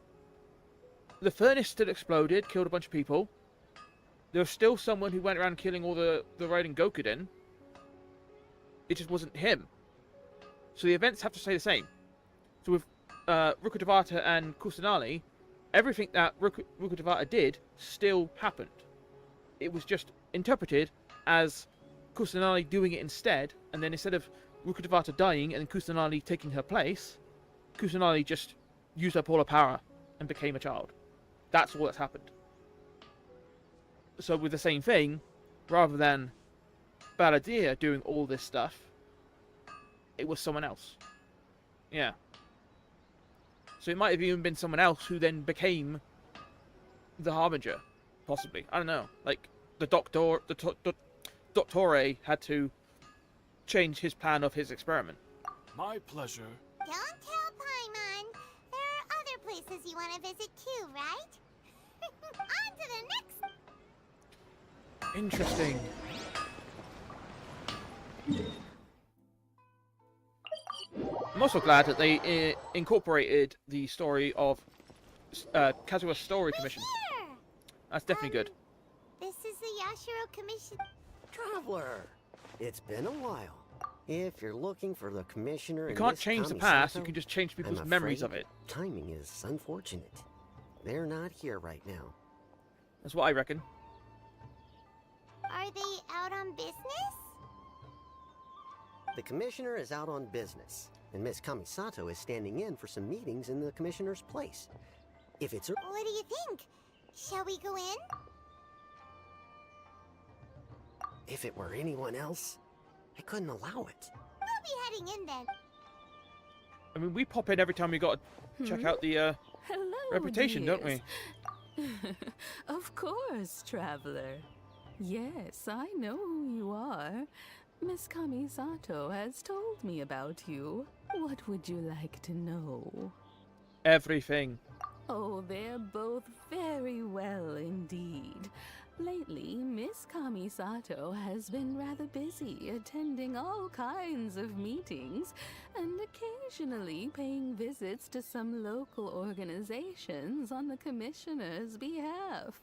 the furnace still exploded, killed a bunch of people. There was still someone who went around killing all the Raiden Gokuden. It just wasn't him. So the events have to stay the same. So with Rukkhadevata and Kusanali, everything that Rukkhadevata did still happened. It was just interpreted as Kusanali doing it instead, and then instead of Rukkhadevata dying and Kusanali taking her place, Kusanali just used up all her power and became a child. That's all that's happened. So with the same thing, rather than Baladir doing all this stuff, it was someone else. Yeah. So it might have even been someone else who then became the Harbinger, possibly. I don't know. Like the Doctor, Doctore had to change his plan of his experiment. My pleasure. Don't tell Paimon. There are other places you want to visit too, right? On to the next. Interesting. I'm also glad that they incorporated the story of Kazuha's story commission. That's definitely good. This is the Yashiro Commission. Traveler, it's been a while. If you're looking for the commissioner, You and can't Miss change the Kamisato, past, you can just change people's I'm memories afraid of it. Timing is unfortunate. They're not here right now. That's what I reckon. Are they out on business? The commissioner is out on business, and Miss Kamisato is standing in for some meetings in the commissioner's place. If it's What do you think? Shall we go in? if it were anyone else, I couldn't allow it. We'll be heading in then. I mean, we pop in every time we got to check out the Hello, reputation, don't we? Of course, traveler. Yes, I know who you are. Miss Kamisato has told me about you. What would you like to know? Everything. Oh, they're both very well indeed. Lately, Miss Kamisato has been rather busy attending all kinds of meetings and occasionally paying visits to some local organizations on the commissioner's behalf.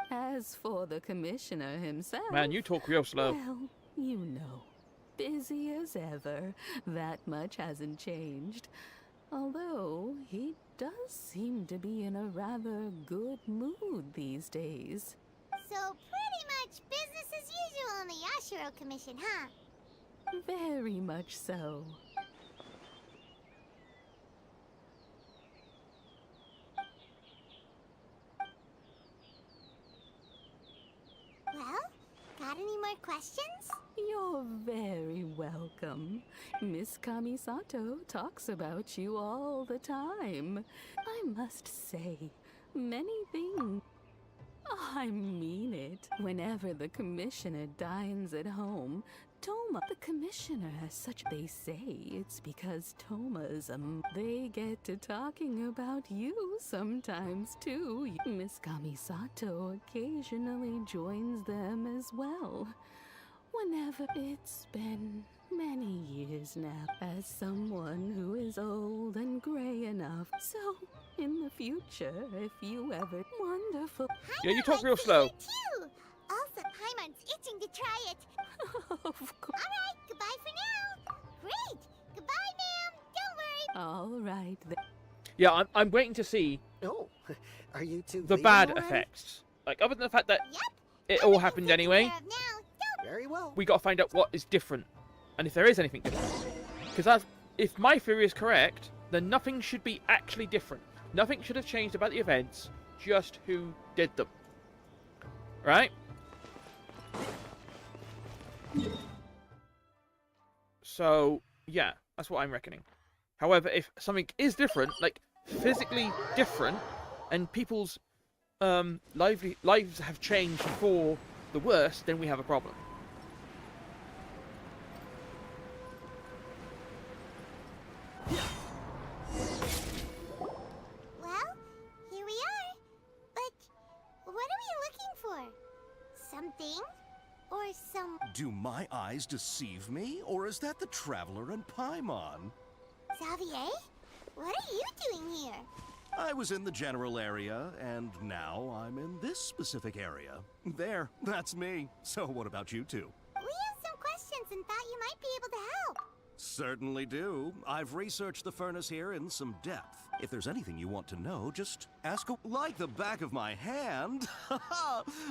As for the commissioner himself... Man, you talk real slow. Well, you know, busy as ever. That much hasn't changed. Although, he does seem to be in a rather good mood these days. So pretty much business as usual on the Yashiro Commission, huh? Very much so. more questions? You're very welcome. Miss Kamisato talks about you all the time. I must say, many things. I mean it. Whenever the commissioner dines at home, Toma, the commissioner has such. They say it's because Toma's they get to talking about you sometimes too. Miss Kamisato occasionally joins them as well. Whenever it's been many years now, as someone who is old and gray enough. So, in the future, if you ever wonderful. Yeah, you talk real slow. Too. Also, Paimon's itching to try it. Of course. Alright, goodbye for now. Great. Goodbye, ma'am. Don't worry. All right then. Yeah, I'm waiting to see. Oh, are you two the leaving bad already? effects? Like, other than the fact that Yep. it all happened anyway, Very well. we got to find out what is different, and if there is anything different. Because if my theory is correct, then nothing should be actually different. Nothing should have changed about the events, just who did them. Right? So, yeah, that's what I'm reckoning. However, if something is different, like physically different, and people's lives have changed for the worse, then we have a problem. Well, here we are. But what are we looking for? Something? Or some... Do my eyes deceive me, or is that the Traveler and Paimon? Xavier? What are you doing here? I was in the general area, and now I'm in this specific area. There, that's me. So what about you two? We have some questions and thought you might be able to help. Certainly do. I've researched the furnace here in some depth. If there's anything you want to know, just ask like the back of my hand.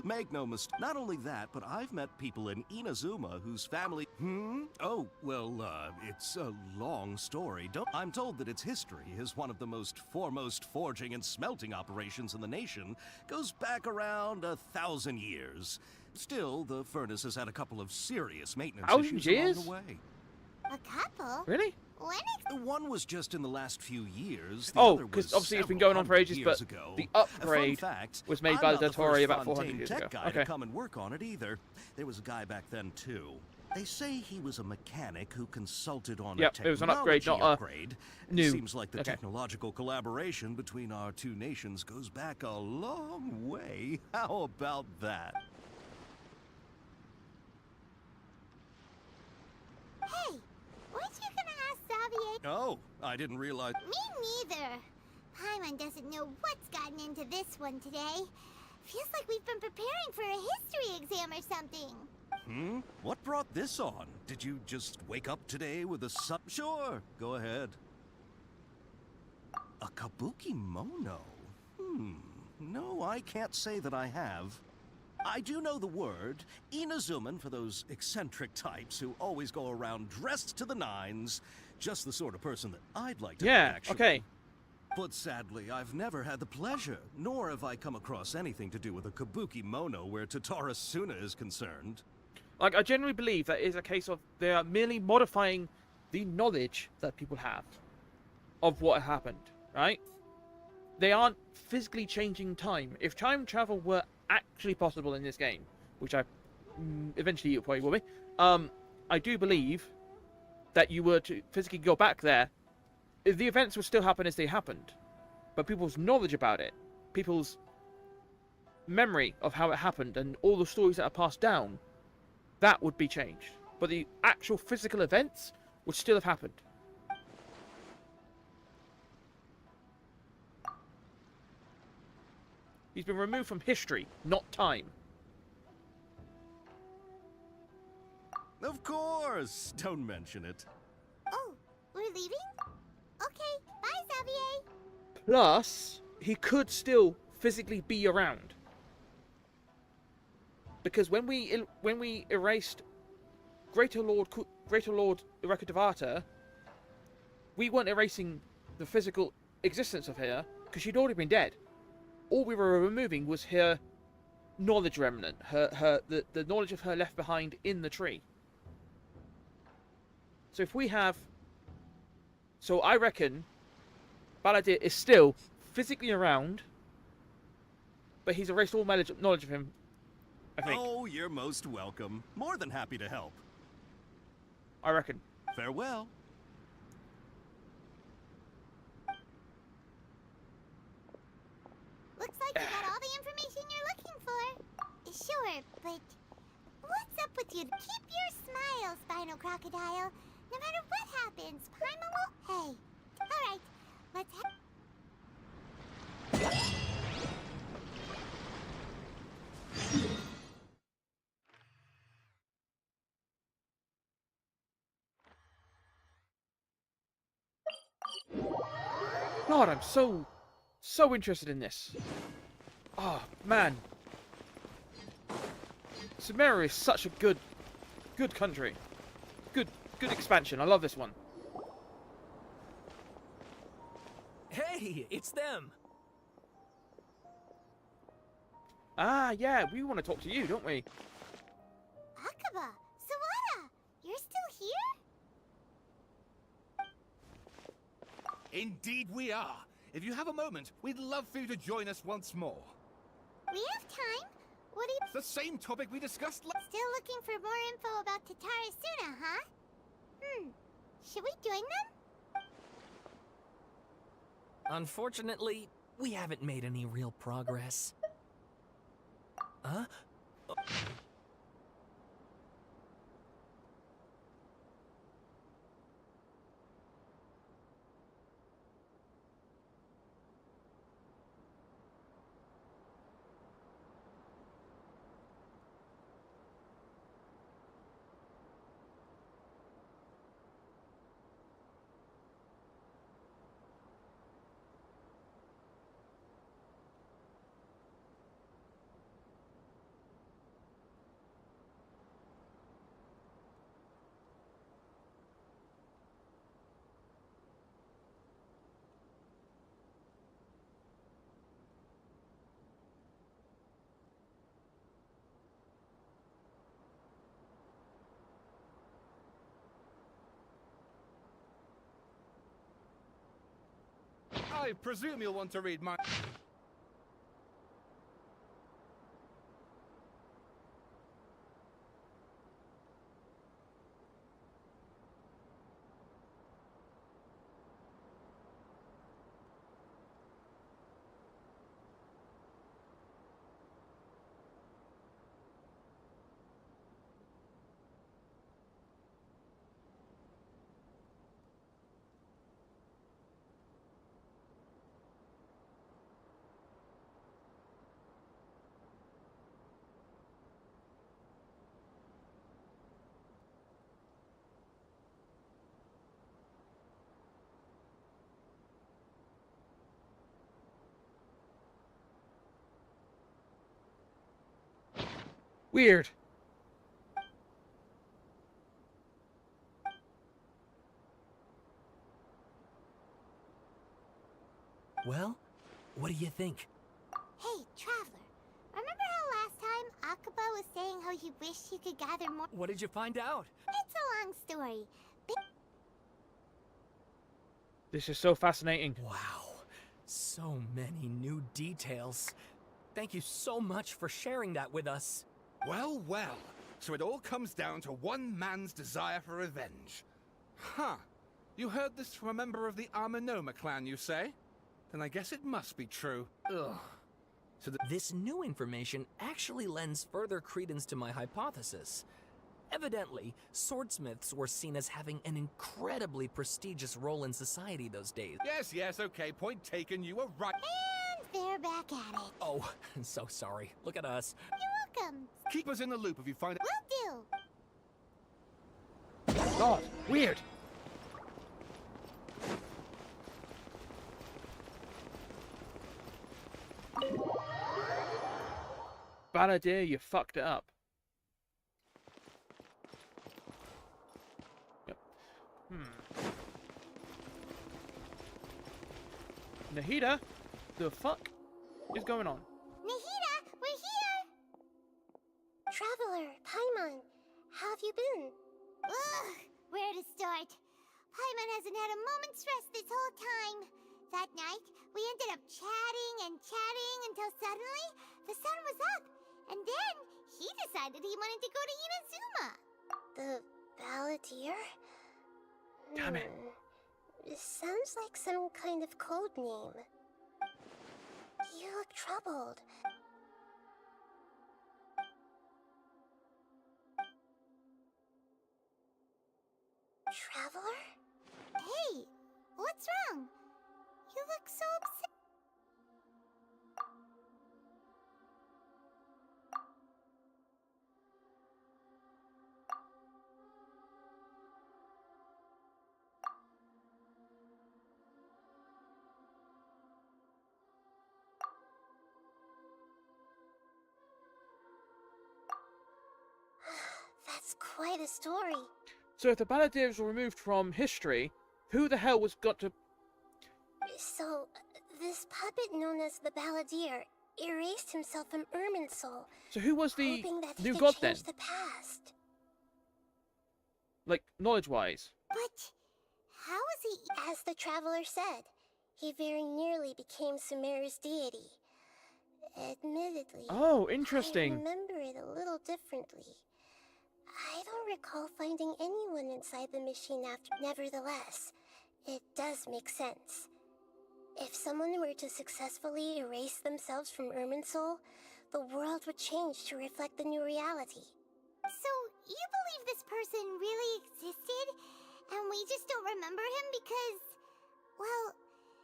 Make no mistake. Not only that, but I've met people in Inazuma whose family... Oh, well, it's a long story. I'm told that its history is one of the most foremost forging and smelting operations in the nation. Goes back around 1,000 years. Still, the furnace has had a couple of serious maintenance issues along the way. A couple? Really? When One was just in the last few years. Oh, because obviously it's been going on for ages, but ago. the upgrade fact, was made I'm by not the Dotori about first 400 years tech ago. guy Okay. to come and work on it either. There was a guy back then too. They say he was a mechanic who consulted on Yep, a it was an upgrade, not a upgrade. new. Seems like the Okay. technological collaboration between our two nations goes back a long way. How about that? Hey, weren't you gonna ask Xavier? Oh, I didn't realize. Me neither. Paimon doesn't know what's gotten into this one today. Feels like we've been preparing for a history exam or something. What brought this on? Did you just wake up today with a sup? Sure, go ahead. A kabuki mono? No, I can't say that I have. I do know the word, Inazuman, for those eccentric types who always go around dressed to the nines. Just the sort of person that I'd like to be, actually. Okay. But sadly, I've never had the pleasure, nor have I come across anything to do with a kabuki mono where Tatara Suna is concerned. Like, I generally believe that is a case of they are merely modifying the knowledge that people have of what happened, right? They aren't physically changing time. If time travel were actually possible in this game, which I eventually it probably will be, I do believe that you were to physically go back there, the events would still happen as they happened, but people's knowledge about it, people's memory of how it happened, and all the stories that are passed down, that would be changed. But the actual physical events would still have happened. He's been removed from history, not time. Of course! Don't mention it. Oh, we're leaving? Okay, bye, Xavier. Plus, he could still physically be around. Because when we erased Greater Lord Irakadavata, we weren't erasing the physical existence of her, because she'd already been dead. All we were removing was her knowledge remnant, the knowledge of her left behind in the tree. So if we have, so I reckon Baladir is still physically around, but he's erased all knowledge of him, I think. Oh, you're most welcome. More than happy to help. I reckon. Farewell. Looks like you got all the information you're looking for. Sure, but what's up with you? Keep your smile, Spinal Crocodile. No matter what happens, Paimon will... Hey. Alright, let's God, I'm so interested in this. Oh, man. Sumeru is such a good country. Good expansion. I love this one. Hey, it's them. Ah, yeah, we want to talk to you, don't we? Akaba, Sawada, you're still here? Indeed we are. If you have a moment, we'd love for you to join us once more. We have time. What do you... It's the same topic we discussed Still looking for more info about Tatara Suna, huh? Should we join them? Unfortunately, we haven't made any real progress. Huh? I presume you'll want to read my... Weird. Well, what do you think? Hey, Traveler. Remember how last time Akaba was saying how he wished he could gather more... What did you find out? It's a long story. This is so fascinating. Wow. So many new details. Thank you so much for sharing that with us. Well, well. So it all comes down to one man's desire for revenge. Huh. You heard this from a member of the Armanoma clan, you say? Then I guess it must be true. Ugh. So this new information actually lends further credence to my hypothesis. Evidently, swordsmiths were seen as having an incredibly prestigious role in society those days. Yes, okay, point taken, you were right. And they're back at it. Oh, I'm so sorry. Look at us. You're welcome. Keep us in the loop if you find it. Will do. God, weird. Bad idea, you fucked it up. Yep. Nahida? The fuck is going on? Nahida, we're here! Traveler, Paimon, how have you been? Ugh, where to start? Paimon hasn't had a moment's rest this whole time. That night, we ended up chatting and chatting until suddenly the sun was up. And then he decided he wanted to go to Inazuma. The Balladeer? Damn it. It sounds like some kind of code name. You look troubled. Traveler? Hey, what's wrong? You look so upset. That's quite a story. So if the Balladeers were removed from history, who the hell was got to... So, this puppet known as the Balladeer erased himself from Irminsul, So who was the hoping that he new could god then? change the past. Like, knowledge-wise? But how is he? As the Traveler said, he very nearly became Sumeru's deity. Admittedly, Oh, interesting. I remember it a little differently. I don't recall finding anyone inside the machine after. Nevertheless, it does make sense. If someone were to successfully erase themselves from Irminsul, the world would change to reflect the new reality. So, you believe this person really existed, and we just don't remember him because, well...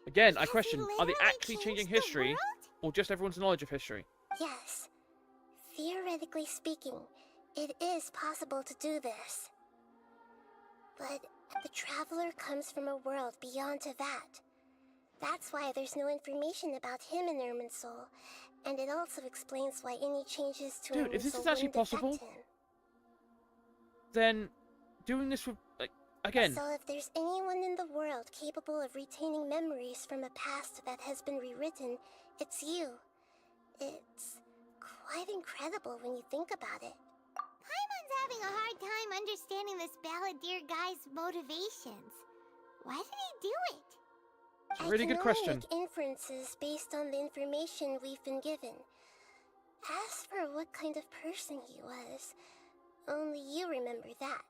Again, I because he question, are they literally actually changed changing the history, world? or just everyone's knowledge of history? Yes. Theoretically speaking, it is possible to do this. But the Traveler comes from a world beyond to that. That's why there's no information about him in Irminsul, and it also explains why any changes to Dude, if this Irminsul is actually wouldn't affect possible, him. then doing this with, like, again... So if there's anyone in the world capable of retaining memories from a past that has been rewritten, it's you. It's quite incredible when you think about it. Paimon's having a hard time understanding this Balladeer guy's motivations. Why did he do it? It's a really good question. I can only make inferences based on the information we've been given. As for what kind of person he was, only you remember that.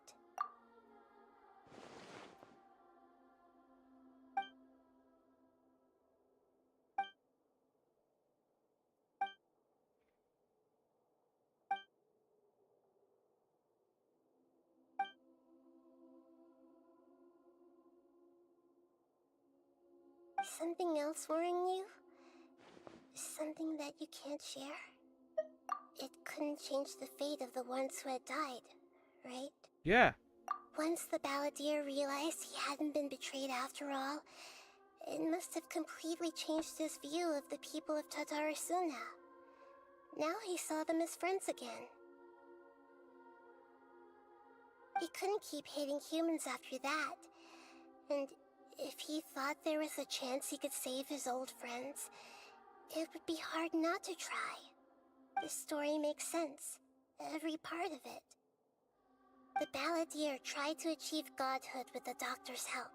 Something else worrying you? Something that you can't share? It couldn't change the fate of the ones who had died, right? Yeah. Once the Balladeer realized he hadn't been betrayed after all, it must have completely changed his view of the people of Tatarasuna. Now he saw them as friends again. He couldn't keep hating humans after that, and if he thought there was a chance he could save his old friends, it would be hard not to try. The story makes sense, every part of it. The Balladeer tried to achieve godhood with the Doctor's help.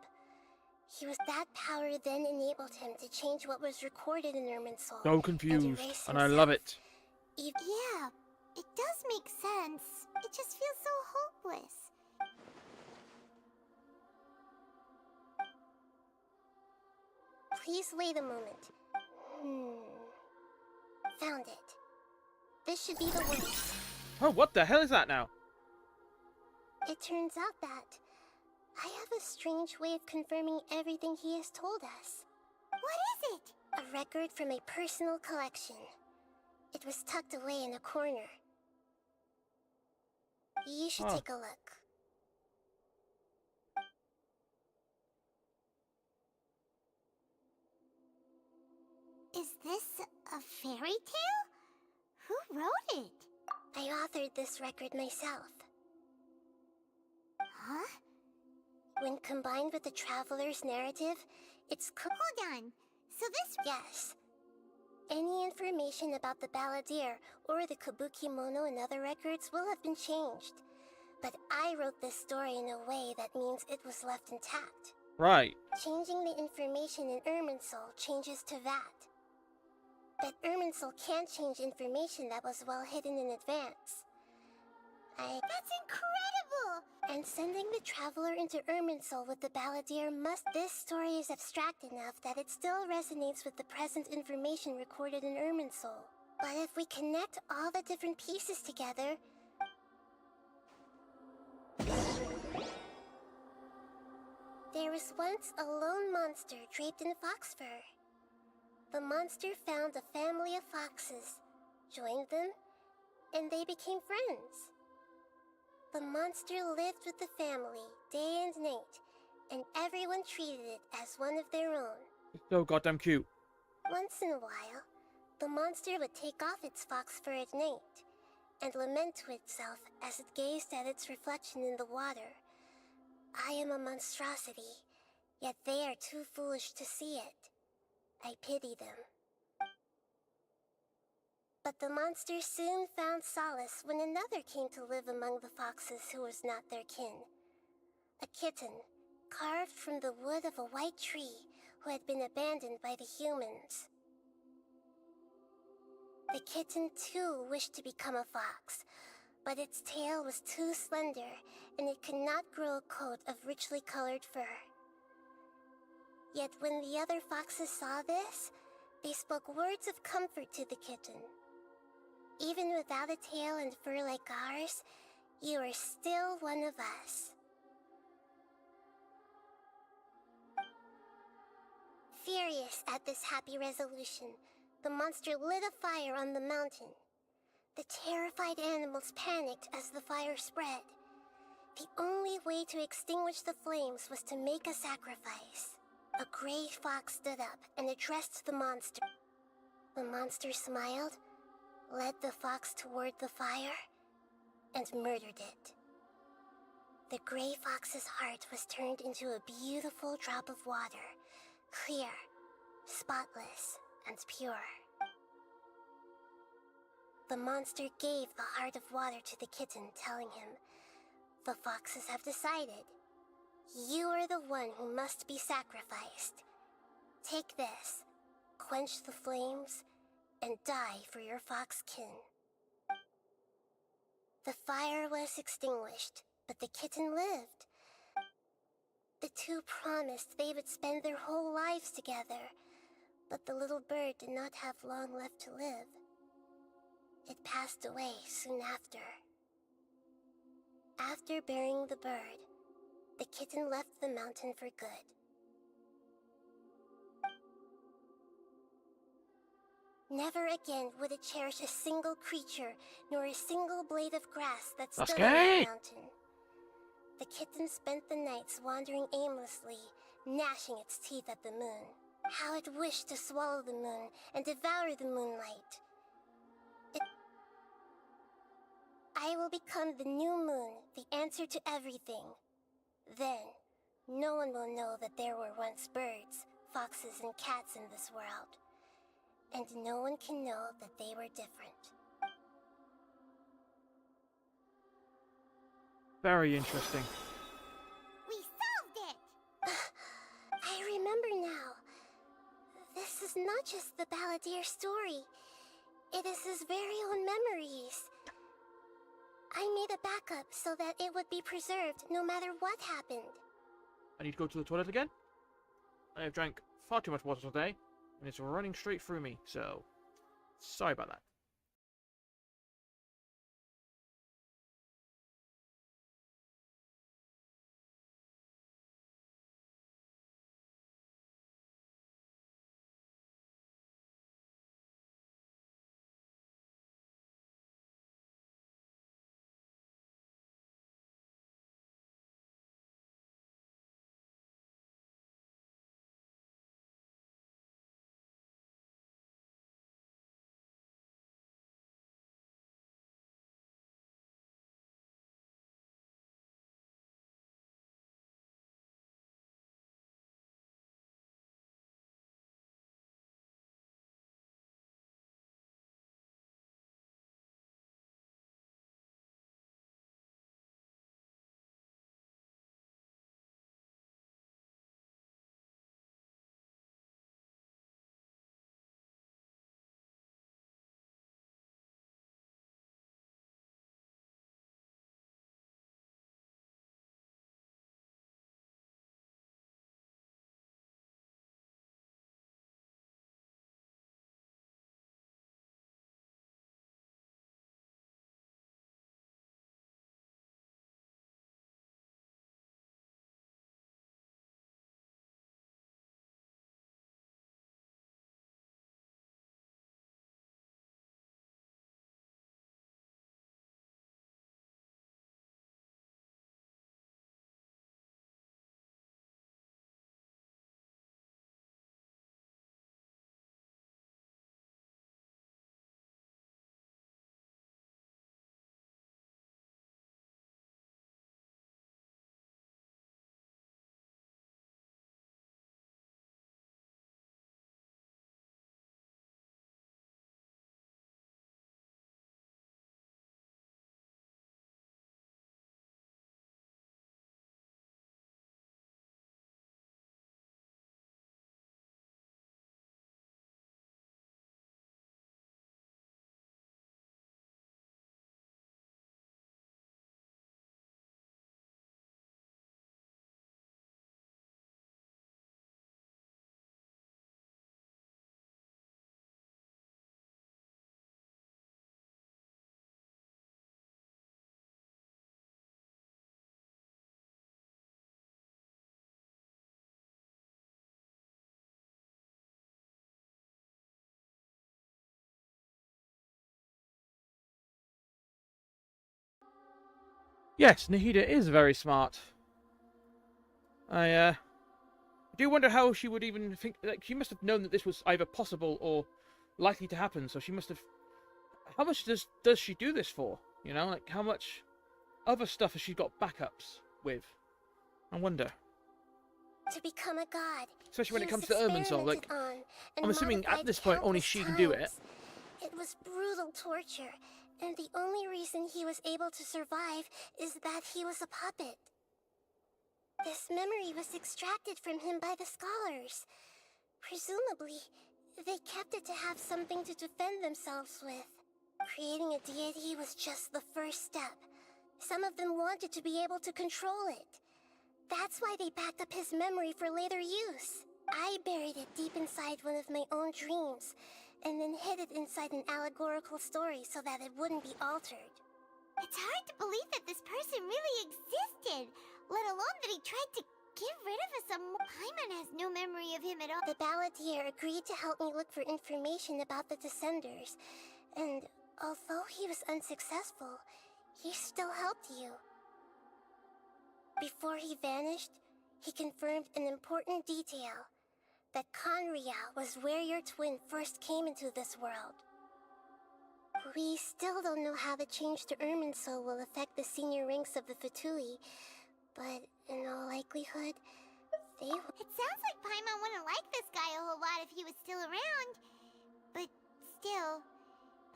That power then enabled him to change what was recorded in Irminsul. So confused, and I love it. Yeah, it does make sense. It just feels so hopeless. Please wait a moment. Found it. This should be the one. Oh, what the hell is that now? It turns out that I have a strange way of confirming everything he has told us. What is it? A record from a personal collection. It was tucked away in a corner. You should take a look. Is this a fairy tale? Who wrote it? I authored this record myself. Huh? When combined with the Traveler's narrative, it's Hold on. So this... Yes. Any information about the balladeer or the Kabukimono and other records will have been changed. But I wrote this story in a way that means it was left intact. Right. Changing the information in Irminsul changes to that. But Irminsul can't change information that was well hidden in advance. That's incredible! And sending the traveler into Irminsul with the balladeer must... This story is abstract enough that it still resonates with the present information recorded in Irminsul. But if we connect all the different pieces together... There was once a lone monster draped in fox fur. The monster found a family of foxes, joined them, and they became friends. The monster lived with the family day and night, and everyone treated it as one of their own. It's so goddamn cute. Once in a while, the monster would take off its fox fur at night and lament to itself as it gazed at its reflection in the water. I am a monstrosity, yet they are too foolish to see it. I pity them. But the monster soon found solace when another came to live among the foxes who was not their kin. A kitten, carved from the wood of a white tree who had been abandoned by the humans. The kitten too wished to become a fox, but its tail was too slender and it could not grow a coat of richly colored fur. Yet when the other foxes saw this, they spoke words of comfort to the kitten. Even without a tail and fur like ours, you are still one of us. Furious at this happy resolution, the monster lit a fire on the mountain. The terrified animals panicked as the fire spread. The only way to extinguish the flames was to make a sacrifice. A gray fox stood up and addressed the monster. The monster smiled, led the fox toward the fire, and murdered it. The gray fox's heart was turned into a beautiful drop of water, clear, spotless, and pure. The monster gave the heart of water to the kitten, telling him, "The foxes have decided. You are the one who must be sacrificed. Take this, quench the flames, and die for your fox kin." The fire was extinguished, but the kitten lived. The two promised they would spend their whole lives together, but the little bird did not have long left to live. It passed away soon after. After burying the bird, the kitten left the mountain for good. Never again would it cherish a single creature, nor a single blade of grass that stood on the mountain. The kitten spent the nights wandering aimlessly, gnashing its teeth at the moon. How it wished to swallow the moon and devour the moonlight. I will become the new moon, the answer to everything. Then, no one will know that there were once birds, foxes, and cats in this world. And no one can know that they were different. Very interesting. We solved it! I remember now. This is not just the balladeer story. It is his very own memories. I made a backup so that it would be preserved no matter what happened. I need to go to the toilet again. I have drank far too much water today, and it's running straight through me, so sorry about that. Yes, Nahida is very smart. I do wonder how she would even think. Like, she must have known that this was either possible or likely to happen. So she must have. How much does she do this for? You know, like how much other stuff has she got backups with? I wonder. To become a god. Especially when he it comes was to Irminsul, like experimented on and I'm assuming at modified this point only countless she can do it. times. It was brutal torture, and the only reason he was able to survive is that he was a puppet. This memory was extracted from him by the scholars. Presumably, they kept it to have something to defend themselves with. Creating a deity was just the first step. Some of them wanted to be able to control it. That's why they backed up his memory for later use. I buried it deep inside one of my own dreams, and then hid it inside an allegorical story so that it wouldn't be altered. It's hard to believe that this person really existed, let alone that he tried to get rid of us. Paimon has no memory of him at all. The Balladeer agreed to help me look for information about the Descenders, and although he was unsuccessful, he still helped you. Before he vanished, he confirmed an important detail, that Conria was where your twin first came into this world. We still don't know how the change to Irminsul will affect the senior ranks of the Fatui, but in all likelihood, they will. It sounds like Paimon wouldn't like this guy a whole lot if he was still around. But still,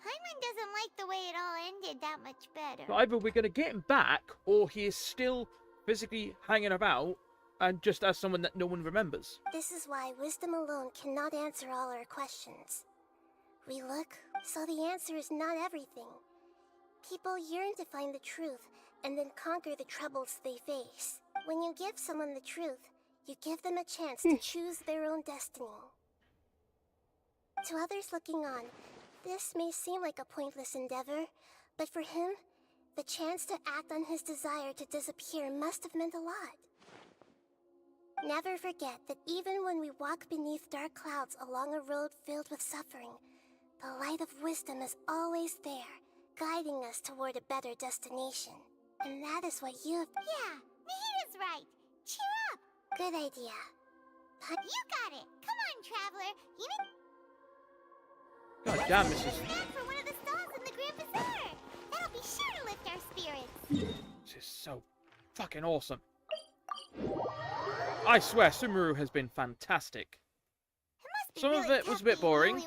Paimon doesn't like the way it all ended that much better. So either we're going to get him back, or he is still physically hanging about, and just as someone that no one remembers. This is why wisdom alone cannot answer all our questions. We look, so the answer is not everything. People yearn to find the truth, and then conquer the troubles they face. When you give someone the truth, you give them a chance to choose their own destiny. To others looking on, this may seem like a pointless endeavor, but for him, the chance to act on his desire to disappear must have meant a lot. Never forget that even when we walk beneath dark clouds along a road filled with suffering, the light of wisdom is always there, guiding us toward a better destination. And that is what you have— Yeah, Nahida's right. Cheer up. Good idea. You got it. Come on, traveler. You need— God damn, this is... snack for one of the stalls in the Grand Bazaar. That'll be sure to lift our spirits. This is so fucking awesome. I swear, Sumeru has been fantastic. Some of it was a bit boring.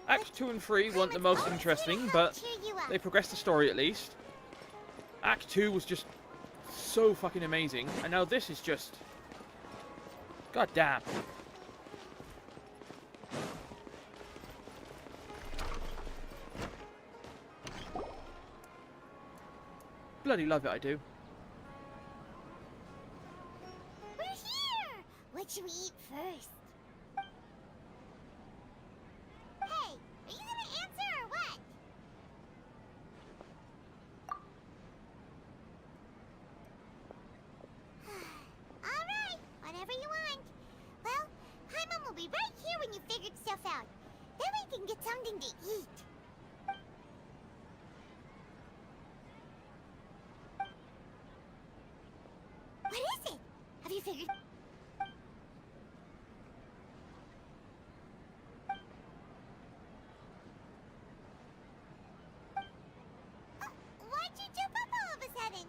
Act 2 and 3 weren't the most interesting, but they progressed the story at least. Act 2 was just so fucking amazing, and now this is just... God damn. Bloody love it, I do. We're here! What should we eat first? Hey, are you gonna answer or what? Alright, whatever you want. Well, Paimon will be right here when you figured stuff out. Then we can get something to eat. What is it? Have you figured... Why'd you jump up all of a sudden?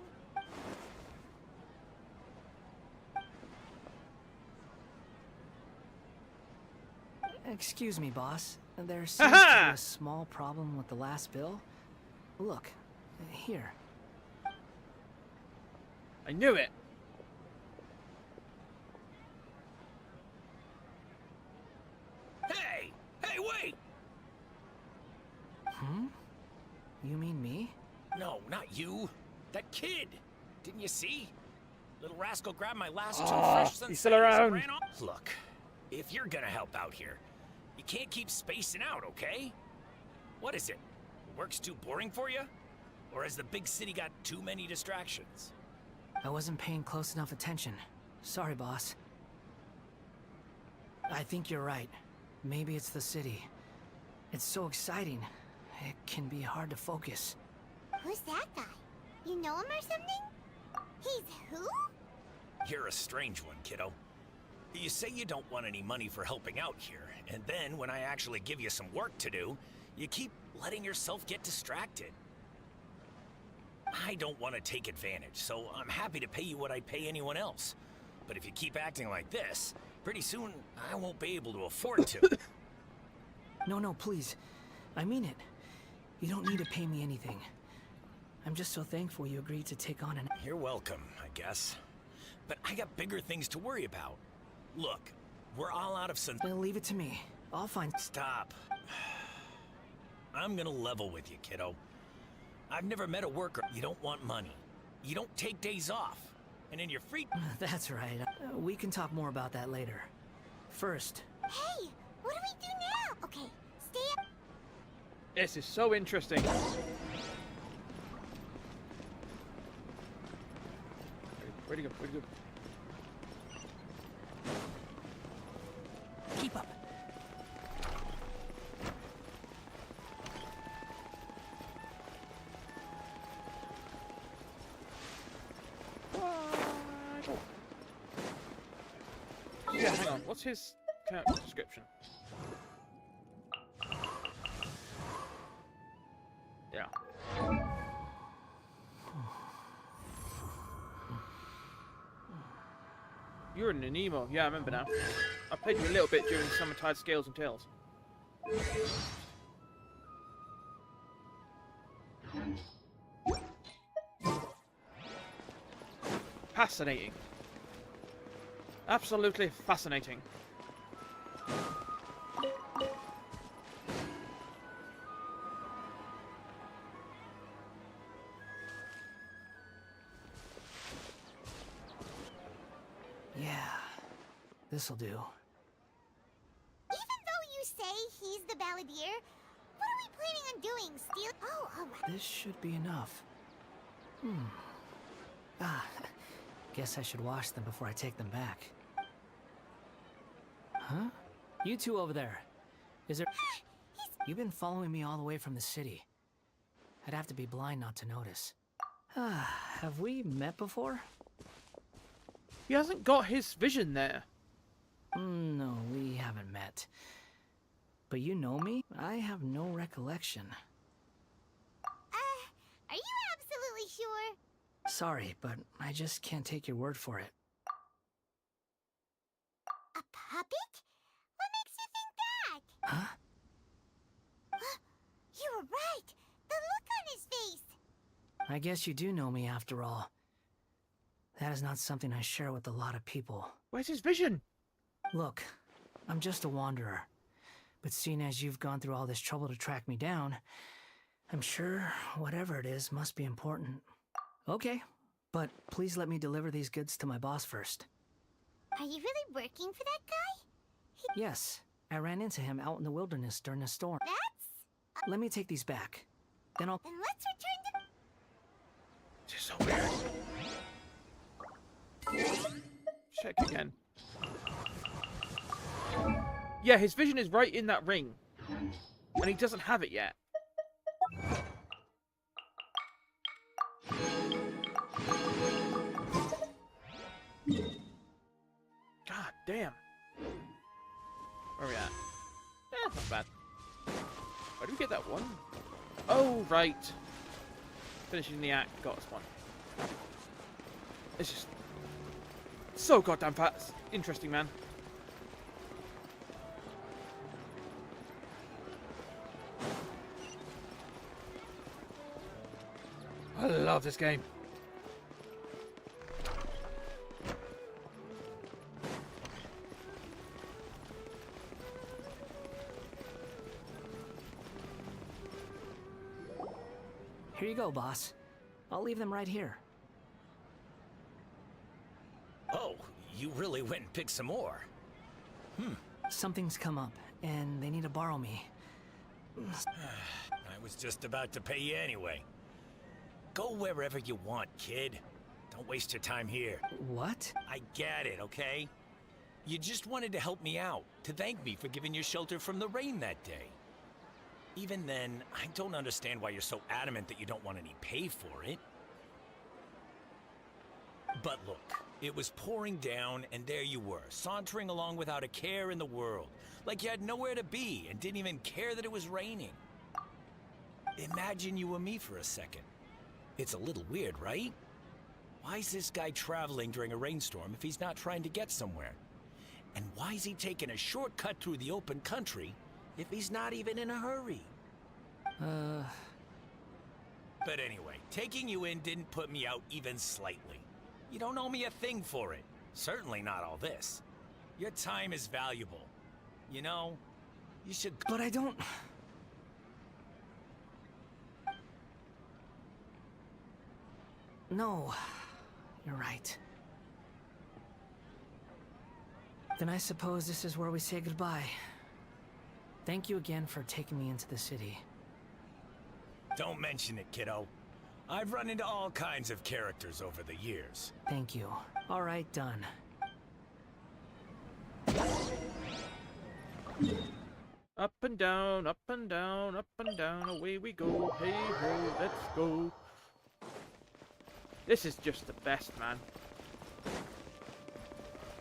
Excuse me, boss. There seems to be a small problem with the last bill. Look, here. I knew it. Hey! Hey, wait! Hmm? You mean me? No, not you. That kid. Didn't you see? Little rascal grabbed my last two Oh, fresh he's still sensations and around. ran off. Look, if you're gonna help out here, you can't keep spacing out, okay? What is it? Work's too boring for you? Or has the big city got too many distractions? I wasn't paying close enough attention. Sorry, boss. I think you're right. Maybe it's the city. It's so exciting. It can be hard to focus. Who's that guy? You know him or something? He's who? You're a strange one, kiddo. You say you don't want any money for helping out here, and then when I actually give you some work to do, you keep letting yourself get distracted. I don't want to take advantage, so I'm happy to pay you what I'd pay anyone else. But if you keep acting like this, pretty soon I won't be able to afford to. No, please. I mean it. You don't need to pay me anything. I'm just so thankful you agreed to take on an... You're welcome, I guess. But I got bigger things to worry about. Look, we're all out of leave it to me. I'll find... Stop. I'm gonna level with you, kiddo. I've never met a worker. You don't want money. You don't take days off. And in your free... That's right. We can talk more about that later. First... Hey, what do we do now? Okay, stay up. This is so interesting. Where'd he go? Where'd he go? Keep up. Yeah, hang on. What's his character description? Yeah. You're an Anemo. Yeah, I remember now. I played you a little bit during Summertide Scales and Tales. Fascinating. Absolutely fascinating. Yeah, this'll do. Even though you say he's the balladeer, what are we planning on doing? Steal? Oh, alright. This should be enough. Guess I should wash them before I take them back. Huh? You two over there. Is there... You've been following me all the way from the city. I'd have to be blind not to notice. Have we met before? He hasn't got his vision there. No, we haven't met. But you know me? I have no recollection. Are you absolutely sure? Sorry, but I just can't take your word for it. A puppet? What makes you think that? Huh? You were right. The look on his face. I guess you do know me after all. That is not something I share with a lot of people. Where's his vision? Look, I'm just a wanderer. But seeing as you've gone through all this trouble to track me down, I'm sure whatever it is must be important. Okay, but please let me deliver these goods to my boss first. Are you really working for that guy? Yes, I ran into him out in the wilderness during a storm. That's... Let me take these back. Then I'll... Then let's return This is so weird. Check again. Yeah, his vision is right in that ring. And he doesn't have it yet. God damn. Where are we at? Not bad. Where do we get that one? Oh, right. Finishing the act got us one. It's just so goddamn fast. Interesting, man. I love this game. Here you go, boss. I'll leave them right here. Oh, you really went and picked some more. Something's come up, and they need to borrow me. I was just about to pay you anyway. Go wherever you want, kid. Don't waste your time here. What? I get it, okay? You just wanted to help me out, to thank me for giving you shelter from the rain that day. Even then, I don't understand why you're so adamant that you don't want any pay for it. But look, it was pouring down, and there you were, sauntering along without a care in the world. Like you had nowhere to be, and didn't even care that it was raining. Imagine you were me for a second. It's a little weird, right? Why is this guy traveling during a rainstorm if he's not trying to get somewhere? And why is he taking a shortcut through the open country if he's not even in a hurry? But anyway, taking you in didn't put me out even slightly. You don't owe me a thing for it. Certainly not all this. Your time is valuable. You know, you should... But I don't... No, you're right. Then I suppose this is where we say goodbye. Thank you again for taking me into the city. Don't mention it, kiddo. I've run into all kinds of characters over the years. Thank you. All right, done. Up and down, up and down, up and down, away we go. Hey ho, let's go. This is just the best, man.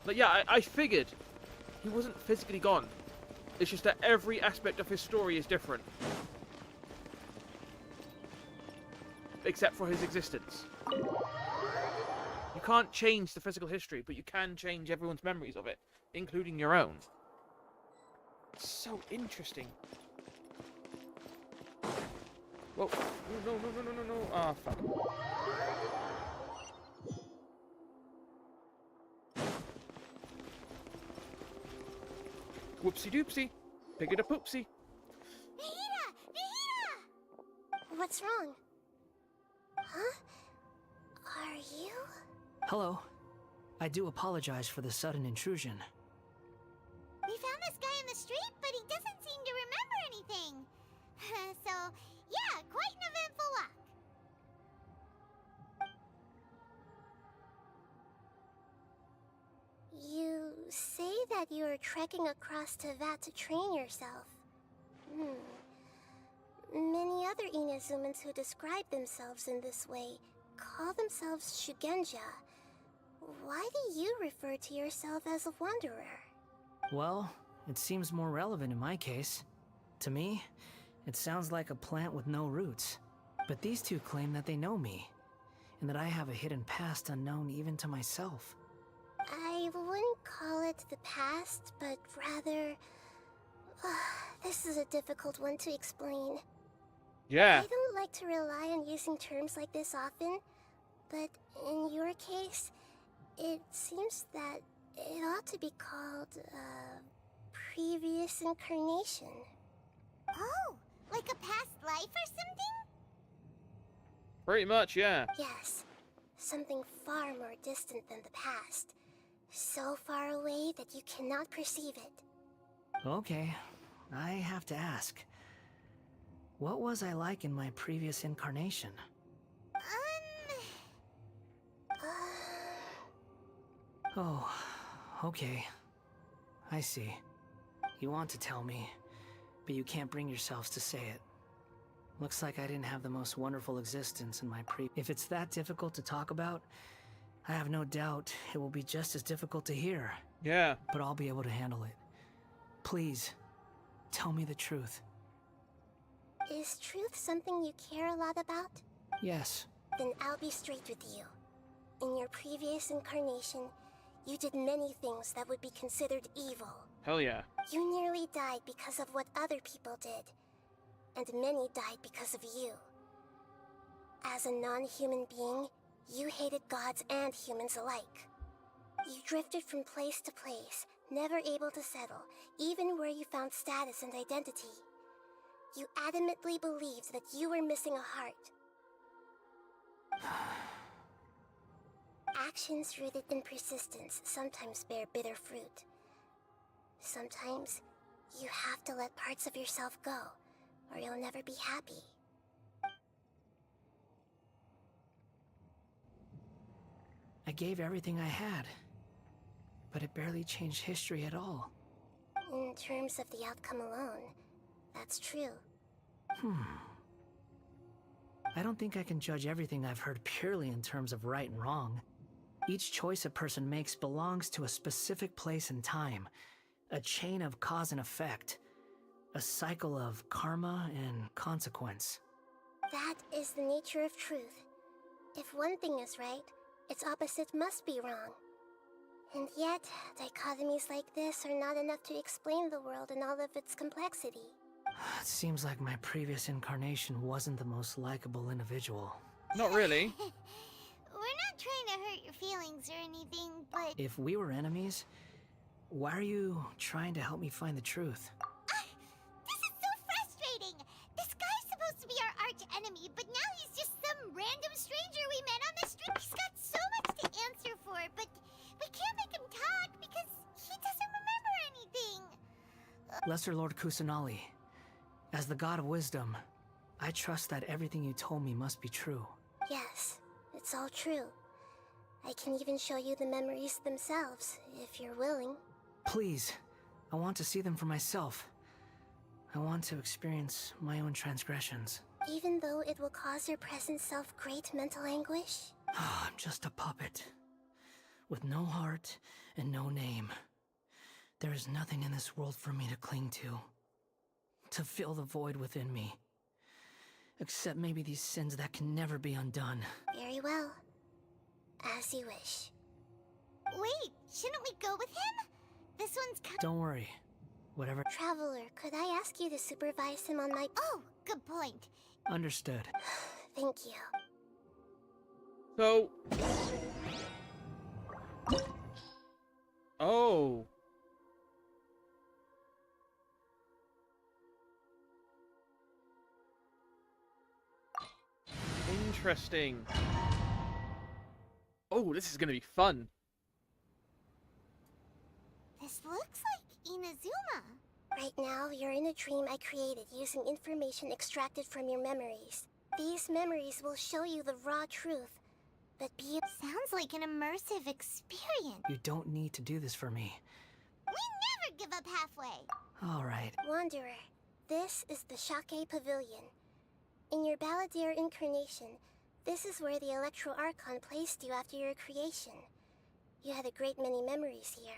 But yeah, I figured he wasn't physically gone. It's just that every aspect of his story is different. Except for his existence. You can't change the physical history, but you can change everyone's memories of it, including your own. It's so interesting. Whoa. No, no, no, no, no, no. Ah, fuck. Whoopsie doopsie. Pick it a poopsie. Nahida! Nahida! What's wrong? Huh? Are you? Hello. I do apologize for the sudden intrusion. We found this guy in the street, but he doesn't seem to remember anything. So, yeah, quite an eventful walk. You say that you are trekking across Teyvat to train yourself. Many other Inazumans who describe themselves in this way call themselves Shugenja. Why do you refer to yourself as a wanderer? Well, it seems more relevant in my case. To me, it sounds like a plant with no roots. But these two claim that they know me, and that I have a hidden past unknown even to myself. I wouldn't call it the past, but rather... this is a difficult one to explain. Yeah. I don't like to rely on using terms like this often, but in your case, it seems that it ought to be called, previous incarnation. Oh, like a past life or something? Pretty much, yeah. Yes, something far more distant than the past. So far away that you cannot perceive it. Okay, I have to ask. What was I like in my previous incarnation? Oh, okay. I see. You want to tell me, but you can't bring yourselves to say it. Looks like I didn't have the most wonderful existence in my If it's that difficult to talk about, I have no doubt it will be just as difficult to hear. Yeah. But I'll be able to handle it. Please, tell me the truth. Is truth something you care a lot about? Yes. Then I'll be straight with you. In your previous incarnation, you did many things that would be considered evil. Hell yeah. You nearly died because of what other people did. And many died because of you. As a non-human being, you hated gods and humans alike. You drifted from place to place, never able to settle, even where you found status and identity. You adamantly believed that you were missing a heart. Actions rooted in persistence sometimes bear bitter fruit. Sometimes, you have to let parts of yourself go, or you'll never be happy. I gave everything I had, but it barely changed history at all. In terms of the outcome alone, that's true. I don't think I can judge everything I've heard purely in terms of right and wrong. Each choice a person makes belongs to a specific place and time. A chain of cause and effect. A cycle of karma and consequence. That is the nature of truth. If one thing is right, its opposite must be wrong. And yet, dichotomies like this are not enough to explain the world in all of its complexity. It seems like my previous incarnation wasn't the most likable individual. Not really. We're not trying to hurt your feelings or anything, but... If we were enemies, why are you trying to help me find the truth? This is so frustrating! This guy's supposed to be our arch enemy, but now he's just some random stranger we met on the street. He's got so much to answer for, but we can't make him talk because he doesn't remember anything. Lesser Lord Kusanali, as the god of wisdom, I trust that everything you told me must be true. Yes, it's all true. I can even show you the memories themselves, if you're willing. Please, I want to see them for myself. I want to experience my own transgressions. Even though it will cause your present self great mental anguish? I'm just a puppet, with no heart and no name. There is nothing in this world for me to cling to fill the void within me. Except maybe these sins that can never be undone. Very well. As you wish. Wait, shouldn't we go with him? This one's Don't worry. Whatever. Traveler, could I ask you to supervise him on my... Oh, good point. Understood. Thank you. So... Oh. Interesting. Oh, this is gonna be fun. This looks like Inazuma. Right now, you're in a dream I created using information extracted from your memories. These memories will show you the raw truth, but be... Sounds like an immersive experience. You don't need to do this for me. We never give up halfway. All right. Wanderer, this is the Shake Pavilion. In your Balladeer incarnation, this is where the Electro Archon placed you after your creation. You had a great many memories here.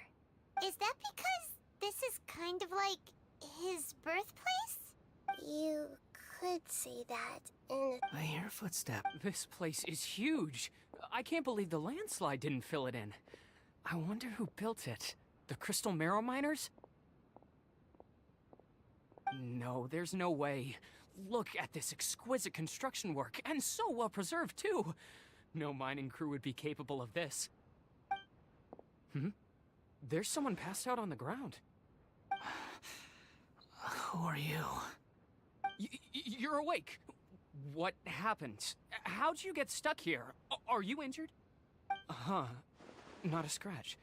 Is that because this is kind of like his birthplace? You could say that in a... I hear a footstep. This place is huge. I can't believe the landslide didn't fill it in. I wonder who built it. The Crystal Marrow Miners? No, there's no way. Look at this exquisite construction work, and so well preserved, too. No mining crew would be capable of this. There's someone passed out on the ground. Who are you? You're awake. What happened? How'd you get stuck here? Are you injured? Huh. Not a scratch.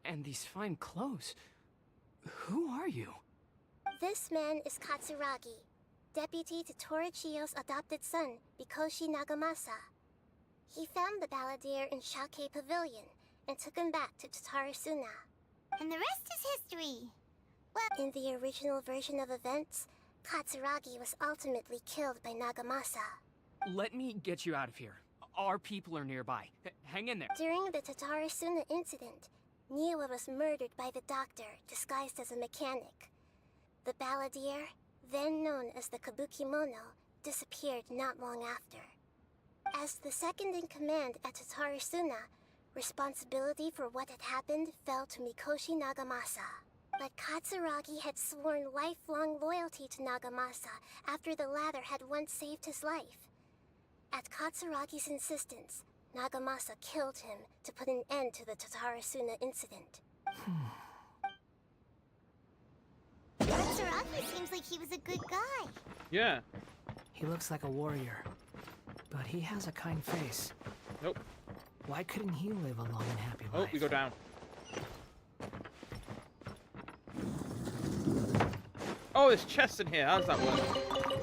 And these fine clothes. Who are you? This man is Katsuragi, deputy to Torichio's adopted son, Mikoshi Nagamasa. He found the Balladeer in Shake Pavilion and took him back to Tatarasuna. And the rest is history. Well, in the original version of events, Katsuragi was ultimately killed by Nagamasa. Let me get you out of here. Our people are nearby. Hang in there. During the Tatarasuna incident, Niwa was murdered by the doctor, disguised as a mechanic. The Balladeer, then known as the Kabukimono, disappeared not long after. As the second in command at Tatarasuna, responsibility for what had happened fell to Mikoshi Nagamasa. But Katsuragi had sworn lifelong loyalty to Nagamasa after the latter had once saved his life. At Katsuragi's insistence, Nagamasa killed him to put an end to the Tatarasuna incident. Katsuragi seems like he was a good guy. Yeah. He looks like a warrior, but he has a kind face. Nope. Why couldn't he live a long and happy life? Oh, we go down. Oh, there's chests in here. How does that work?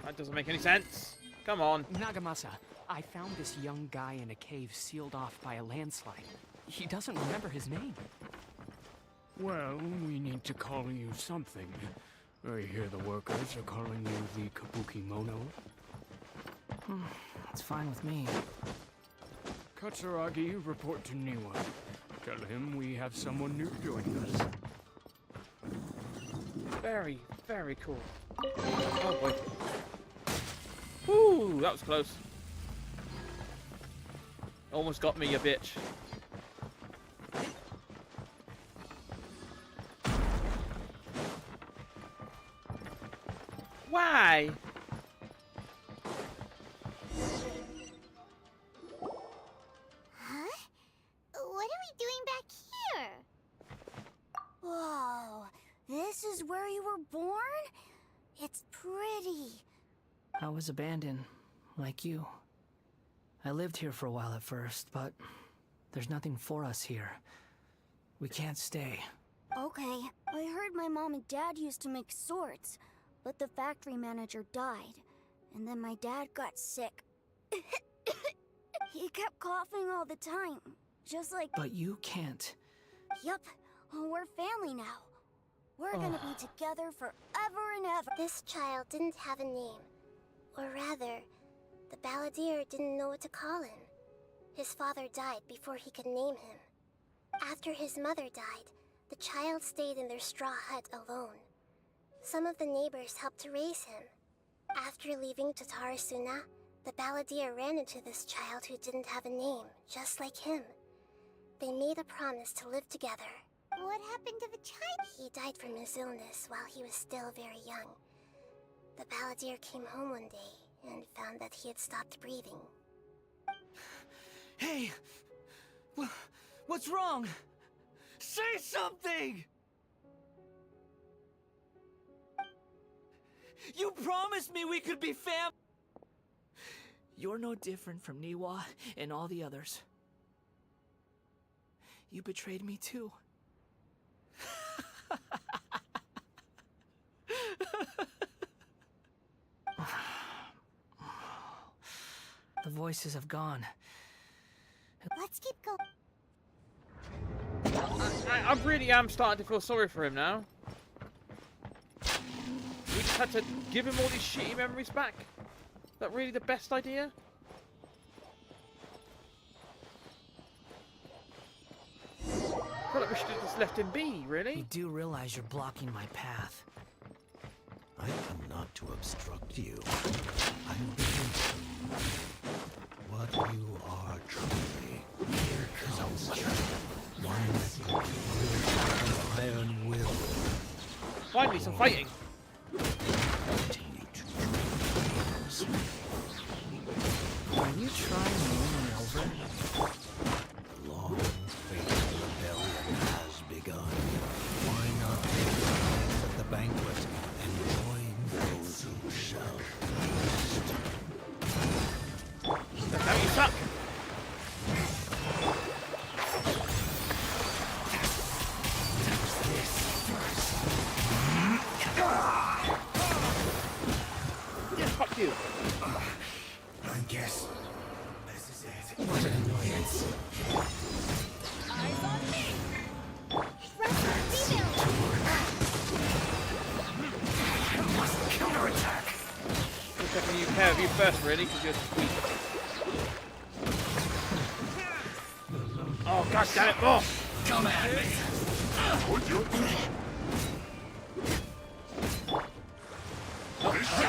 That doesn't make any sense. Come on. Nagamasa, I found this young guy in a cave sealed off by a landslide. He doesn't remember his name. Well, we need to call you something. I hear the workers are calling you the Kabukimono. It's fine with me. Katsuragi, report to Niwa. Tell him we have someone new joining us. Very, very cool. Oh boy. Woo, that was close. Almost got me, you bitch. Why? Huh? What are we doing back here? Whoa, this is where you were born? It's pretty. I was abandoned, like you. I lived here for a while at first, but there's nothing for us here. We can't stay. Okay, I heard my mom and dad used to make swords, but the factory manager died, and then my dad got sick. He kept coughing all the time, just like... But you can't. Yup, we're family now. We're gonna be together forever and ever. This child didn't have a name. Or rather, the balladeer didn't know what to call him. His father died before he could name him. After his mother died, the child stayed in their straw hut alone. Some of the neighbors helped to raise him. After leaving Tatarasuna, the balladeer ran into this child who didn't have a name, just like him. They made a promise to live together. What happened to the child? He died from his illness while he was still very young. The balladeer came home one day and found that he had stopped breathing. Hey! What's wrong? Say something! You promised me we could be fam- You're no different from Niwa and all the others. You betrayed me too. The voices have gone. Let's keep going. I really am starting to feel sorry for him now. We just had to give him all these shitty memories back. Is that really the best idea? I feel like we should have just left him be, really. You do realize you're blocking my path. I come not to obstruct you. I will. What you are truly. Here comes one with iron will. Finally, some fighting. Continue to dream. Are you trying to win me over? The long, fateful rebellion has begun. Why not take your place at the banquet and join those who shall feast? Now you suck. Yeah, fuck you. I guess this is it. What an annoyance. Eyes on me! I must counterattack. Looks like you care of you first, really, because you're sweet. Oh, god damn it! Oh! Come at me.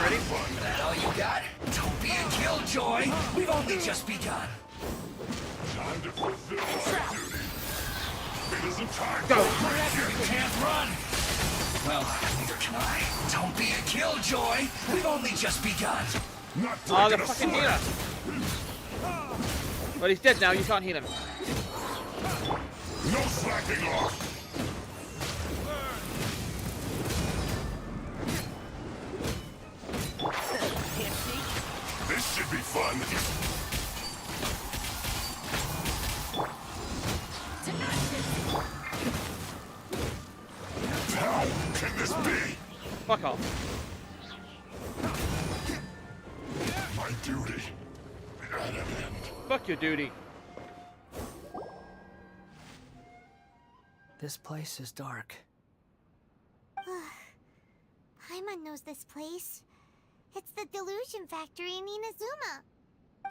Ready? That all you got? Don't be a killjoy. We've only just begun. Time to fulfill our duty. It isn't time. Go! You can't run. Well, neither can I. Don't be a killjoy. We've only just begun. Not Oh, the breaking a fucking sweat. healer! Well, he's dead now, you can't heal him. No slacking off. This should be fun. How can this be? Fuck off. My duty at an end. Fuck your duty. This place is dark. Paimon knows this place. It's the Delusion Factory in Inazuma.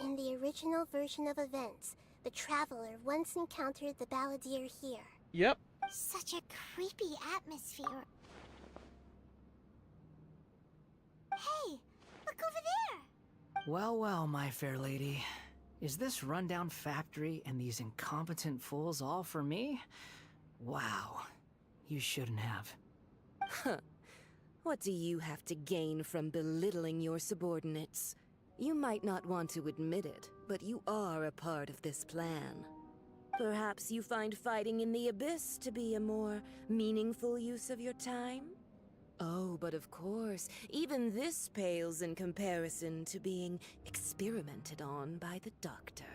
In the original version of events, the traveler once encountered the balladeer here. Yep. Such a creepy atmosphere. Hey, look over there! Well, well, my fair lady. Is this rundown factory and these incompetent fools all for me? Wow. You shouldn't have. Huh. What do you have to gain from belittling your subordinates? You might not want to admit it, but you are a part of this plan. Perhaps you find fighting in the Abyss to be a more meaningful use of your time? Oh, but of course, even this pales in comparison to being experimented on by the Doctor.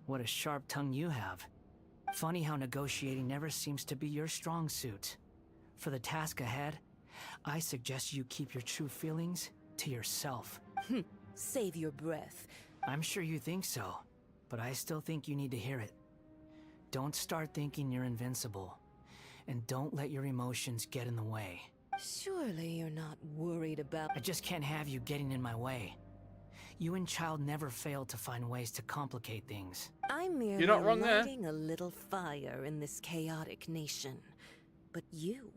What a sharp tongue you have. Funny how negotiating never seems to be your strong suit. For the task ahead, I suggest you keep your true feelings to yourself. Save your breath. I'm sure you think so, but I still think you need to hear it. Don't start thinking you're invincible, and don't let your emotions get in the way. Surely you're not worried about— I just can't have you getting in my way. You and Child never failed to find ways to complicate things. I'm merely You're not wrong there. lighting a little fire in this chaotic nation. But you,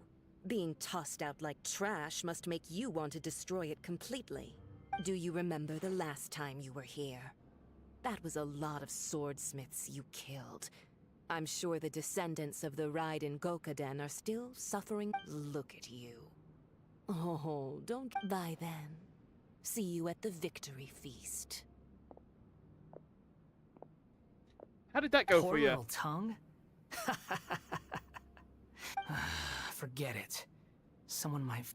being tossed out like trash, must make you want to destroy it completely. Do you remember the last time you were here? That was a lot of swordsmiths you killed. I'm sure the descendants of the Raiden Gokaden are still suffering. Look at you. Oh, don't— By then, see you at the victory feast. How did that go Poor for you? little tongue? Forget it. Someone might...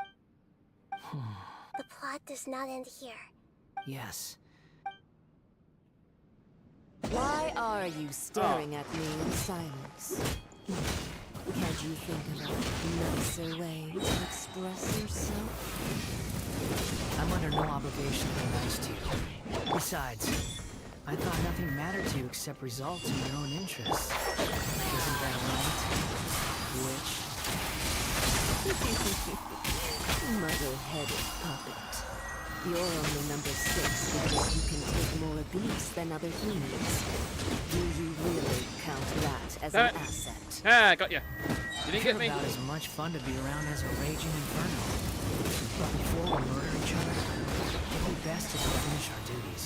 The plot does not end here. Yes. Why are you staring at me in silence? Can't you think of a nicer way to express yourself? I'm under no obligation to be nice to you. Besides, I thought nothing mattered to you except results in your own interests. Isn't that right, witch? Muddle-headed puppet. You're only number 6 because you can take more abuse than other humans. Do you really count that as an asset? Ah, got you. You didn't get me. About as much fun to be around as a raging inferno. But before we murder each other, it would be best to finish our duties.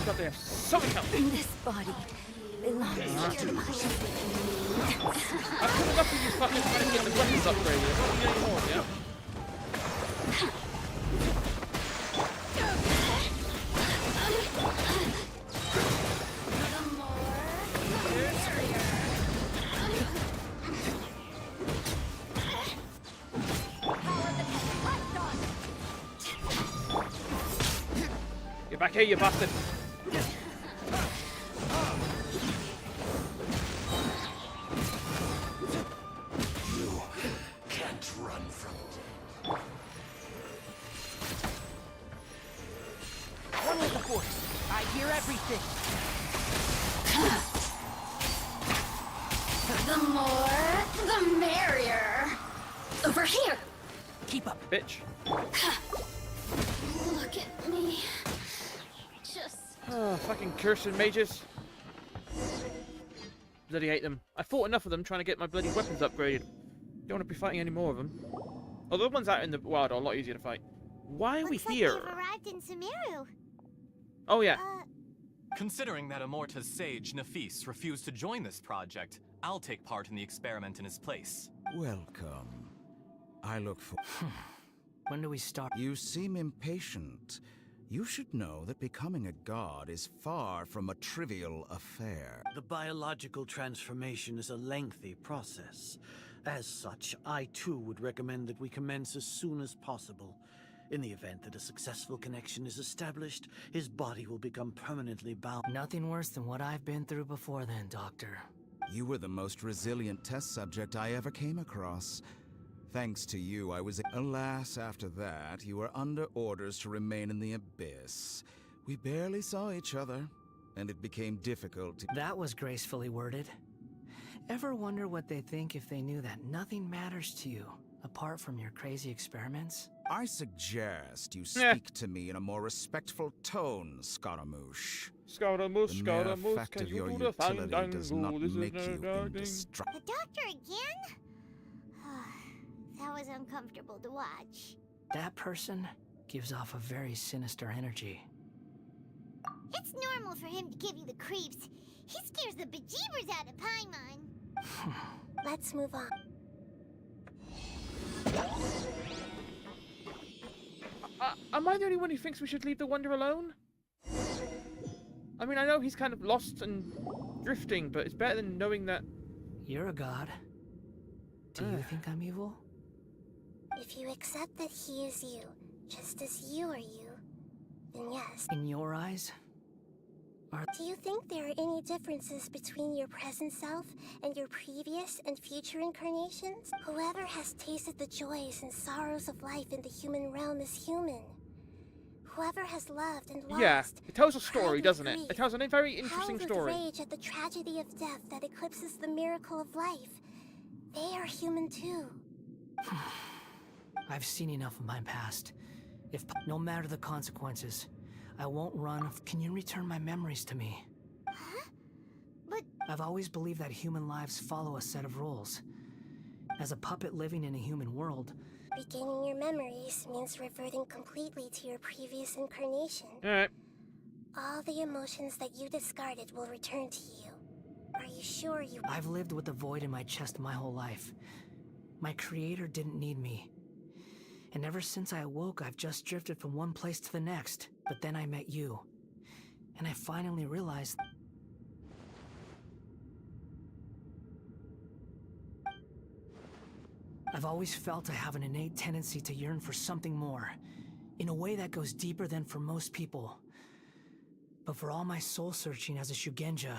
Got there. Something else. This body belongs to your mind. I'm coming up with you fucking trying to get the weapons upgraded. I don't need any more, yeah? Get back here, you bastard! You can't run from it. One with the Force. I hear everything. The more, the merrier. Over here. Keep up. Bitch. Look at me. Just... Oh, fucking cursing mages. Bloody hate them. I fought enough of them trying to get my bloody weapons upgraded. Don't want to be fighting any more of them. Although the ones out in the wild are a lot easier to fight. Why are we here? Looks like they've arrived in Sumeru. Oh yeah. Considering that Amorta's sage, Nafis, refused to join this project, I'll take part in the experiment in his place. Welcome. I look for... When do we start? You seem impatient. You should know that becoming a god is far from a trivial affair. The biological transformation is a lengthy process. As such, I too would recommend that we commence as soon as possible. In the event that a successful connection is established, his body will become permanently bound. Nothing worse than what I've been through before then, Doctor. You were the most resilient test subject I ever came across. Thanks to you, I was... Alas, after that, you were under orders to remain in the Abyss. We barely saw each other, and it became difficult to... That was gracefully worded. Ever wonder what they think if they knew that nothing matters to you, apart from your crazy experiments? I suggest you speak to me in a more respectful tone, Scaramouche. Scaramouche, The mere Scaramouche, fact can of you your do the utility fandango? does not This is make no you darling. indestructible. The doctor again? That was uncomfortable to watch. That person gives off a very sinister energy. It's normal for him to give you the creeps. He scares the bejeebers out of Paimon. Let's move on. Am I the only one who thinks we should leave the Wonder alone? I mean, I know he's kind of lost and drifting, but it's better than knowing that... You're a god. Do you think I'm evil? If you accept that he is you, just as you are you, then yes. In your eyes? Do you think there are any differences between your present self and your previous and future incarnations? Whoever has tasted the joys and sorrows of life in the human realm is human. Whoever has loved and lost. Yeah, it tells a story, doesn't it? grief, It tells a very interesting howled story. with rage at the tragedy of death that eclipses the miracle of life. They are human too. I've seen enough of my past. No matter the consequences, I won't run. Can you return my memories to me? Huh? But... I've always believed that human lives follow a set of rules. As a puppet living in a human world... Regaining your memories means reverting completely to your previous incarnation. Alright. All the emotions that you discarded will return to you. Are you sure you... I've lived with a void in my chest my whole life. My creator didn't need me. And ever since I awoke, I've just drifted from one place to the next. But then I met you. And I finally realized... I've always felt I have an innate tendency to yearn for something more. In a way that goes deeper than for most people. But for all my soul-searching as a Shugenja,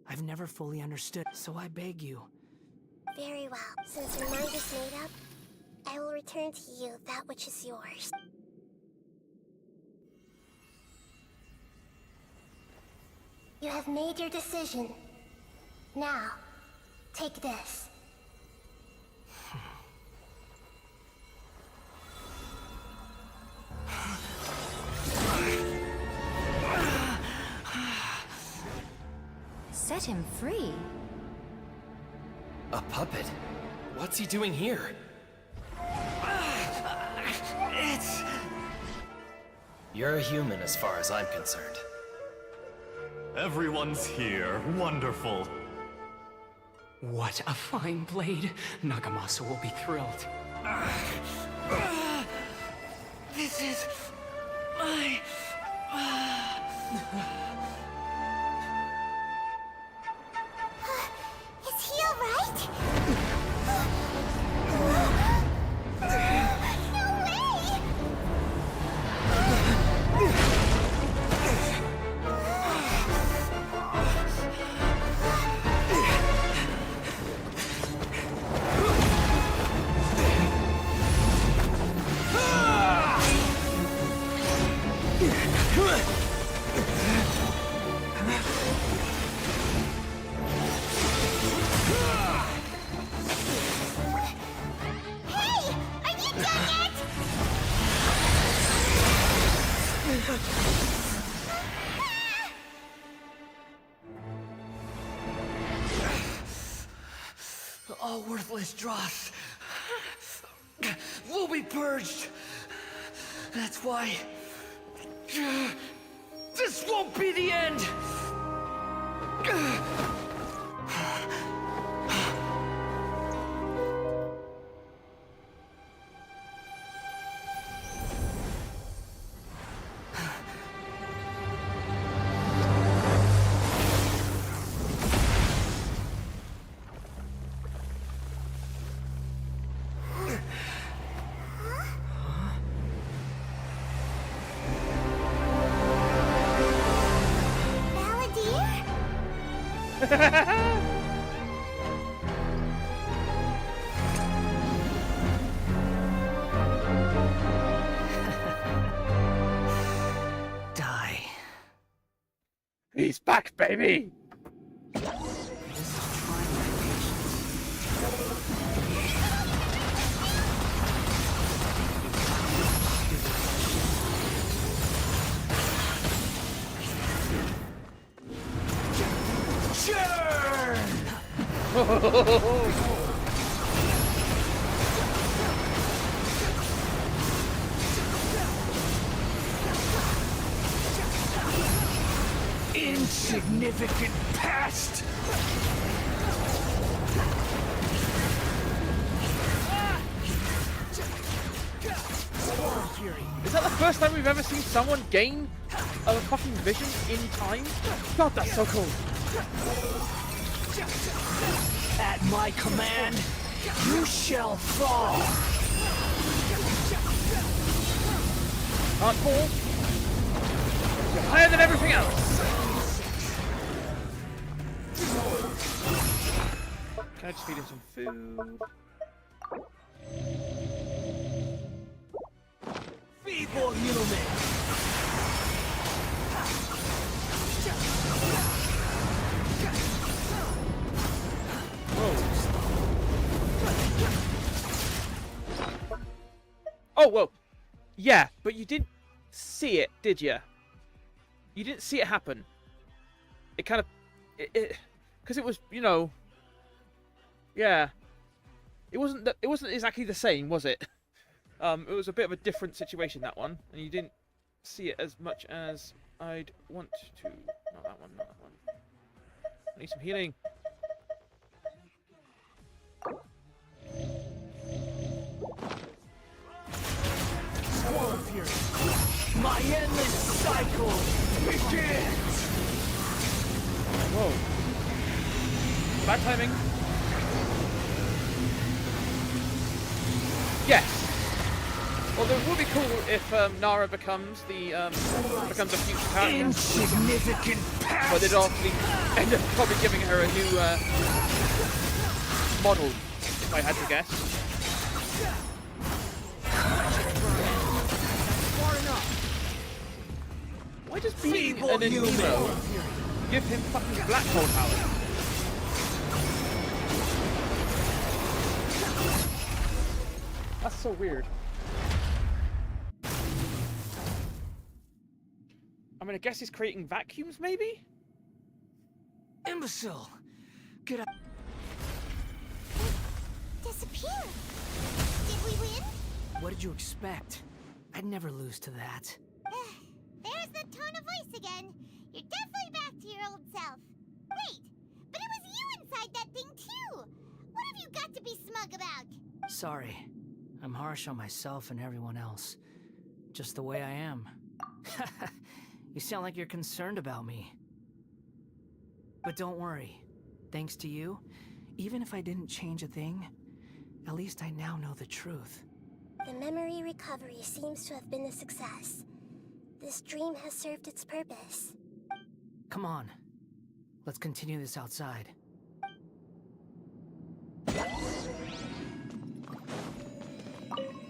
I've never fully understood. So I beg you. Very well. Since your mind is made up, I will return to you that which is yours. You have made your decision. Now, take this. Set him free? A puppet? What's he doing here? You're a human as far as I'm concerned. Everyone's here. Wonderful. What a fine blade. Nagamasa will be thrilled. This is... my... Is he alright? No way! Hey! Are you done yet? All worthless dross will be purged. That's why this won't be the end. Die. He's back, baby! This is trying my patience. Insignificant pest! Is that the first time we've ever seen someone gain a fucking vision in time? God, that's so cool. At my command, you shall fall! Can't fall. You're higher than everything else. Can I just feed him some food? Feeble human! Oh, whoa. Yeah, but you didn't see it, did you? You didn't see it happen. It kind of... Because it was, you know... Yeah. It wasn't exactly the same, was it? It was a bit of a different situation, that one. And you didn't see it as much as I'd want to. Not that one, not that one. I need some healing. Squall Fury! My endless cycle begins! Whoa. Bad timing. Yes. Although it would be cool if Nara becomes a future character. Insignificant pest! But they'd obviously end up probably giving her a new model, if I had to guess. Why does being an emo give him fucking black hole power? That's so weird. I mean, I guess he's creating vacuums, maybe? Imbecile! Get up. Disappeared. Did we win? What did you expect? I'd never lose to that. There's the tone of voice again. You're definitely back to your old self. Wait, but it was you inside that thing too. What have you got to be smug about? Sorry. I'm harsh on myself and everyone else. Just the way I am. You sound like you're concerned about me. But don't worry. Thanks to you, even if I didn't change a thing, at least I now know the truth. The memory recovery seems to have been a success. This dream has served its purpose. Come on. Let's continue this outside.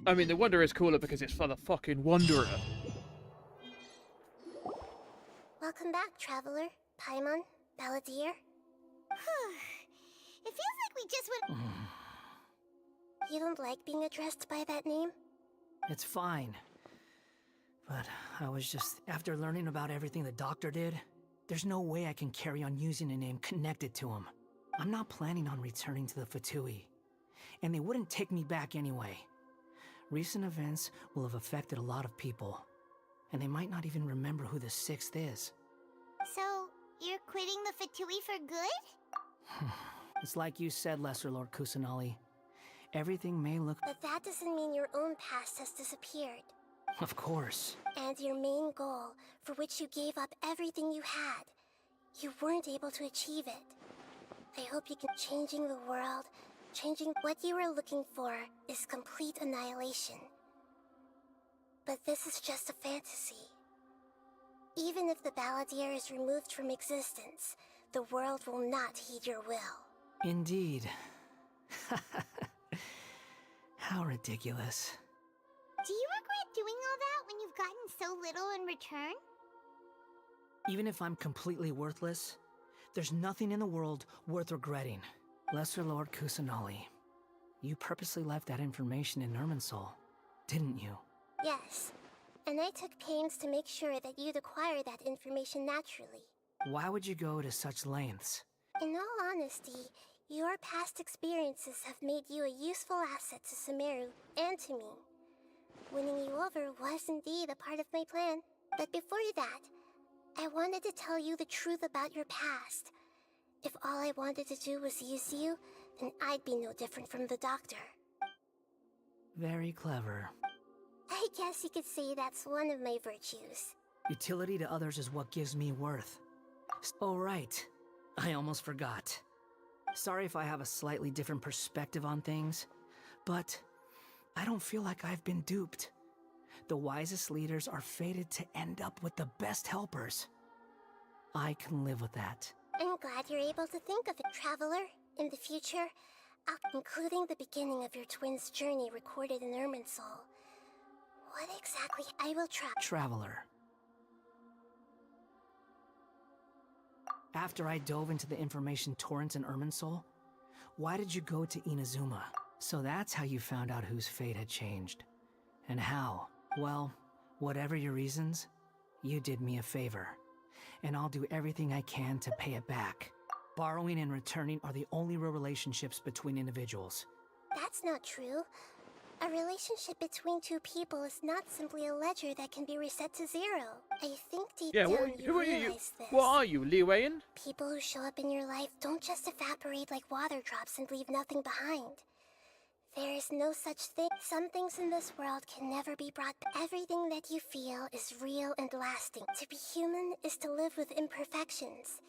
I mean, the Wanderer is cooler because it's for the fucking Wanderer. Welcome back, Traveler, Paimon, Balladeer. It feels like we just went... You don't like being addressed by that name? It's fine. But I was just... After learning about everything the doctor did, there's no way I can carry on using a name connected to him. I'm not planning on returning to the Fatui. And they wouldn't take me back anyway. Recent events will have affected a lot of people. And they might not even remember who the 6th is. So, you're quitting the Fatui for good? It's like you said, Lesser Lord Kusanali. Everything may look... But that doesn't mean your own past has disappeared. Of course. And your main goal, for which you gave up everything you had, you weren't able to achieve it. I hope you can... Changing the world, changing what you were looking for, is complete annihilation. But this is just a fantasy. Even if the Balladeer is removed from existence, the world will not heed your will. Indeed. How ridiculous. Do you regret doing all that when you've gotten so little in return? Even if I'm completely worthless, there's nothing in the world worth regretting. Lesser Lord Kusanali, you purposely left that information in Irminsul, didn't you? Yes, and I took pains to make sure that you'd acquire that information naturally. Why would you go to such lengths? In all honesty, Your past experiences have made you a useful asset to Sumeru and to me. Winning you over was indeed a part of my plan. But before that, I wanted to tell you the truth about your past. If all I wanted to do was use you, then I'd be no different from the doctor. Very clever. I guess you could say that's one of my virtues. Utility to others is what gives me worth. Oh, right. I almost forgot. Sorry if I have a slightly different perspective on things, but I don't feel like I've been duped. The wisest leaders are fated to end up with the best helpers. I can live with that. I'm glad you're able to think of it, Traveler. In the future, including the beginning of your twins' journey recorded in Irminsul. What exactly I will try. Traveler. After I dove into the information torrents in Irminsul, why did you go to Inazuma? So that's how you found out whose fate had changed. And how? Well, whatever your reasons, you did me a favor. And I'll do everything I can to pay it back. Borrowing and returning are the only real relationships between individuals. That's not true. A relationship between two people is not simply a ledger that can be reset to zero. I think deep down you realize this. What are you, Li Weiyan? People who show up in your life don't just evaporate like water drops and leave nothing behind. There is no such thing. Some things in this world can never be brought back. Everything that you feel is real and lasting. To be human is to live with imperfections.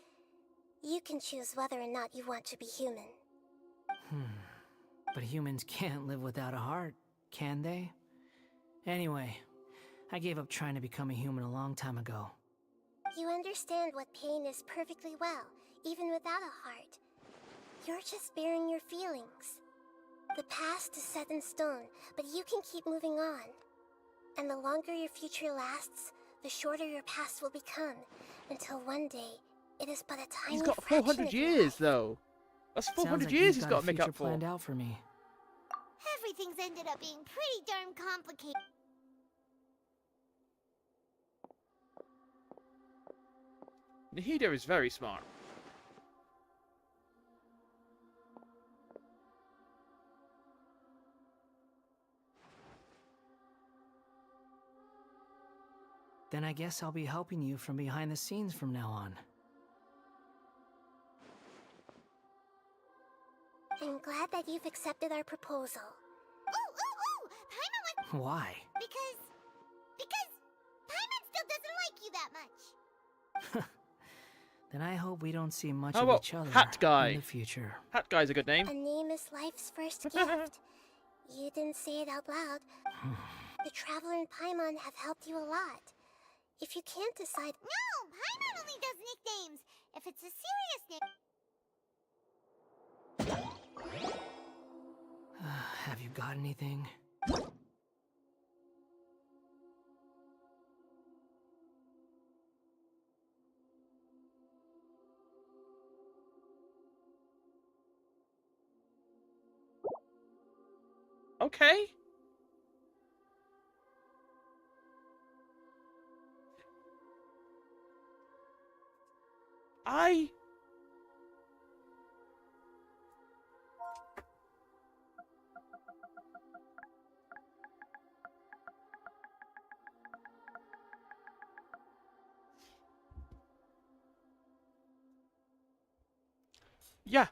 You can choose whether or not you want to be human. But humans can't live without a heart, can they? Anyway, I gave up trying to become a human a long time ago. You understand what pain is perfectly well, even without a heart. You're just bearing your feelings. The past is set in stone, but you can keep moving on. And the longer your future lasts, the shorter your past will become, until one day, it is but a tiny He's got fraction 400 of your years, life. though. That's 400 Sounds like years he's got to a make future up for. planned out for me. Everything's ended up being pretty darn complicated. Nahida is very smart. Then I guess I'll be helping you from behind the scenes from now on. I'm glad that you've accepted our proposal. Ooh! Paimon went... Why? Because Paimon still doesn't like you that much. Then I hope we don't see much How of about each other Hat Guy? in the future. Hat Guy's a good name. A name is life's first gift. You didn't say it out loud. The Traveler and Paimon have helped you a lot. If you can't decide... No! Paimon only does nicknames. If it's a serious nickname... Have you got anything? Okay. Yeah.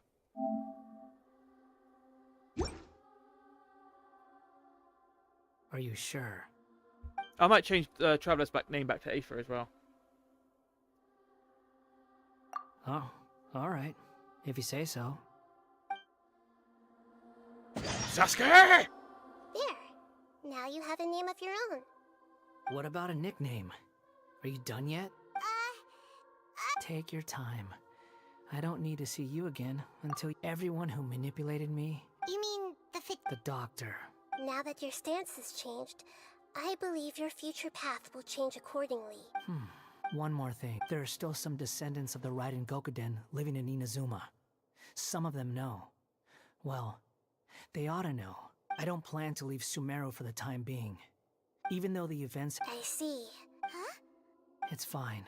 Are you sure? I might change Traveler's name back to Aether as well. Oh, alright. If you say so. Sasuke! There! Now you have a name of your own. What about a nickname? Are you done yet? Take your time. I don't need to see you again until everyone who manipulated me... You mean the doctor. Now that your stance has changed, I believe your future path will change accordingly. One more thing. There are still some descendants of the Raiden Gokuden living in Inazuma. Some of them know. Well, they ought to know. I don't plan to leave Sumeru for the time being. Even though the events... I see. Huh? It's fine.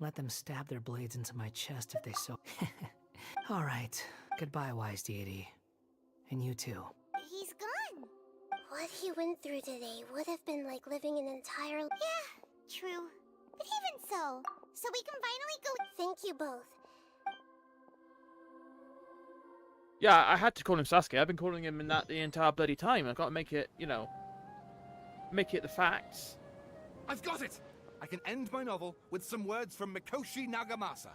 Let them stab their blades into my chest if they so... Alright, Goodbye, wise deity. And you too. He's gone. What he went through today would have been like living an entire... Yeah, true. But even so we can finally go... Thank you both. Yeah, I had to call him Sasuke. I've been calling him in that the entire bloody time. I've got to make it, you know, make it the facts. I've got it! I can end my novel with some words from Mikoshi Nagamasa.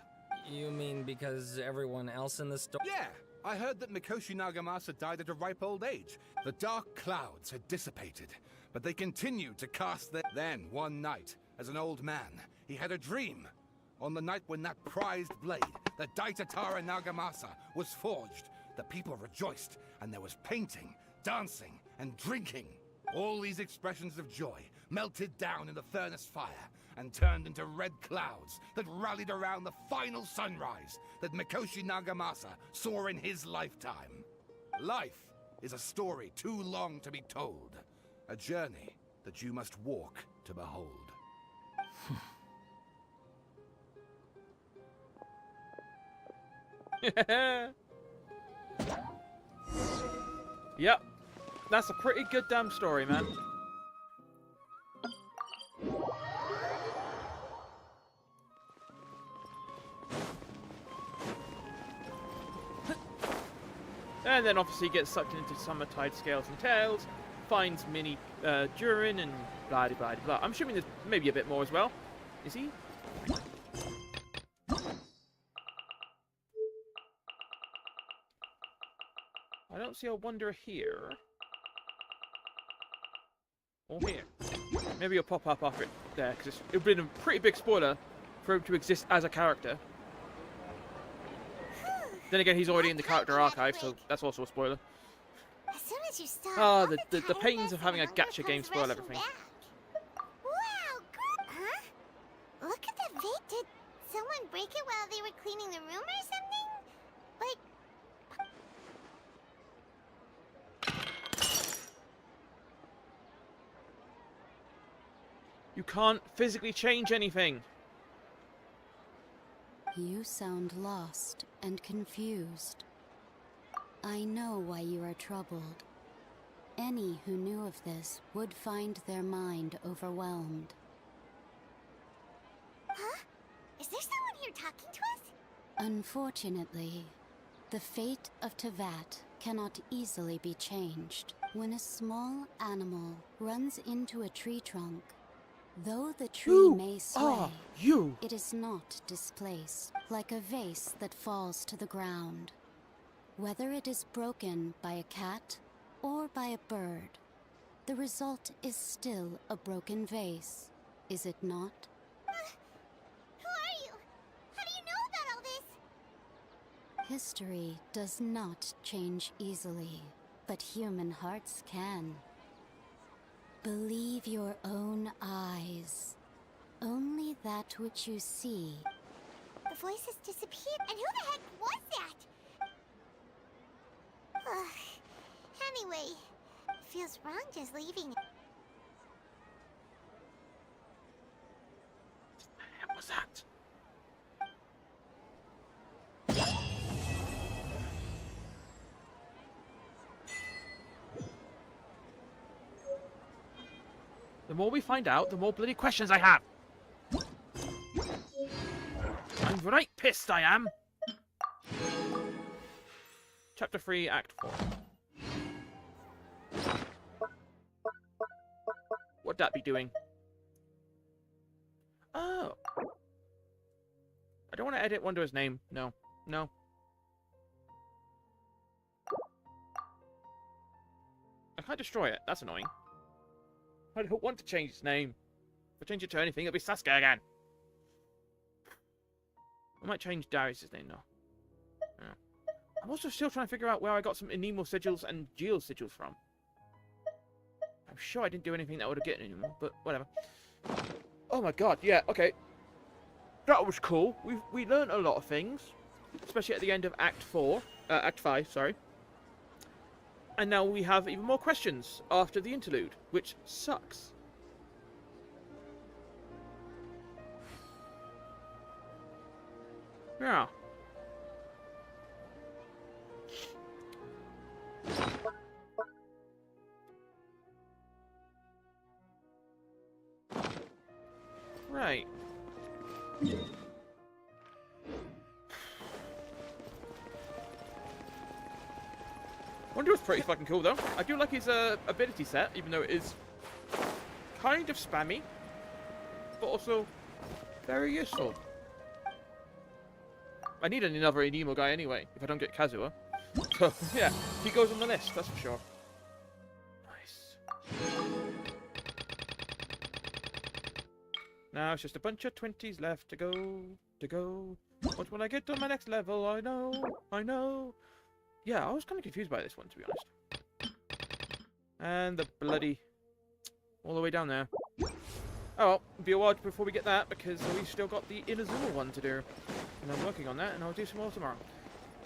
You mean because everyone else in the story? Yeah! I heard that Mikoshi Nagamasa died at a ripe old age. The dark clouds had dissipated, but they continued to cast their... Then, one night, as an old man, he had a dream. On the night when that prized blade, the Daitatara Nagamasa, was forged, the people rejoiced, and there was painting, dancing, and drinking. All these expressions of joy melted down in the furnace fire and turned into red clouds that rallied around the final sunrise that Mikoshi Nagamasa saw in his lifetime. Life is a story too long to be told, a journey that you must walk to behold. Yep. That's a pretty good damn story, man. And then obviously he gets sucked into Summertide Scales and Tails, finds Mini Durin and blah blah blah blah. I'm assuming there's maybe a bit more as well. Is he? I don't see a Wanderer here. Or here. Maybe he'll pop up after it there, because it would have been a pretty big spoiler for him to exist as a character. Then again, he's already in the character archive, so that's also a spoiler. As soon as you stop, Ah, the pains of having a gacha game spoil everything. Wow, good. Huh? Look at that vid. Did someone break it while they were cleaning the room or something? Like... You can't physically change anything. You sound lost and confused. I know why you are troubled. Any who knew of this would find their mind overwhelmed. Huh? Is there someone here talking to us? Unfortunately, the fate of Tevat cannot easily be changed. When a small animal runs into a tree trunk, though the tree may sway, it is not displaced, like a vase that falls to the ground. Whether it is broken by a cat or by a bird, the result is still a broken vase, is it not? Who are you? How do you know about all this? History does not change easily, but human hearts can. Believe your own eyes. Only that which you see. The voice has disappeared, and who the heck was that? Anyway, feels wrong just leaving. What was that? The more we find out, the more bloody questions I have. I'm right pissed, I am. Chapter 3, Act 4. What'd that be doing? Oh. I don't want to edit Wanderer's name. No. No. I can't destroy it. That's annoying. I don't want to change its name. If I change it to anything, it'll be Sasuke again. I might change Darius' name though. Yeah. I'm also still trying to figure out where I got some Enemo sigils and Geo sigils from. I'm sure I didn't do anything that would have gotten anymore, but whatever. Oh my god, yeah, okay. That was cool. We learned a lot of things, especially at the end of Act 5, sorry. And now we have even more questions after the interlude, which sucks. Yeah. Right. Wonder was pretty fucking cool though. I do like his ability set, even though it is kind of spammy, but also very useful. I need another Enemo guy anyway, if I don't get Kazuha. So, yeah, he goes on the list, that's for sure. Nice. Now it's just a bunch of 20s left to go. What will I get on my next level? I know. Yeah, I was kind of confused by this one, to be honest. And the bloody... all the way down there. Oh well, it'll be a while before we get that, because we've still got the Inazuma one to do. And I'm working on that, and I'll do some more tomorrow.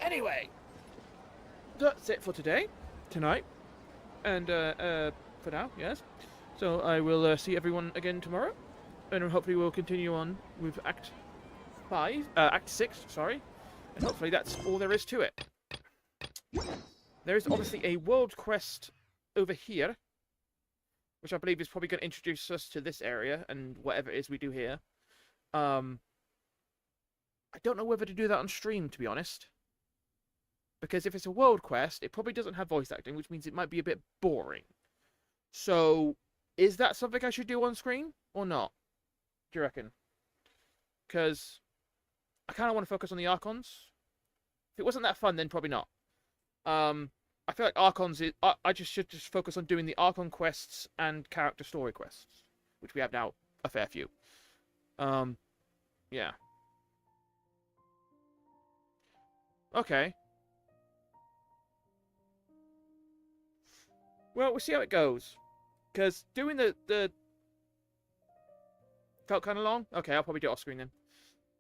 Anyway, that's it for tonight, and for now, yes. So I will see everyone again tomorrow, and hopefully we'll continue on with Act 6, sorry. And hopefully that's all there is to it. There is obviously a world quest over here, which I believe is probably going to introduce us to this area and whatever it is we do here. I don't know whether to do that on stream, to be honest. Because if it's a world quest, it probably doesn't have voice acting, which means it might be a bit boring. So, is that something I should do on screen or not? Do you reckon? Because I kind of want to focus on the Archons. If it wasn't that fun, then probably not. I feel like Archons is... I should just focus on doing the Archon quests and character story quests, which we have now a fair few. Yeah. Okay. Well, we'll see how it goes. Because doing the... Felt kind of long? Okay, I'll probably do it off screen then.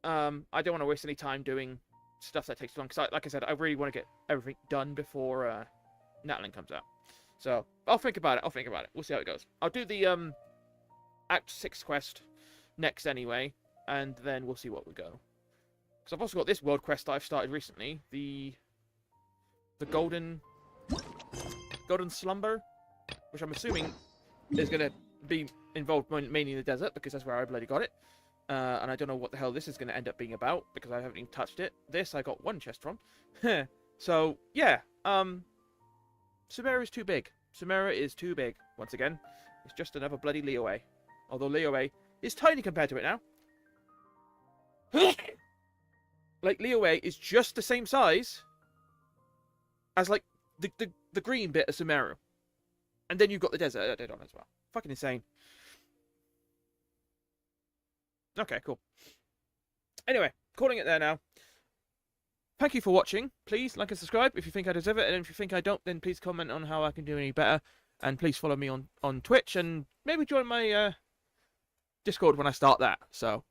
I don't want to waste any time doing stuff that takes too long. Because, like I said, I really want to get everything done before Natlin comes out. So, I'll think about it. We'll see how it goes. I'll do the Act 6 quest next anyway. And then we'll see what we go. Because I've also got this world quest that I've started recently. The Golden Slumber. Which I'm assuming is going to be involved mainly in the desert. Because that's where I bloody got it. And I don't know what the hell this is going to end up being about. Because I haven't even touched it. This I got one chest from. So, yeah. Sumeru is too big. Sumeru is too big. Once again. It's just another bloody Liyue. Although Liyue is tiny compared to it now. Like, Liyue is just the same size as, like, the green bit of Sumeru. And then you've got the desert added on as well. Fucking insane. Okay, cool. Anyway, calling it there now. Thank you for watching. Please like and subscribe if you think I deserve it. And if you think I don't, then please comment on how I can do any better. And please follow me on Twitch. And maybe join my Discord when I start that. So,